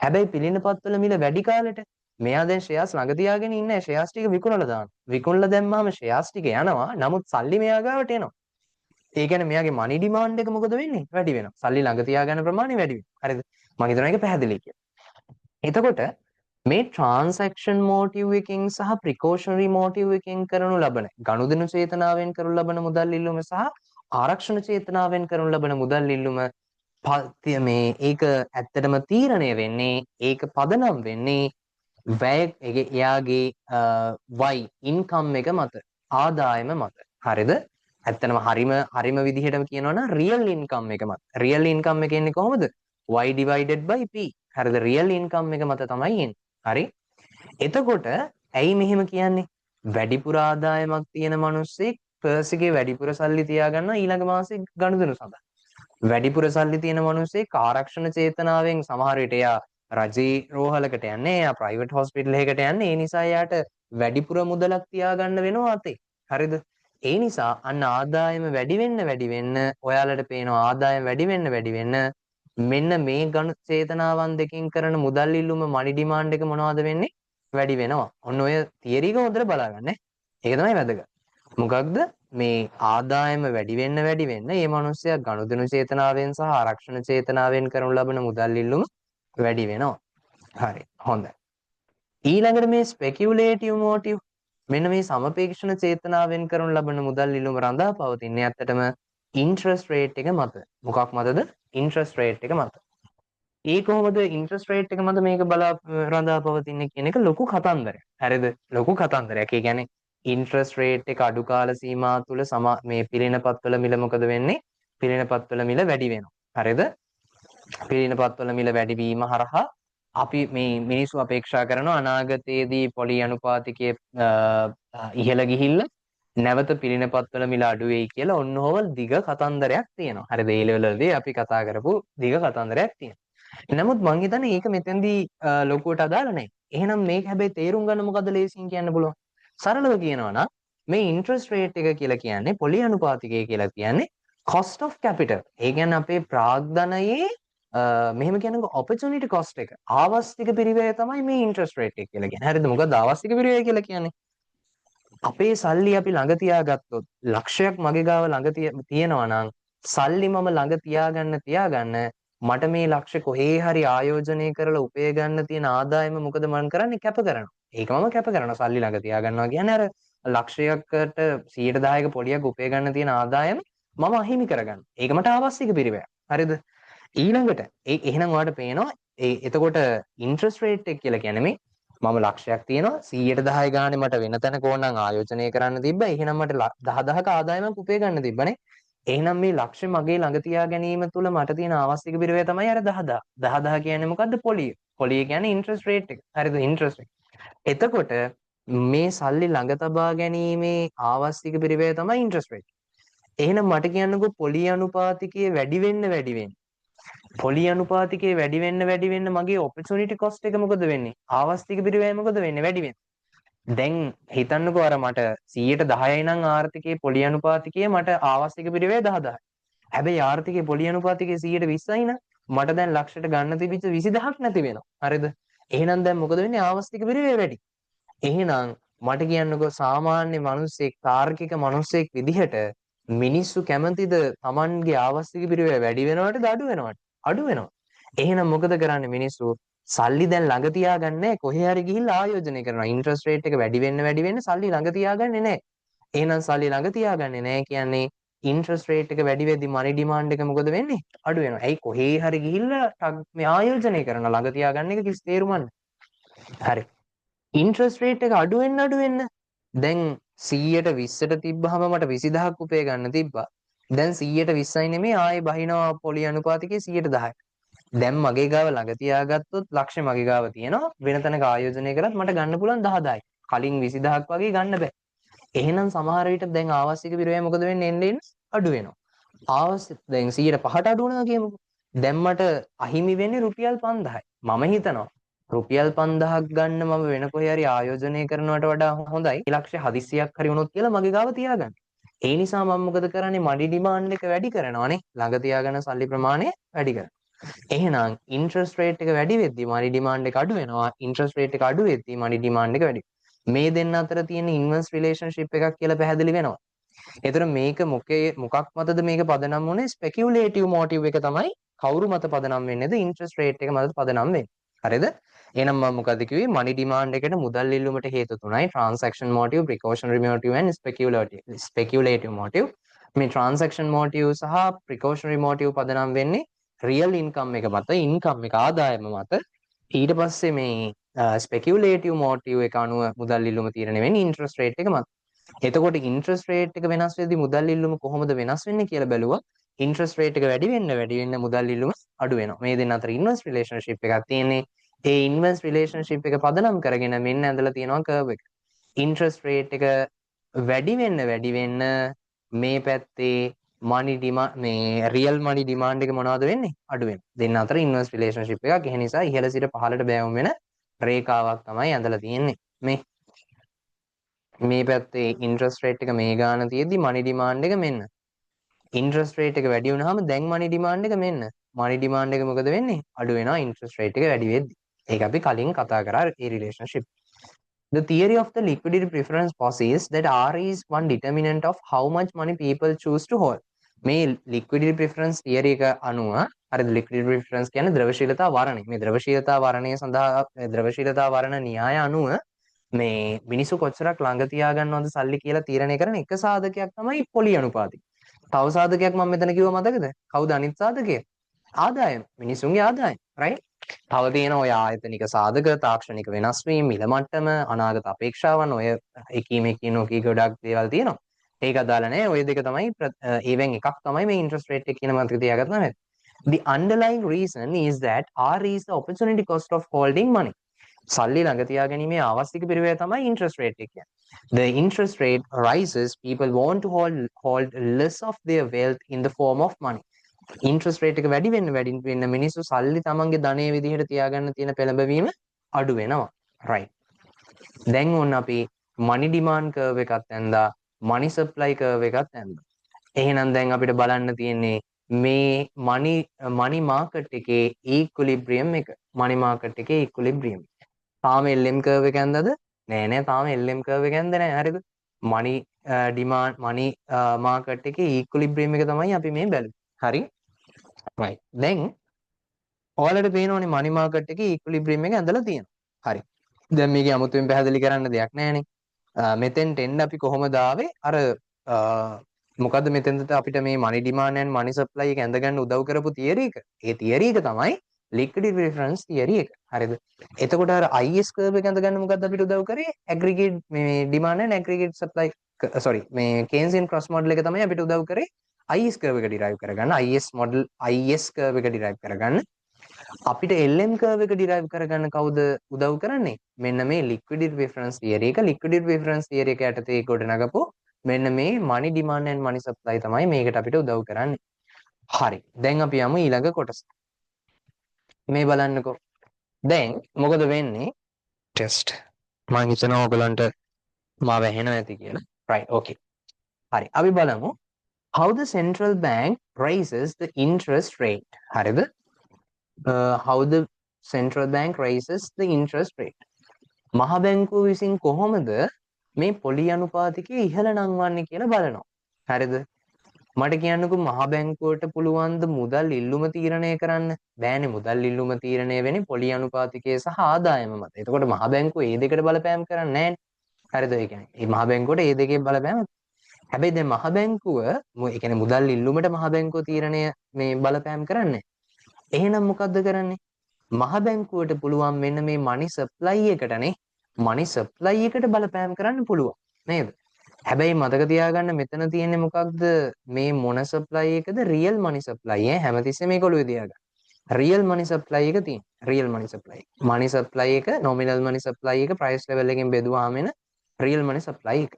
හැබැයි පිළිනපත්වල මිල වැඩි කාලෙට මෙයා දැන් ෂෙයාර්ස් ළඟ තියාගෙන ඉන්නේ ෂෙයාර්ස් ටික විකුණලා දානවා. විකුණලා දැම්මාම ෂෙයාර්ස් ටික යනවා. නමුත් සල්ලි මෙයා ගාවට එනවා. ඒ කියන්නේ මෙයාගේ මනි ඩිමාන්ඩ් එක මොකද වෙන්නේ? වැඩි වෙනවා. සල්ලි ළඟ තියාගන්න ප්‍රමාණය වැඩි වෙනවා. හරිද? මම හිතනවා ඒක පැහැදිලි කියලා. එතකොට මේ ට්‍රාන්සැක්ෂන් මොටිව් එකකින් සහ ප්‍රිකෝෂනරි මොටිව් එකකින් කරනු ලබන ගනුදෙනු චේතනාවෙන් කරනු ලබන මුදල් ඉල්ලුම සහ ආරක්ෂණ චේතනාවෙන් කරනු ලබන මුදල් ඉල්ලුම මේ ඒක ඇත්තටම තීරණය වෙන්නේ ඒක පදනම් වෙන්නේ වැය එයාගේ Y ඉන්කම් එක මත ආදායම මත. හරිද? ඇත්තටම හරිම විදිහටම කියනවා නම් රියල් ඉන්කම් එක මත. රියල් ඉන්කම් එක එන්නේ කොහොමද? Y divided by P. හරිද? රියල් ඉන්කම් එක මත තමයි එන්නේ. හරි? එතකොට ඇයි මෙහෙම කියන්නේ? වැඩිපුර ආදායමක් තියෙන මිනිස්සෙක් පර්ස් එකේ වැඩිපුර සල්ලි තියාගන්නවා ඊළඟ මාසේ ගනුදෙනු සඳහා. වැඩිපුර සල්ලි තියෙන මිනිස්සෙක් ආරක්ෂණ චේතනාවෙන් සමහර විට එයා රජේ රෝහලකට යන්නේ, එයා ප්‍රයිවට් හොස්පිටල් එකකට යන්නේ. ඒ නිසා එයාට වැඩිපුර මුදලක් තියාගන්න වෙනවා අතේ. හරිද? ඒ නිසා අන්න ආදායම වැඩි වෙන්න ඔයාලට පේනවා ආදායම වැඩි වෙන්න මෙන්න මේ ගණු චේතනාවන් දෙකෙන් කරන මුදල් ඉල්ලුම මනි ඩිමාන්ඩ් එක මොනවද වෙන්නේ? වැඩි වෙනවා. ඔන්න ඔය තියරි එක හොඳට බලාගන්න. ඒක තමයි වැදගත්. මොකක්ද මේ ආදායම වැඩි වෙන්න මේ මිනිස්සයා ගනුදෙනු චේතනාවෙන් සහ ආරක්ෂණ චේතනාවෙන් කරනු ලබන මුදල් ඉල්ලුම වැඩි වෙනවා. හරි. හොඳයි. ඊළඟට මේ ස්පෙකියුලේටිව් මෝටිව් මෙන්න මේ සමපේක්ෂණ චේතනාවෙන් කරනු ලබන මුදල් ඉල්ලුම රඳා පවතින්නේ ඇත්තටම ඉන්ට්‍රස්ට් රේට් එක මත. මොකක් මතද? ඉන්ට්‍රස්ට් රේට් එක මත. ඒ කොහොමද ඉන්ට්‍රස්ට් රේට් එක මත මේක රඳා පවතින්නේ කියන එක ලොකු කතන්දරයක්. හරිද? ලොකු කතන්දරයක්. ඒ කියන්නේ ඉන්ට්‍රස්ට් රේට් එක අඩු කාල සීමා තුල මේ පිරිනපත්වල මිල මොකද වෙන්නේ? පිරිනපත්වල මිල වැඩි වෙනවා. හරිද? පිරිනපත්වල මිල වැඩි වීම හරහා අපි මේ මිනිස්සු අපේක්ෂා කරනවා අනාගතයේදී පොලි අනුපාතිකයේ ඉහළ ගිහිල්ලා නැවත පිරිනපත්වල මිල අඩු වෙයි කියලා ඔන්නෝවල් දිග කතන්දරයක් තියෙනවා. හරිද? ඒ ලෙවල් වලදී අපි කතා කරපු දිග කතන්දරයක් තියෙනවා. නමුත් මං හිතන්නේ ඒක මෙතෙන්දී ලොකුවට අදාළ නැහැ. එහෙනම් මේක හැබැයි තේරුම් ගන්න මොකද ලේසියෙන් කියන්න පුළුවන්. සරලව කියනවා නම් මේ ඉන්ට්‍රස්ට් රේට් එක කියලා කියන්නේ පොලි අනුපාතිකය කියලා කියන්නේ cost of capital. ඒ කියන්නේ අපේ ප්‍රාග්ධනයේ මෙහෙම කියනකො opportunity cost එක. ආවස්තික පිරිවැය තමයි මේ ඉන්ට්‍රස්ට් රේට් එක කියලා කියන්නේ. හරිද? මොකද ආවස්තික පිරිවැය කියලා කියන්නේ අපේ සල්ලි අපි ළඟ තියාගත්තොත් ලක්ෂයක් මගේ ගාව ළඟ තියෙනවා නම් සල්ලි මම ළඟ තියාගන්න මට මේ ලක්ෂ කොහේ හරි ආයෝජනය කරලා උපය ගන්න තියෙන ආදායම මොකද මම කරන්නේ? කැප කරනවා. ඒක මම කැප කරනවා. සල්ලි ළඟ තියාගන්නවා කියන්නේ අර ලක්ෂයකට 110ක පොලියක් උපය ගන්න තියෙන ආදායම මම අහිමි කරගන්න. ඒක මට අවශ්‍යක පිරිවැයක්. හරිද? ඊළඟට එහෙනම් ඔයාලට පේනවා එතකොට ඉන්ට්‍රස්ට් රේට් එක කියලා කියන්නේ මේ මම ලක්ෂයක් තියෙනවා 110 ගානේ මට වෙන තැනක ඕනනම් ආයෝජනය කරන්න තිබ්බා. එහෙනම් මට 10ක ආදායමක් උපය ගන්න තිබ්බනේ. එහෙනම් මේ ලක්ෂ්‍ය මගේ ළඟ තියා ගැනීම තුළ මට තියෙන ආවස්තික පිරිවැය තමයි අර 10000. 10000 කියන්නේ මොකද්ද? පොලිය. පොලිය කියන්නේ ඉන්ට්‍රස්ට් රේට් එක. හරිද? ඉන්ට්‍රස්ට් එක. එතකොට මේ සල්ලි ළඟ තබා ගැනීමේ ආවස්තික පිරිවැය තමයි ඉන්ට්‍රස්ට් රේට්. එහෙනම් මට කියන්නකෝ පොලි අනුපාතිකයේ වැඩි වෙන්න පොලි අනුපාතිකයේ වැඩි වෙන්න මගේ opportunity cost එක මොකද වෙන්නේ? ආවස්තික පිරිවැය මොකද වෙන්නේ? වැඩි වෙන්නේ. දැන් හිතන්නකෝ අර මට 110යි නම් ආර්ථිකයේ පොලි අනුපාතිකය මට ආවස්තික පිරිවැය 10000යි. හැබැයි ආර්ථිකයේ පොලි අනුපාතිකය 120යි නම් මට දැන් ලක්ෂයට ගන්න තිබිච්ච 20000ක් නැති වෙනවා. හරිද? එහෙනම් දැන් මොකද වෙන්නේ? ආවස්තික පිරිවැය වැඩි. එහෙනම් මට කියන්නකෝ සාමාන්‍ය මිනිස්සෙක් තාර්කික මිනිස්සෙක් විදිහට මිනිස්සු කැමතිද Tamanගේ ආවස්තික පිරිවැය වැඩි වෙනවටද අඩු වෙනවටද? අඩු වෙනවා. එහෙනම් මොකද කරන්නේ මිනිස්සු? සල්ලි දැන් ළඟ තියාගන්නේ කොහේ හරි ගිහිල්ලා ආයෝජනය කරනවා. ඉන්ට්‍රස්ට් රේට් එක වැඩි වෙන්න සල්ලි ළඟ තියාගන්නේ නැහැ. එහෙනම් සල්ලි ළඟ තියාගන්නේ නැහැ කියන්නේ ඉන්ට්‍රස්ට් රේට් එක වැඩි වෙද්දි මනි ඩිමාන්ඩ් එක මොකද වෙන්නේ? අඩු වෙනවා. ඇයි කොහේ හරි ගිහිල්ලා මේ ආයෝජනය කරන ළඟ තියාගන්න එක කිසි තේරුමක් නැහැ. හරි. ඉන්ට්‍රස්ට් රේට් එක අඩු වෙන්න දැන් 120ට තිබ්බහම මට 20000ක් උපය ගන්න තිබ්බා. දැන් 120යි නෙමෙයි ආයේ බහිනවා පොලි අනුපාතිකයේ 110යි. දැන් මගේ ගාව ළඟ තියාගත්තොත් ලක්ෂ මගේ ගාව තියෙනවා වෙන තැනක ආයෝජනය කරත් මට ගන්න පුළුවන් 10000යි. කලින් 20000ක් වගේ ගන්න බෑ. එහෙනම් සමහර විට දැන් ආවස්තික පිරිවැය මොකද වෙන්නේ? එන්න අඩු වෙනවා. දැන් 105ට අඩු වෙනවා කියමුකෝ. දැන් මට අහිමි වෙන්නේ රුපියල් 5000යි. මම හිතනවා රුපියල් 5000ක් ගන්න මම වෙන කොහේ හරි ආයෝජනය කරනවට වඩා හොඳයි ලක්ෂ හදිස්සියක් හරි වුණොත් කියලා මගේ ගාව තියාගන්න. ඒ නිසා මම මොකද කරන්නේ? මඩි ඩිමාන්ඩ් එක වැඩි කරනවානේ. ළඟ තියාගන්න සල්ලි ප්‍රමාණය වැඩි කරනවා. එහෙනම් ඉන්ට්‍රස්ට් රේට් එක වැඩි වෙද්දි මනි ඩිමාන්ඩ් එක අඩු වෙනවා. ඉන්ට්‍රස්ට් රේට් එක අඩු වෙද්දි මනි ඩිමාන්ඩ් එක වැඩි. මේ දෙන්න අතර තියෙන ඉන්වර්ස් රිලේෂන්ෂිප් එකක් කියලා පැහැදිලි වෙනවා. ඒතර මේක මොකක් මතද මේක පදනම් වුනේ? ස්පෙකියුලේටිව් මොටිව් එක තමයි කවුරු මත පදනම් වෙන්නේද? ඉන්ට්‍රස්ට් රේට් එක මත පදනම් වෙන්නේ. හරිද? එහෙනම් මම මොකද කිව්වේ? මනි ඩිමාන්ඩ් එකට මුදල් ඉල්ලුමට හේතු තුනයි. Transaction motive, precautionary motive and speculative motive. මේ ට්‍රාන්සැක්ෂන් මොටිව් සහ ප්‍රිකෝෂනරි මොටිව් පදනම් වෙන්නේ රියල් ඉන්කම් එක මත, ඉන්කම් එක ආදායම මත. ඊට පස්සේ මේ ස්පෙකියුලේටිව් මොටිව් එක අනුව මුදල් ඉල්ලුම තීරණය වෙන්නේ ඉන්ට්‍රස්ට් රේට් එක මත. එතකොට ඉන්ට්‍රස්ට් රේට් එක වෙනස් වෙද්දී මුදල් ඉල්ලුම කොහොමද වෙනස් වෙන්නේ කියලා බැලුවා. ඉන්ට්‍රස්ට් රේට් එක වැඩි වෙන්න මුදල් ඉල්ලුම අඩු වෙනවා. මේ දෙන්න අතර ඉන්වර්ස් රිලේෂන්ෂිප් එකක් තියෙන්නේ. ඒ ඉන්වර්ස් රිලේෂන්ෂිප් එක පදනම් කරගෙන මෙන්න ඇඳලා තියෙනවා කර්ව් එක. ඉන්ට්‍රස්ට් රේට් එක වැඩි වෙන්න මේ පැත්තේ money demand මේ real money demand එක මොනවද වෙන්නේ? අඩු වෙනවා. දෙන්න අතර inverse relationship එකක්. ඒ නිසා ඉහළ සිට පහළට බෑවුම් වෙන රේඛාවක් තමයි ඇඳලා තියෙන්නේ. මේ පැත්තේ interest rate එක මේ ගාන තියෙද්දි money demand එක මෙන්න. interest rate එක වැඩි වුණාම දැන් money demand එක මෙන්න. money demand එක මොකද වෙන්නේ? අඩු වෙනවා interest rate එක වැඩි වෙද්දි. ඒක අපි කලින් කතා කරා ඒ relationship. The theory of the liquidity preference posits that R is one determinant of how much money people choose to hold. මේ liquidity preference theory එක අනුව හරිද liquidity preference කියන්නේ ද්‍රවශීලතා වර්ණය. මේ ද්‍රවශීලතා වර්ණය සඳහා ද්‍රවශීලතා වර්ණ න්‍යාය අනුව මේ මිනිස්සු කොච්චරක් ළඟ තියාගන්නවද සල්ලි කියලා තීරණය කරන එක සාධකයක් තමයි පොලි අනුපාතය. තව සාධකයක් මම මෙතන කිව්ව මතකද? කවුද අනිත් සාධකය? ආදායම. මිනිසුන්ගේ ආදායම. right? තව තියෙන ඔය ආයතනික සාධක, තාක්ෂණික වෙනස් වීම, මිල මට්ටම, අනාගත අපේක්ෂාවන් ඔය එකීම එකී ගොඩක් දේවල් තියෙනවා. ඒක අදාළ නැහැ. ඔය දෙක තමයි ඒවෙන් එකක් තමයි මේ interest rate එක කියන මතක තියාගත්තා නේද? The underlying reason is that R is the opportunity cost of holding money. සල්ලි ළඟ තියාගැනීමේ ආවස්තික පිරිවැය තමයි interest rate එක කියන්නේ. The interest rate rises, people want to hold less of their wealth in the form of money. Interest rate එක වැඩි වෙන්න මිනිස්සු සල්ලි තමන්ගේ ධනය විදිහට තියාගන්න තියෙන පෙළඹවීම අඩු වෙනවා. right. දැන් ඕන අපි money demand curve එකත් ඇඳලා money supply curve එකත් ඇඳලා. එහෙනම් දැන් අපිට බලන්න තියෙන්නේ මේ money market එකේ equilibrium එක. money market එකේ equilibrium. තාම LM curve එක ඇඳලාද? නෑ තාම LM curve එක ඇඳලා නෑ. හරිද? money demand money market එකේ equilibrium එක තමයි අපි මේ බැලුවේ. හරි? right. දැන් ඔයාලට පේනවනේ money market එකේ equilibrium එක ඇඳලා තියෙනවා. හරි. දැන් මේක 아무තුවෙන් පැහැදිලි කරන්න දෙයක් නැහැනේ. මෙතෙන්ට එන්න අපි කොහොමද ආවේ? අර මොකද්ද මෙතෙන්ට අපිට මේ money demand and money supply එක ඇඳගන්න උදව් කරපු theory එක. ඒ theory එක තමයි liquidity preference theory එක. හරිද? එතකොට අර IS curve එක ඇඳගන්න මොකද්ද අපිට උදව් කරේ? aggregate මේ demand and aggregate supply sorry මේ Keynesian cross model එක තමයි අපිට උදව් කරේ IS curve එක derive කරගන්න. IS curve එක derive කරගන්න. අපිට LM curve එක derive කරගන්න කවුද උදව් කරන්නේ? මෙන්න මේ liquidity preference theory එක. liquidity preference theory එක යටතේ ගොඩනගපු මෙන්න මේ money demand and money supply තමයි මේකට අපිට උදව් කරන්නේ. හරි. දැන් අපි යමු ඊළඟ කොටස. මේ බලන්නකෝ. දැන් මොකද වෙන්නේ? ටෙස්ට්. මම හිතනවා ඔයගලන්ට මාව ඇහෙනවා ඇති කියලා. right. okay. හරි. අපි බලමු how the central bank raises the interest rate. හරිද? How the central bank raises the interest rate. මහ බැංකුව විසින් කොහොමද මේ පොලි අනුපාතිකය ඉහළ නංවන්නේ කියලා බලනවා. හරිද? මට කියන්නකෝ මහ බැංකුවට පුළුවන් ද මුදල් ඉල්ලුම තීරණය කරන්න? බෑනේ, මුදල් ඉල්ලුම තීරණය වෙන්නේ පොලි අනුපාතිකය සහ ආදායම මත. එතකොට මහ බැංකුව මේ දෙකට බලපෑම් කරන්නේ නැහැනේ. හරිද? ඒ කියන්නේ මේ මහ බැංකුවට මේ දෙකේ බලපෑම. හැබැයි දැන් මහ බැංකුව ඒ කියන්නේ මුදල් ඉල්ලුමට මහ බැංකුව තීරණය මේ බලපෑම් කරන්නේ. එහෙනම් මොකද්ද කරන්නේ? මහ බැංකුවට පුළුවන් මෙන්න මේ money supply එකටනේ money supply එකට බලපෑම් කරන්න පුළුවන් නේද? හැබැයි මතක තියාගන්න මෙතන තියෙන්නේ මොකක්ද? මේ මොන supply එකද? real money supply හැමතිස්සෙම මේක ඔළුවේ තියාගන්න. real money supply එක තියෙන. real money supply. money supply එක nominal money supply එක price level එකෙන් බෙදුවාම එන real money supply එක.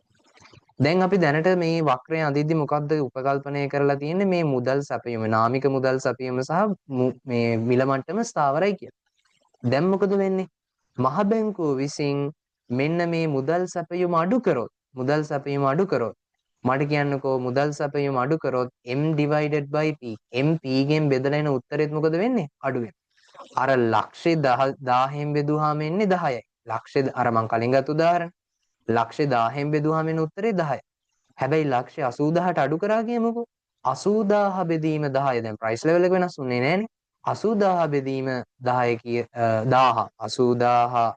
දැන් අපි දැනට මේ වක්‍රය අඳිද්දි මොකද්ද උපකල්පනය කරලා තියෙන්නේ? මේ මුදල් සැපයීම, නාමික මුදල් සැපයීම සහ මේ මිල මට්ටම ස්ථාවරයි කියලා. දැන් මොකද වෙන්නේ? මහ බැංකුව විසින් මෙන්න මේ මුදල් සැපයීම අඩු කරොත් මට කියන්නකෝ මුදල් සැපයීම අඩු කරොත් m divided by p p ගෙන් බෙදලා එන උත්තරෙත් මොකද වෙන්නේ? අඩු වෙනවා. අර ලක්ෂේ 1000න් බෙදුවාම එන්නේ 10යි. ලක්ෂේ අර මං කලින් ගත්ත උදාහරණ. ලක්ෂේ 1000න් බෙදුවාම එන උත්තරේ 10යි. හැබැයි ලක්ෂේ 80000ට අඩු කරා කියමුකෝ. 80000 බෙදීම 10 දැන් ප්‍රයිස් ලෙවල් එක වෙනස් වෙන්නේ නැහනේ. 80000 බෙදීම 10 කිය 1000 80000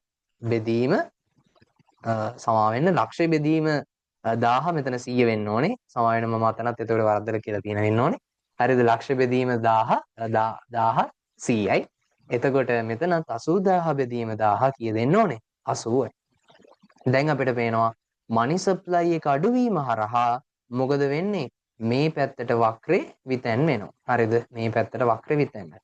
බෙදීම සමා වෙන්න ලක්ෂය බෙදීම 1000 මෙතන 100 වෙන්න ඕනේ. සමා වෙන මම අතනත් එතකොට වරද්දලා කියලා තියෙන වෙන්න ඕනේ. හරිද? ලක්ෂ බෙදීම 1000 100යි. එතකොට මෙතනත් 80000 බෙදීම 1000 කීය දෙන්න ඕනේ? 80යි. දැන් අපිට පේනවා money supply එක අඩුවීම හරහා මොකද වෙන්නේ? මේ පැත්තට වක්‍රේ විතැන් වෙනවා. හරිද? මේ පැත්තට වක්‍රේ විතැන් වෙනවා.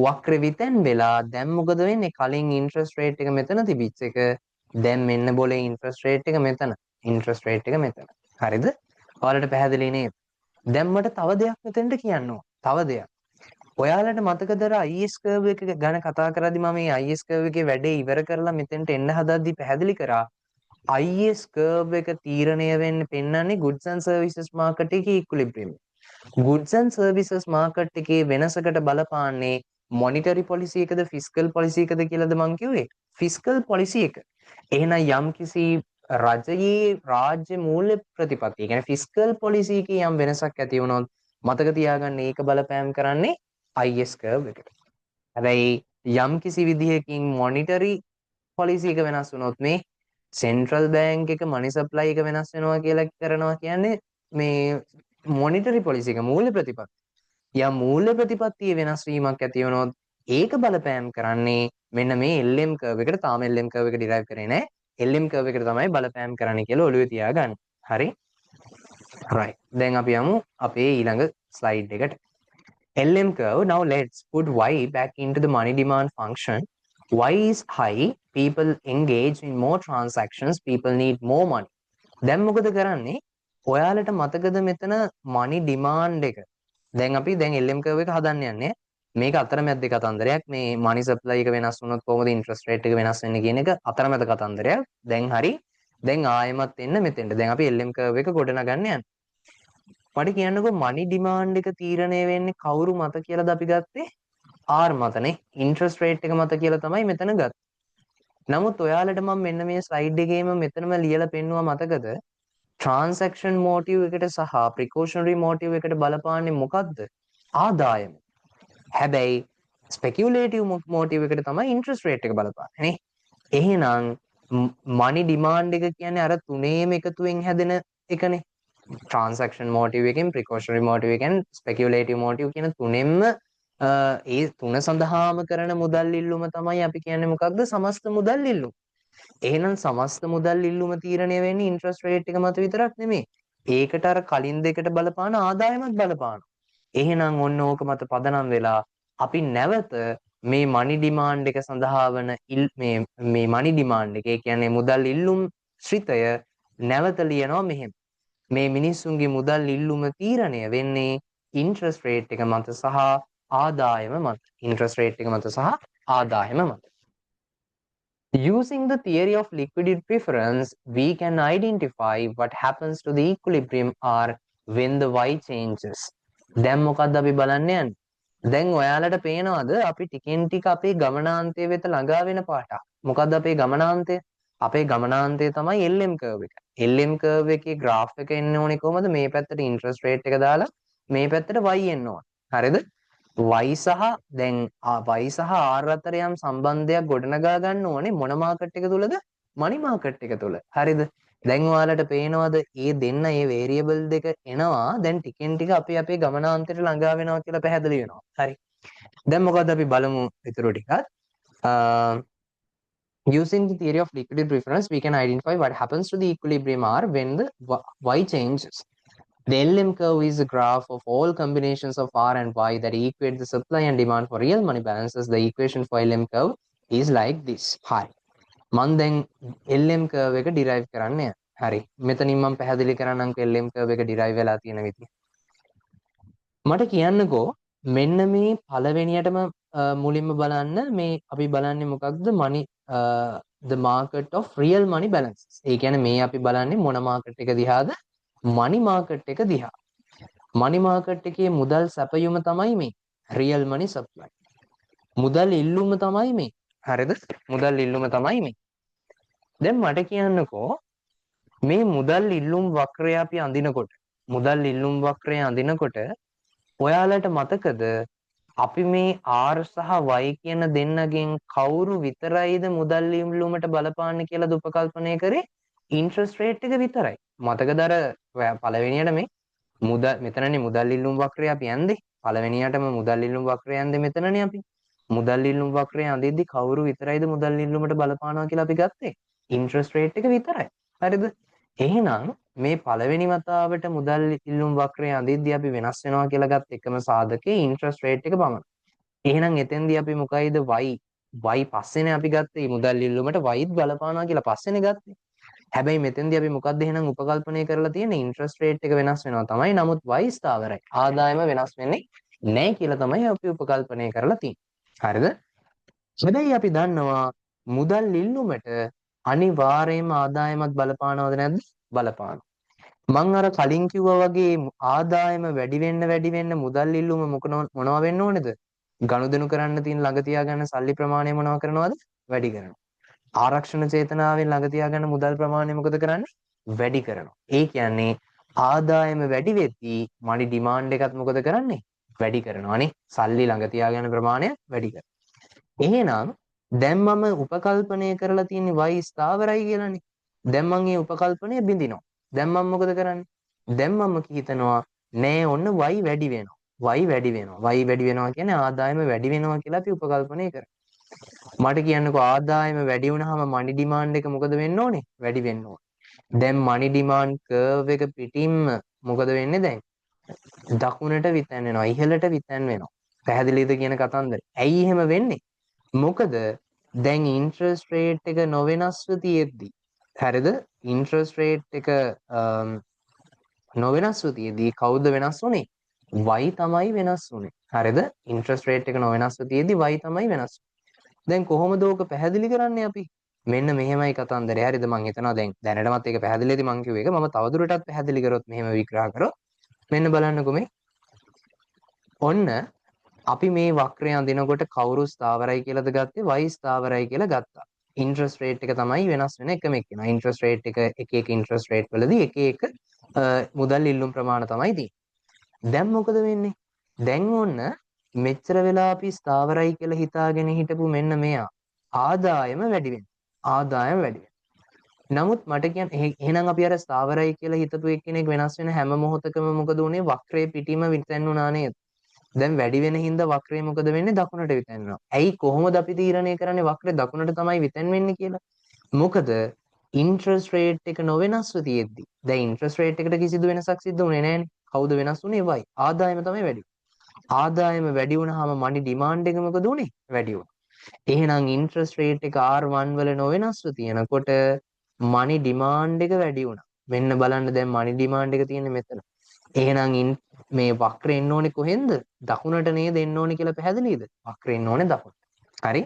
වක්‍රේ විතැන් වෙලා දැන් මොකද වෙන්නේ? කලින් interest rate එක මෙතන තිබිච්ච එක දැන් මෙන්න බොලේ interest rate එක මෙතන. interest rate එක මෙතන. හරිද? ඔයාලට පැහැදිලි නේද? දැන් මට තව දෙයක් මෙතෙන්ට කියන්න ඕන. තව දෙයක්. ඔයාලට මතකද IS curve එක ගැන කතා කරද්දි මම මේ IS curve එකේ වැඩේ ඉවර කරලා මෙතෙන්ට එන්න හදද්දි පැහැදිලි කරා IS curve එක තීරණය වෙන්නේ පෙන්වන්නේ goods and services market එකේ equilibrium. goods and services market එකේ වෙනසකට බලපාන්නේ monetary policy එකද fiscal policy එකද කියලාද මං කිව්වේ? fiscal policy එක. එහෙනම් යම්කිසි රජයේ රාජ්‍ය මූල්‍ය ප්‍රතිපත්තිය කියන්නේ fiscal policy එකේ යම් වෙනසක් ඇති වුණොත් මතක තියාගන්න ඒක බලපෑම් කරන්නේ IS curve එකට. හැබැයි යම්කිසි විදිහකින් monetary policy එක වෙනස් වුණොත් මේ central bank එක money supply එක වෙනස් වෙනවා කියලා කරනවා කියන්නේ මේ monetary policy එක මූල්‍ය ප්‍රතිපත්තිය. යම් මූල්‍ය ප්‍රතිපත්තියේ වෙනස් වීමක් ඇති වුණොත් ඒක බලපෑම් කරන්නේ මෙන්න මේ LM curve එකට. තාම LM curve එක derive කරේ නැහැ. LM curve එකට තමයි බලපෑම් කරන්නේ කියලා ඔළුවේ තියාගන්න. හරි? right. දැන් අපි යමු අපේ ඊළඟ slide එකට. LM curve. Now let's put Y back into the money demand function. Y is high. People engage in more transactions. People need more money. දැන් මොකද කරන්නේ? ඔයාලට මතකද මෙතන money demand එක? දැන් අපි දැන් LM curve එක හදන්න යන්නේ. මේක අතරමැද්දේ කතන්දරයක්. මේ money supply එක වෙනස් වුණොත් කොහොමද interest rate එක වෙනස් වෙන්නේ කියන එක අතරමැද කතන්දරයක්. දැන් හරි. දැන් ආයෙමත් එන්න මෙතෙන්ට. දැන් අපි LM curve එක ගොඩනගන්න යන්නේ. මට කියන්නකෝ money demand එක තීරණය වෙන්නේ කවුරු මත කියලාද අපි ගත්තේ? R මතනේ. interest rate එක මත කියලා තමයි මෙතන ගත්තේ. නමුත් ඔයාලට මම මෙන්න මේ slide එකේම මෙතනම ලියලා පෙන්නුවා මතකද? transaction motive එකට සහ precautionary motive එකට බලපාන්නේ මොකක්ද? ආදායම. හැබැයි speculative motive එකට තමයි interest rate එක බලපාන්නේ නේ. එහෙනම් money demand එක කියන්නේ අර තුනේම එකතුවෙන් හැදෙන එකනේ. transaction motive එකෙන් precautionary motive එකෙන් speculative motive කියන තුනෙන්ම ඒ තුන සඳහාම කරන මුදල් ඉල්ලුම තමයි අපි කියන්නේ මොකක්ද? සමස්ත මුදල් ඉල්ලුම. එහෙනම් සමස්ත මුදල් ඉල්ලුම තීරණය වෙන්නේ ඉන්ට්‍රස්ට් රේට් එක මත විතරක් නෙමෙයි. ඒකට අර කලින් දෙකට බලපාන ආදායමත් බලපානවා. එහෙනම් ඔන්න ඕක මත පදනම් වෙලා අපි නැවත මේ මනි ඩිමාන්ඩ් එක සඳහා වන මේ මනි ඩිමාන්ඩ් එක ඒ කියන්නේ මුදල් ඉල්ලුම් ශ්‍රිතය නැවත ලියනවා මෙහෙම. මේ මිනිස්සුන්ගේ මුදල් ඉල්ලුම තීරණය වෙන්නේ ඉන්ට්‍රස්ට් රේට් එක මත සහ ආදායම මත. ඉන්ට්‍රස්ට් රේට් එක මත සහ ආදායම මත. Using the theory of liquidity preference, we can identify what happens to the equilibrium R when the Y changes. දැන් මොකද්ද අපි බලන්න යන්නේ? දැන් ඔයාලට පේනවද අපි ටිකෙන් ටික අපේ ගමනාන්තය වෙත ළඟා වෙන පාටක්. මොකද්ද අපේ ගමනාන්තය? අපේ ගමනාන්තය තමයි LM curve එක. LM curve එකේ graph එක එන්න ඕනේ කොහමද? මේ පැත්තට interest rate එක දාලා මේ පැත්තට Y එන්න ඕනේ. හරිද? Y සහ දැන් Y සහ R අතර යම් සම්බන්ධයක් ගොඩනගා ගන්න ඕනේ මොන මාකට් එක තුලද? money market එක තුල. හරිද? දැන් ඔයාලට පේනවද මේ දෙන්න මේ variable දෙක එනවා දැන් ටිකෙන් ටික අපි අපේ ගමනාන්තයට ළඟා වෙනවා කියලා පැහැදිලි වෙනවා. හරි. දැන් මොකද අපි බලමු ඊටු ටිකත්. Using the theory of liquidity preference, we can identify what happens to the equilibrium R when the Y changes. The LM curve is a graph of all combinations of R and Y that equate the supply and demand for real money balances. The equation for LM curve is like this. Hi. මම දැන් LM curve එක derive කරන්න යනවා. හරි. මෙතනින් මම පැහැදිලි කරන්නම්කෝ LM curve එක derive වෙලා තියෙන විදිය. මට කියන්නකෝ මෙන්න මේ පළවෙනියටම මුලින්ම බලන්න මේ අපි බලන්නේ මොකක්ද? money the market of real money balances. ඒ කියන්නේ මේ අපි බලන්නේ මොන market එක දිහාද? money market එක දිහා. money market එකේ මුදල් සැපයුම තමයි මේ real money supply. මුදල් ඉල්ලුම තමයි මේ. හරිද? මුදල් ඉල්ලුම තමයි මේ. දැන් මට කියන්නකෝ මේ මුදල් ඉල්ලුම් වක්‍රය අපි අඳිනකොට මුදල් ඉල්ලුම් වක්‍රය අඳිනකොට ඔයාලට මතකද අපි මේ R සහ Y කියන දෙන්නගෙන් කවුරු විතරයිද මුදල් ඉල්ලුමට බලපාන්නේ කියලා උපකල්පනය කරේ ඉන්ට්‍රස්ට් රේට් එක විතරයි. මතකද අර පළවෙනියට මේ මුදල් මෙතනනේ මුදල් ඉල්ලුම් වක්‍රය අපි යන්නේ. පළවෙනියටම මුදල් ඉල්ලුම් වක්‍රය යන්නේ මෙතනනේ අපි. මුදල් ඉල්ලුම් වක්‍රය අඳිද්දි කවුරු විතරයිද මුදල් ඉල්ලුමට බලපානවා කියලා අපි ගත්තේ? ඉන්ට්‍රස්ට් රේට් එක විතරයි. හරිද? එහෙනම් මේ පළවෙනි වතාවට මුදල් ඉල්ලුම් වක්‍රය අඳිද්දී අපි වෙනස් වෙනවා කියලා ගත්ත එකම සාධකයේ ඉන්ට්‍රස්ට් රේට් එක පමණයි. එහෙනම් එතෙන්දී අපි මොකයිද y පස්සේනේ අපි ගත්තේ මුදල් ඉල්ලුමට yත් බලපානවා කියලා පස්සේනේ ගත්තේ. හැබැයි මෙතෙන්දී අපි මොකක්ද එහෙනම් උපකල්පනය කරලා තියෙන්නේ ඉන්ට්‍රස්ට් රේට් එක වෙනස් වෙනවා තමයි. නමුත් y ස්ථාවරයි. ආදායම වෙනස් වෙන්නේ නැහැ කියලා තමයි අපි උපකල්පනය කරලා තියෙන්නේ. හරිද? හැබැයි අපි දන්නවා මුදල් ඉල්ලුමට අනිවාර්යයෙන්ම ආදායමත් බලපානවද නැද්ද? බලපානවා. මං අර කලින් කිව්වා වගේ ආදායම වැඩි වෙන්න මුදල් ඉල්ලුම මොනවා වෙන්න ඕනේද? ගනුදෙනු කරන්න තියෙන ළඟ තියාගන්න සල්ලි ප්‍රමාණය මොනවා කරනවද? වැඩි කරනවා. ආරක්ෂණ චේතනාවෙන් ළඟ තියාගන්න මුදල් ප්‍රමාණය මොකද කරන්නේ? වැඩි කරනවා. ඒ කියන්නේ ආදායම වැඩි වෙද්දී මනි ඩිමාන්ඩ් එකත් මොකද කරන්නේ? වැඩි කරනවානේ. සල්ලි ළඟ තියාගන්න ප්‍රමාණය වැඩි කරනවා. එහෙනම් දැන් මම උපකල්පනය කරලා තියෙන්නේ y ස්ථාවරයි කියලානේ. දැන් මම මේ උපකල්පනය බිඳිනවා. දැන් මම මොකද කරන්නේ? දැන් මම හිතනවා නෑ ඔන්න y වැඩි වෙනවා. y වැඩි වෙනවා. y වැඩි වෙනවා කියන්නේ ආදායම වැඩි වෙනවා කියලා අපි උපකල්පනය කරා. මට කියන්නකෝ ආදායම වැඩි වුණාම මනි ඩිමාන්ඩ් එක මොකද වෙන්න ඕනේ? වැඩි වෙන්න ඕනේ. දැන් මනි ඩිමාන්ඩ් කර්ව් එක පිටින්ම මොකද වෙන්නේ දැන්? දකුණට විතැන් වෙනවා. ඉහළට විතැන් වෙනවා. පැහැදිලිද කියන කතන්දරේ? ඇයි එහෙම වෙන්නේ? මොකද දැන් ඉන්ට්‍රස්ට් රේට් එක නොවෙනස්ව තියෙද්දි හරිද? ඉන්ට්‍රස්ට් රේට් එක නොවෙනස්ව තියෙද්දි කවුද වෙනස් වුනේ? y තමයි වෙනස් වුනේ. හරිද? ඉන්ට්‍රස්ට් රේට් එක නොවෙනස්ව තියෙද්දි y තමයි වෙනස්. දැන් කොහොමද ඕක පැහැදිලි කරන්නේ අපි? මෙන්න මෙහෙමයි කතන්දරය. හරිද? මම හිතනවා දැන් දැනටමත් ඒක පැහැදිලිද මං කිව්ව එක. මම තවදුරටත් පැහැදිලි කරොත් මෙහෙම විග්‍රහ කරොත් මෙන්න බලන්නකෝ මේ. ඔන්න අපි මේ වක්‍රය අඳිනකොට කවුරු ස්ථාවරයි කියලාද ගත්තේ? y ස්ථාවරයි කියලා ගත්තා. ඉන්ට්‍රස්ට් රේට් එක තමයි වෙනස් වෙන එකම එක්කෙනා. ඉන්ට්‍රස්ට් රේට් එක ඉන්ට්‍රස්ට් රේට් වලදී එක මුදල් ඉල්ලුම් ප්‍රමාණ තමයි තියෙන්නේ. දැන් මොකද වෙන්නේ? දැන් ඔන්න මෙච්චර වෙලා අපි ස්ථාවරයි කියලා හිතාගෙන හිටපු මෙන්න මෙයා ආදායම වැඩි වෙනවා. ආදායම වැඩි වෙනවා. නමුත් මට කියන්න එහෙනම් අපි අර ස්ථාවරයි කියලා හිතපු එක්කෙනෙක් වෙනස් වෙන හැම මොහොතකම මොකද උනේ? වක්‍රයේ පිටිම විතැන් වුණා නේද? දැන් වැඩි වෙන හින්දා වක්‍රය මොකද වෙන්නේ? දකුණට විතැන් වෙනවා. ඇයි කොහොමද අපි තීරණය කරන්නේ වක්‍රය දකුණට තමයි විතැන් වෙන්නේ කියලා? මොකද ඉන්ට්‍රස්ට් රේට් එක නොවෙනස්ව තියෙද්දි. දැන් ඉන්ට්‍රස්ට් රේට් එකට කිසිදු වෙනසක් සිද්ධ වුණේ නැහැනේ. කවුද වෙනස් වුනේ? y. ආදායම තමයි වැඩි. ආදායම වැඩි වුණාම මනි ඩිමාන්ඩ් එක මොකද උනේ? වැඩි වුණා. එහෙනම් ඉන්ට්‍රස්ට් රේට් එක R1 වල නොවෙනස්ව තියෙනකොට මනි ඩිමාන්ඩ් එක වැඩි වුණා. මෙන්න බලන්න දැන් මනි ඩිමාන්ඩ් එක තියෙන්නේ මෙතන. එහෙනම් මේ වක්‍රය එන්න ඕනේ කොහෙන්ද? දකුණට නේද එන්න ඕනේ කියලා පැහැදිලිද? වක්‍රය එන්න ඕනේ දකුණට. හරි?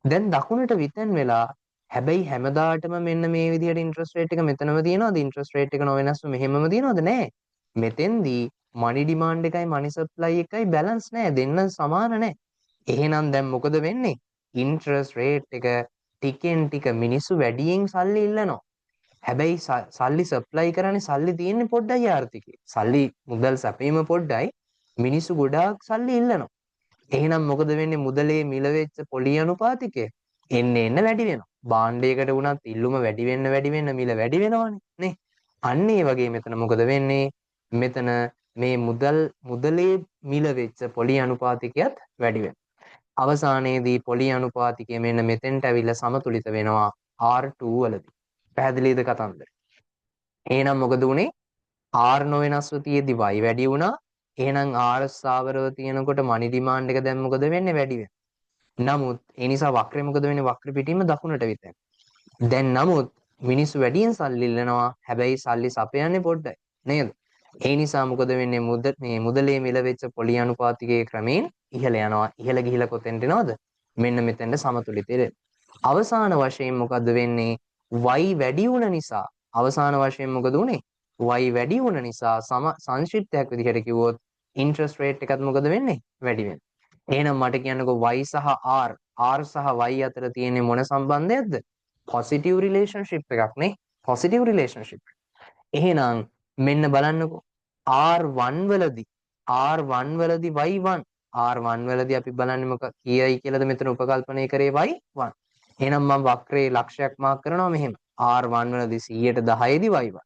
දැන් දකුණට විතැන් වෙලා හැබැයි හැමදාටම මෙන්න මේ විදිහට ඉන්ට්‍රස්ට් රේට් එක මෙතනම තියෙනවද? ඉන්ට්‍රස්ට් රේට් එක නොවෙනස්ව මෙහෙමම තියෙනවද? නෑ. මෙතෙන්දී මනි ඩිමාන්ඩ් එකයි මනි සප්ලයි එකයි බැලන්ස් නෑ. දෙන්න සමාන නෑ. එහෙනම් දැන් මොකද වෙන්නේ? ඉන්ට්‍රස්ට් රේට් එක ටිකෙන් ටික මිනිස්සු වැඩියෙන් සල්ලි ඉල්ලනවා. හැබැයි සල්ලි සප්ලයි කරන්නේ සල්ලි තියෙන්නේ පොඩ්ඩයි ආර්ථිකේ. සල්ලි මුදල් සැපීම පොඩ්ඩයි. මිනිස්සු ගොඩාක් සල්ලි ඉල්ලනවා. එහෙනම් මොකද වෙන්නේ? මුදලේ මිල වෙච්ච පොලි අනුපාතිකය එන්න වැඩි වෙනවා. භාණ්ඩයකට වුණත් ඉල්ලුම වැඩි වෙන්න මිල වැඩි වෙනවනේ නේ. අන්න ඒ වගේ මෙතන මොකද වෙන්නේ? මෙතන මේ මුදලේ මිල වෙච්ච පොලි අනුපාතිකයත් වැඩි වෙනවා. අවසානයේදී පොලි අනුපාතිකය මෙන්න මෙතෙන්ට ඇවිල්ලා සමතුලිත වෙනවා R2 වලදී. පැහැදිලිද කතන්දරේ? එහෙනම් මොකද උනේ? R නොවෙනස්ව තියෙද්දි y වැඩි වුණා. එහෙනම් R ස්ථාවරව තියෙනකොට මනි ඩිමාන්ඩ් එක දැන් මොකද වෙන්නේ? වැඩි වෙනවා. නමුත් ඒ නිසා වක්‍රය මොකද වෙන්නේ? වක්‍ර පිටින්ම දකුණට විතරයි. දැන් නමුත් මිනිස්සු වැඩියෙන් සල්ලි ඉල්ලනවා. හැබැයි සල්ලි සපයන්නේ පොඩ්ඩයි. නේද? ඒ නිසා මොකද වෙන්නේ? මේ මුදලේ මිල වෙච්ච පොලි අනුපාතිකයේ ක්‍රමයෙන් ඉහළ යනවා. ඉහළ ගිහිලා කොතෙන්ට එනවද? මෙන්න මෙතෙන්ට සමතුලිතය. අවසාන වශයෙන් මොකද්ද වෙන්නේ? y වැඩි වුණ නිසා අවසාන වශයෙන් මොකද උනේ? y වැඩි වුණ නිසා සංක්ෂිප්තයක් විදිහට කිව්වොත් ඉන්ට්‍රස්ට් රේට් එකත් මොකද වෙන්නේ? වැඩි වෙනවා. එහෙනම් මට කියන්නකෝ y සහ r සහ y අතර තියෙන්නේ මොන සම්බන්ධයක්ද? පොසිටිව් රිලේෂන්ෂිප් එකක් නේ. Positive relationship. එහෙනම් මෙන්න බලන්නකෝ R1 වලදී y1 R1 වලදී අපි බලන්නේ මොක කීයයි කියලාද මෙතන උපකල්පනය කරේ y1. එහෙනම් මම වක්‍රයේ ලක්ෂයක් මාක් කරනවා මෙහෙම. R1 වලදී 110 දී y1.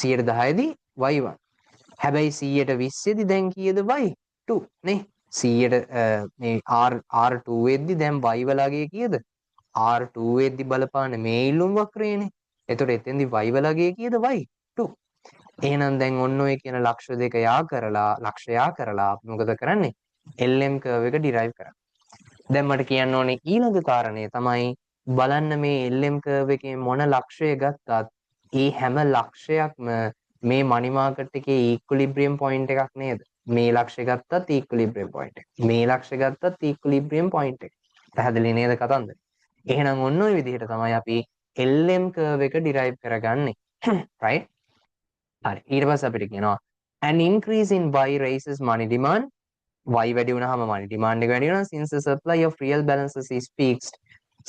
110 දී y1. හැබැයි 120 දී දැන් කීයද y2 නේ? 100ට මේ R2 වෙද්දි දැන් y වලගේ කීයද? R2 වෙද්දි බලපාන මේ ඉල්ලුම් වක්‍රයනේ. එතකොට එතෙන්දි y වලගේ කීයද? y2. එහෙනම් දැන් ඔන්න ඔය කියන ලක්ෂ දෙක යා කරලා මොකද කරන්නේ? LM කර්ව් එක ඩිරයිව් කරන්න. දැන් මට කියන්න ඕනේ ඊළඟ කාරණය තමයි බලන්න මේ LM curve එකේ මොන ලක්ෂය ගත්තත් ඒ හැම ලක්ෂයක්ම මේ money market එකේ equilibrium point එකක් නේද? මේ ලක්ෂය ගත්තත් equilibrium point එක. මේ ලක්ෂය ගත්තත් equilibrium point එක. පැහැදිලි නේද කතන්දර? එහෙනම් ඔන්න ඔය විදිහට තමයි අපි LM curve එක derive කරගන්නේ. right? හරි. ඊට පස්සේ අපිට කියනවා an increase in Y raises money demand. Y වැඩි වුණාම money demand එක වැඩි වෙනවා. Since the supply of real balances is fixed,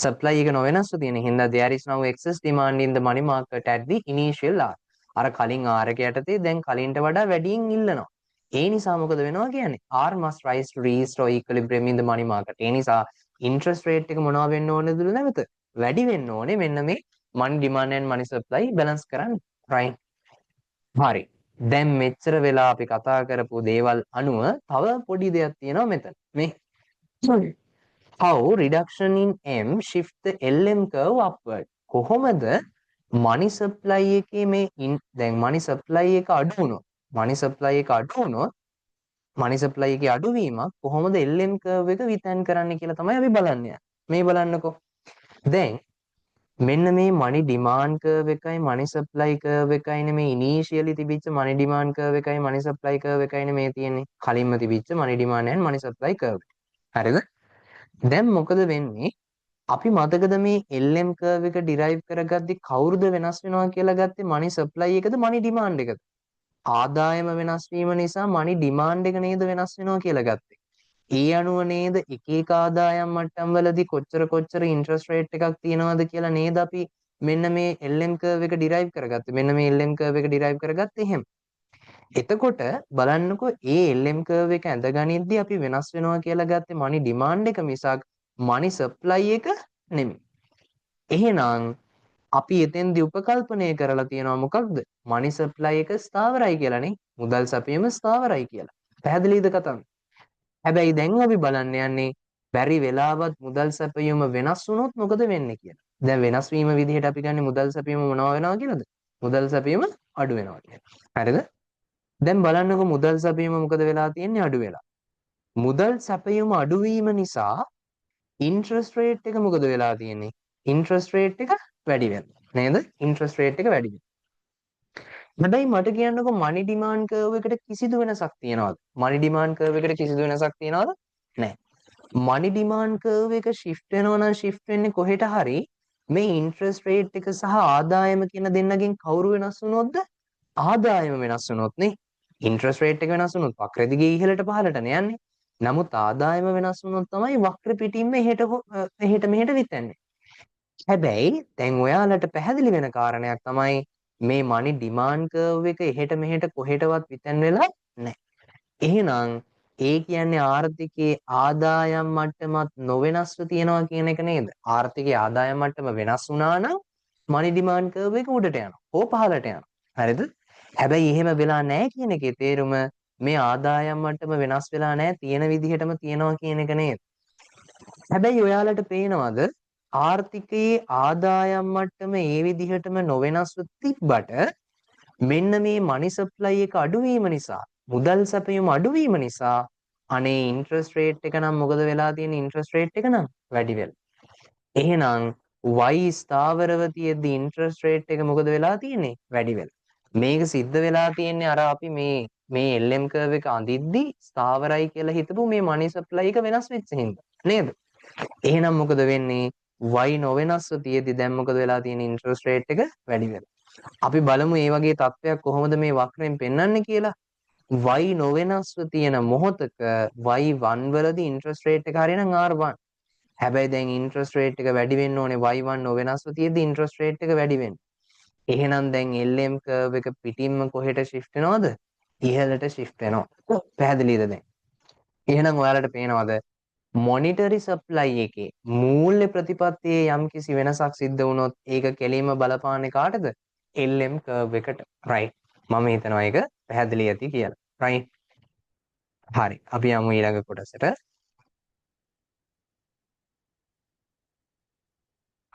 supply එක නොවෙනස්ව තියෙන හින්දා there is now excess demand in the money market at the initial R. අර කලින් R එක යටතේ දැන් කලින්ට වඩා වැඩියෙන් ඉල්ලනවා. ඒ නිසා මොකද වෙනවා කියන්නේ? R must rise to restore equilibrium in the money market. ඒ නිසා interest rate එක මොනවා වෙන්න ඕනේද නැවත? වැඩි වෙන්න ඕනේ මෙන්න මේ money demand and money supply balance කරන්න. right? හරි. දැන් මෙච්චර වෙලා අපි කතා කරපු දේවල් අනුව තව පොඩි දෙයක් තියෙනවා මෙතන. මේ how reduction in M shift the LM curve upward. කොහොමද money supply එකේ මේ දැන් money supply එක අඩු වුණොත් money supply එක අඩු වුණොත් money supply එකේ අඩුවීමක් කොහොමද LM curve එක විතැන් කරන්න කියලා තමයි අපි බලන්නේ. මේ බලන්නකෝ. දැන් මෙන්න මේ money demand curve එකයි money supply curve එකයිනේ මේ initially තිබිච්ච money demand curve එකයි money supply curve එකයිනේ මේ තියෙන්නේ. කලින්ම තිබිච්ච money demand and money supply curve. හරිද? දැන් මොකද වෙන්නේ? අපි මතකද මේ LM curve එක derive කරගද්දි කවුරුද වෙනස් වෙනවා කියලා ගත්තේ money supply එකද money demand එකද? ආදායම වෙනස් වීම නිසා money demand එක නේද වෙනස් වෙනවා කියලා ගත්තේ. ඒ අනුව නේද එක එක ආදායම් මට්ටම් වලදී කොච්චර interest rate එකක් තියෙනවද කියලා නේද අපි මෙන්න මේ LM curve එක derive කරගත්තේ. මෙන්න මේ LM curve එක derive කරගත්තේ එහෙම. එතකොට බලන්නකෝ ඒ LM curve එක ඇඳගනිද්දී අපි වෙනස් වෙනවා කියලා ගත්තේ money demand එක මිසක් money supply එක නෙමෙයි. එහෙනම් අපි එතෙන්දී උපකල්පනය කරලා තියෙනවා මොකක්ද? money supply එක ස්ථාවරයි කියලානේ. මුදල් සැපයීම ස්ථාවරයි කියලා. පැහැදිලිද කතාව? හැබැයි දැන් අපි බලන්න යන්නේ බැරි වෙලාවත් මුදල් සැපයීම වෙනස් වුණොත් මොකද වෙන්නේ කියලා. දැන් වෙනස් වීම විදිහට අපි ගන්නේ මුදල් සැපයීම මොනවා වෙනවා කියලාද? මුදල් සැපයීම අඩු වෙනවා කියලා. හරිද? දැන් බලන්නකො මුදල් සැපයීම මොකද වෙලා තියෙන්නේ අඩු වෙලා. මුදල් සැපයීම අඩු වීම නිසා interest rate එක මොකද වෙලා තියෙන්නේ? interest rate එක වැඩි වෙනවා. නේද? interest rate එක වැඩි වෙනවා. හැබැයි මට කියන්නකො money demand curve එකට කිසිදු වෙනසක් තියනවද? money demand curve එකට කිසිදු වෙනසක් තියනවද? නැහැ. money demand curve එක shift වෙනවා නම් shift වෙන්නේ කොහෙට හරි මේ interest rate එක සහ ආදායම කියන දෙන්නගෙන් කවුරු වෙනස් වුණොත්ද? ආදායම වෙනස් වුණොත් නේ. interest rate එක වෙනස් වුණොත් වක්‍ර දිගේ ඉහළට පහළටනේ යන්නේ. නමුත් ආදායම වෙනස් වුණොත් තමයි වක්‍ර පිටින්ම එහෙට මෙහෙට විතැන්නේ. හැබැයි දැන් ඔයාලට පැහැදිලි වෙන කාරණයක් තමයි මේ money demand curve එක එහෙට මෙහෙට කොහෙටවත් විතැන් වෙලා නැහැ. එහෙනම් ඒ කියන්නේ ආර්ථිකයේ ආදායම් මට්ටමත් නොවෙනස්ව තියනවා කියන එක නේද? ආර්ථිකයේ ආදායම් මට්ටම වෙනස් වුණා නම් money demand curve එක උඩට යනවා. හෝ පහළට යනවා. හරිද? හැබැයි එහෙම වෙලා නැහැ කියන එකේ තේරුම මේ ආදායම් මට්ටම වෙනස් වෙලා නැහැ තියෙන විදිහටම තියනවා කියන එක නේද? හැබැයි ඔයාලට පේනවද ආර්ථිකයේ ආදායම් මට්ටම ඒ විදිහටම නොවෙනස්ව තිබ්බට මෙන්න මේ money supply එක අඩුවීම නිසා මුදල් සැපයීම අඩුවීම නිසා අනේ interest rate එක නම් මොකද වෙලා තියෙන්නේ interest rate එක නම් වැඩි වෙලා. එහෙනම් y ස්ථාවරව තියෙද්දි interest rate එක මොකද වෙලා තියෙන්නේ වැඩි වෙලා. මේක සිද්ධ වෙලා තියෙන්නේ අර අපි මේ LM curve එක අඳිද්දි ස්ථාවරයි කියලා හිතපු මේ money supply එක වෙනස් වෙච්ච හින්දා නේද? එහෙනම් මොකද වෙන්නේ y නොවෙනස්ව තියෙද්දි දැන් මොකද වෙලා තියෙන්නේ interest rate එක වැඩි වෙලා. අපි බලමු මේ වගේ තත්ත්වයක් කොහොමද මේ වක්‍රයෙන් පෙන්වන්නේ කියලා. y නොවෙනස්ව තියෙන මොහොතක y1 වලදී interest rate එක හරියනම් r1. හැබැයි දැන් interest rate එක වැඩි වෙන්න ඕනේ y1 නොවෙනස්ව තියෙද්දි interest rate එක වැඩි වෙන්න. එහෙනම් දැන් LM curve එක පිටින්ම කොහෙට shift වෙනවද? ඉහළට shift වෙනවා. පැහැදිලිද දැන්? එහෙනම් ඔයාලට පේනවද monetary supply එකේ මූල්‍ය ප්‍රතිපත්තියේ යම්කිසි වෙනසක් සිද්ධ වුණොත් ඒක කෙලින්ම බලපාන්නේ කාටද? LM curve එකට. right. මම හිතනවා ඒක පැහැදිලි ඇති කියලා. right. හරි. අපි යමු ඊළඟ කොටසට.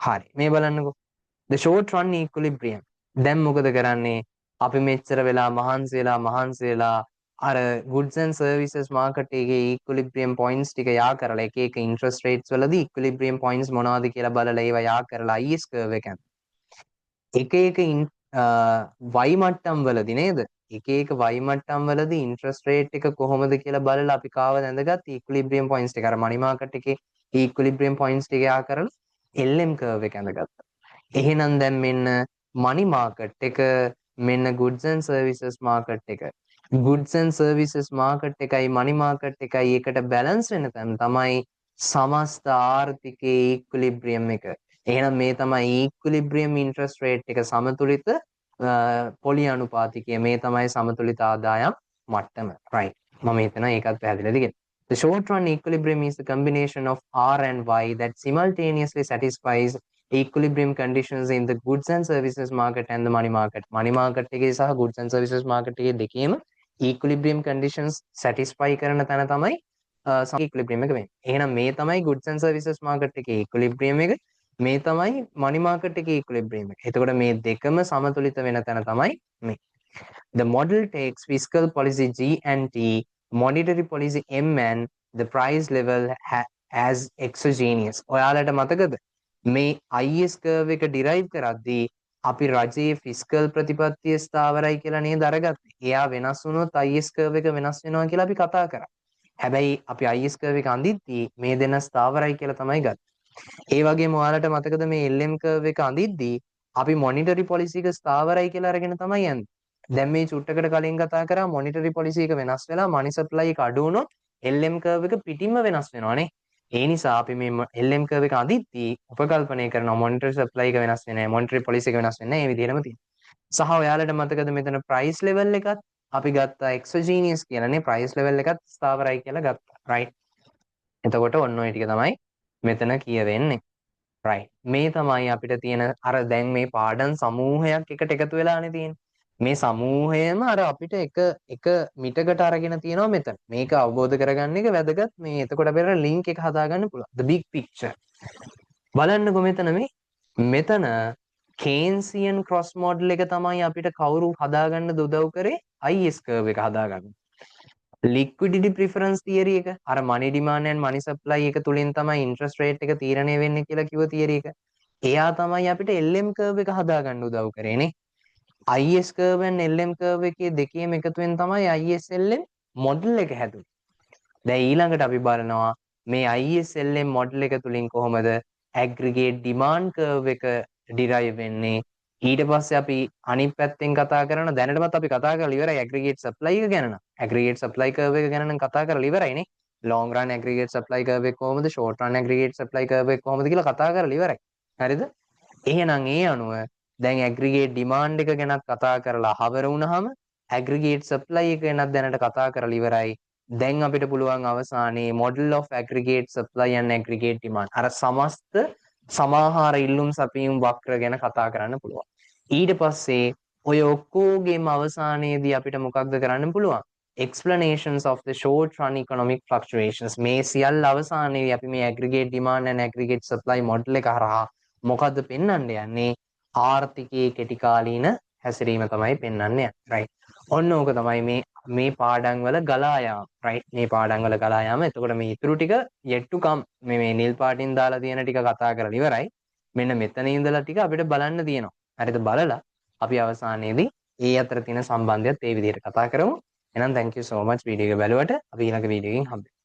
හරි. මේ බලන්නකෝ. The short run equilibrium. දැන් මොකද කරන්නේ? අපි මෙච්චර වෙලා මහන්සි වෙලා අර goods and services market එකේ equilibrium points ටික යා කරලා එක එක interest rates වලදී equilibrium points මොනවද කියලා බලලා ඒවා යා කරලා IS curve එක එක එක y මට්ටම් වලදී නේද එක එක y මට්ටම් වලදී interest rate එක කොහොමද කියලා බලලා අපි කාවද ඇඳගත් equilibrium points ටික අර money market එකේ equilibrium points ටික යා කරලා LM curve එක ඇඳගත්තා. එහෙනම් දැන් මෙන්න money market එක මෙන්න goods and services market එක goods and services market එකයි money market එකයි එකට balance වෙන තැන තමයි සමස්ත ආර්ථිකයේ equilibrium එක. එහෙනම් මේ තමයි equilibrium interest rate එක සමතුලිත පොලි අනුපාතිකය මේ තමයි සමතුලිත ආදායම් මට්ටම. right. මම හිතනවා ඒකත් පැහැදිලිද කියලා. The short run equilibrium is the combination of R and Y that simultaneously satisfies equilibrium conditions in the goods and services market and the money market. money market එකේ සහ goods and services market එකේ දෙකේම equilibrium conditions satisfy කරන තැන තමයි equilibrium එක වෙන්නේ. එහෙනම් මේ තමයි goods and services market එකේ equilibrium එක. මේ තමයි money market එකේ equilibrium එක. එතකොට මේ දෙකම සමතුලිත වෙන තැන තමයි මේ. The model takes fiscal policy G and T, monetary policy M and the price level as exogenous. ඔයාලට මතකද? මේ IS curve එක derive කරද්දී අපි රජයේ ෆිස්කල් ප්‍රතිපත්තිය ස්ථාවරයි කියලා නේද අරගත්තේ. එයා වෙනස් වුණොත් IS curve එක වෙනස් වෙනවා කියලා අපි කතා කරා. හැබැයි අපි IS curve එක අඳිද්දී මේ දෙන ස්ථාවරයි කියලා තමයි ගත්තේ. ඒ වගේම ඔයාලට මතකද මේ LM curve එක අඳිද්දී අපි monetary policy එක ස්ථාවරයි කියලා අරගෙන තමයි යන්නේ. දැන් මේ චුට්ටකට කලින් කතා කරා monetary policy එක වෙනස් වෙලා money supply එක අඩු වුණොත් LM curve එක පිටින්ම වෙනස් වෙනවානේ. ඒ නිසා අපි මේ LM curve එක අඳිද්දී උපකල්පනය කරනවා monetary supply එක වෙනස් වෙන්නේ නැහැ. monetary policy එක වෙනස් වෙන්නේ නැහැ. මේ විදිහටම තියෙනවා. සහ ඔයාලට මතකද මෙතන price level එකත් අපි ගත්තා exogenous කියලානේ price level එකත් ස්ථාවරයි කියලා ගත්තා. right. එතකොට ඔන්න ඔය ටික තමයි මෙතන කියවෙන්නේ. right. මේ තමයි අපිට තියෙන අර දැන් මේ පාඩම් සමූහයක් එකට එකතු වෙලානේ තියෙන්නේ. මේ සමූහයම අර අපිට එක මිටකට අරගෙන තියෙනවා මෙතන. මේක අවබෝධ කරගන්න එක වැදගත්. මේ එතකොට අපිට link එක හදාගන්න පුළුවන්. The big picture. බලන්නකො මෙතන Keynesian cross model එක තමයි අපිට කවුරු හදාගන්න උදව් කරේ IS curve එක හදාගන්න. liquidity preference theory එක අර money demand and money supply එක තුලින් තමයි interest rate එක තීරණය වෙන්නේ කියලා කිව්ව theory එක. එයා තමයි අපිට LM curve එක හදාගන්න උදව් කරේ නේ. IS curve and LM curve එකේ දෙකේම එකතුවෙන් තමයි ISLM model එක හැදුනේ. දැන් ඊළඟට අපි බලනවා මේ ISLM model එක තුලින් කොහොමද aggregate demand curve එක derive වෙන්නේ. ඊට පස්සේ අපි අනිත් පැත්තෙන් කතා කරන දැනටමත් අපි කතා කරලා ඉවරයි aggregate supply එක ගැන නම්. aggregate supply curve එක ගැන නම් කතා කරලා ඉවරයිනේ. long run aggregate supply curve එක කොහොමද short run aggregate supply curve එක කොහොමද කියලා කතා කරලා ඉවරයි. හරිද? එහෙනම් ඒ අනුව දැන් aggregate demand එක ගැනත් කතා කරලා හවර වුණාම aggregate supply එක ගැනත් දැනට කතා කරලා ඉවරයි. දැන් අපිට පුළුවන් අවසානයේ model of aggregate supply and aggregate demand අර සමස්ත සමාහාර ඉල්ලුම් සැපීම් වක්‍ර ගැන කතා කරන්න පුළුවන්. ඊට පස්සේ ඔය ඔක්කොගේම අවසානයේදී අපිට මොකක්ද කරන්න පුළුවන්? explanations of the short run economic fluctuations මේ සියල්ල අවසානයේදී අපි මේ aggregate demand and aggregate supply model එක හරහා මොකද්ද පෙන්වන්න යන්නේ? ආර්ථිකයේ කෙටි කාලීන හැසිරීම තමයි පෙන්වන්න යන්නේ. right. ඔන්න ඕක තමයි මේ පාඩම් වල ගලා යාම. right. මේ පාඩම් වල ගලා යාම. එතකොට මේ ඉතුරු ටික yet to come මේ නිල් පාටින් දාලා තියෙන ටික කතා කරලා ඉවරයි. මෙන්න මෙතන ඉඳලා ටික අපිට බලන්න තියෙනවා. හරිද? බලලා අපි අවසානයේදී ඒ අතර තියෙන සම්බන්ධයත් ඒ විදිහට කතා කරමු. එහෙනම් thank you so much video එක බලුවට. අපි ඊළඟ වීඩියෝ එකකින් හම්බෙමු.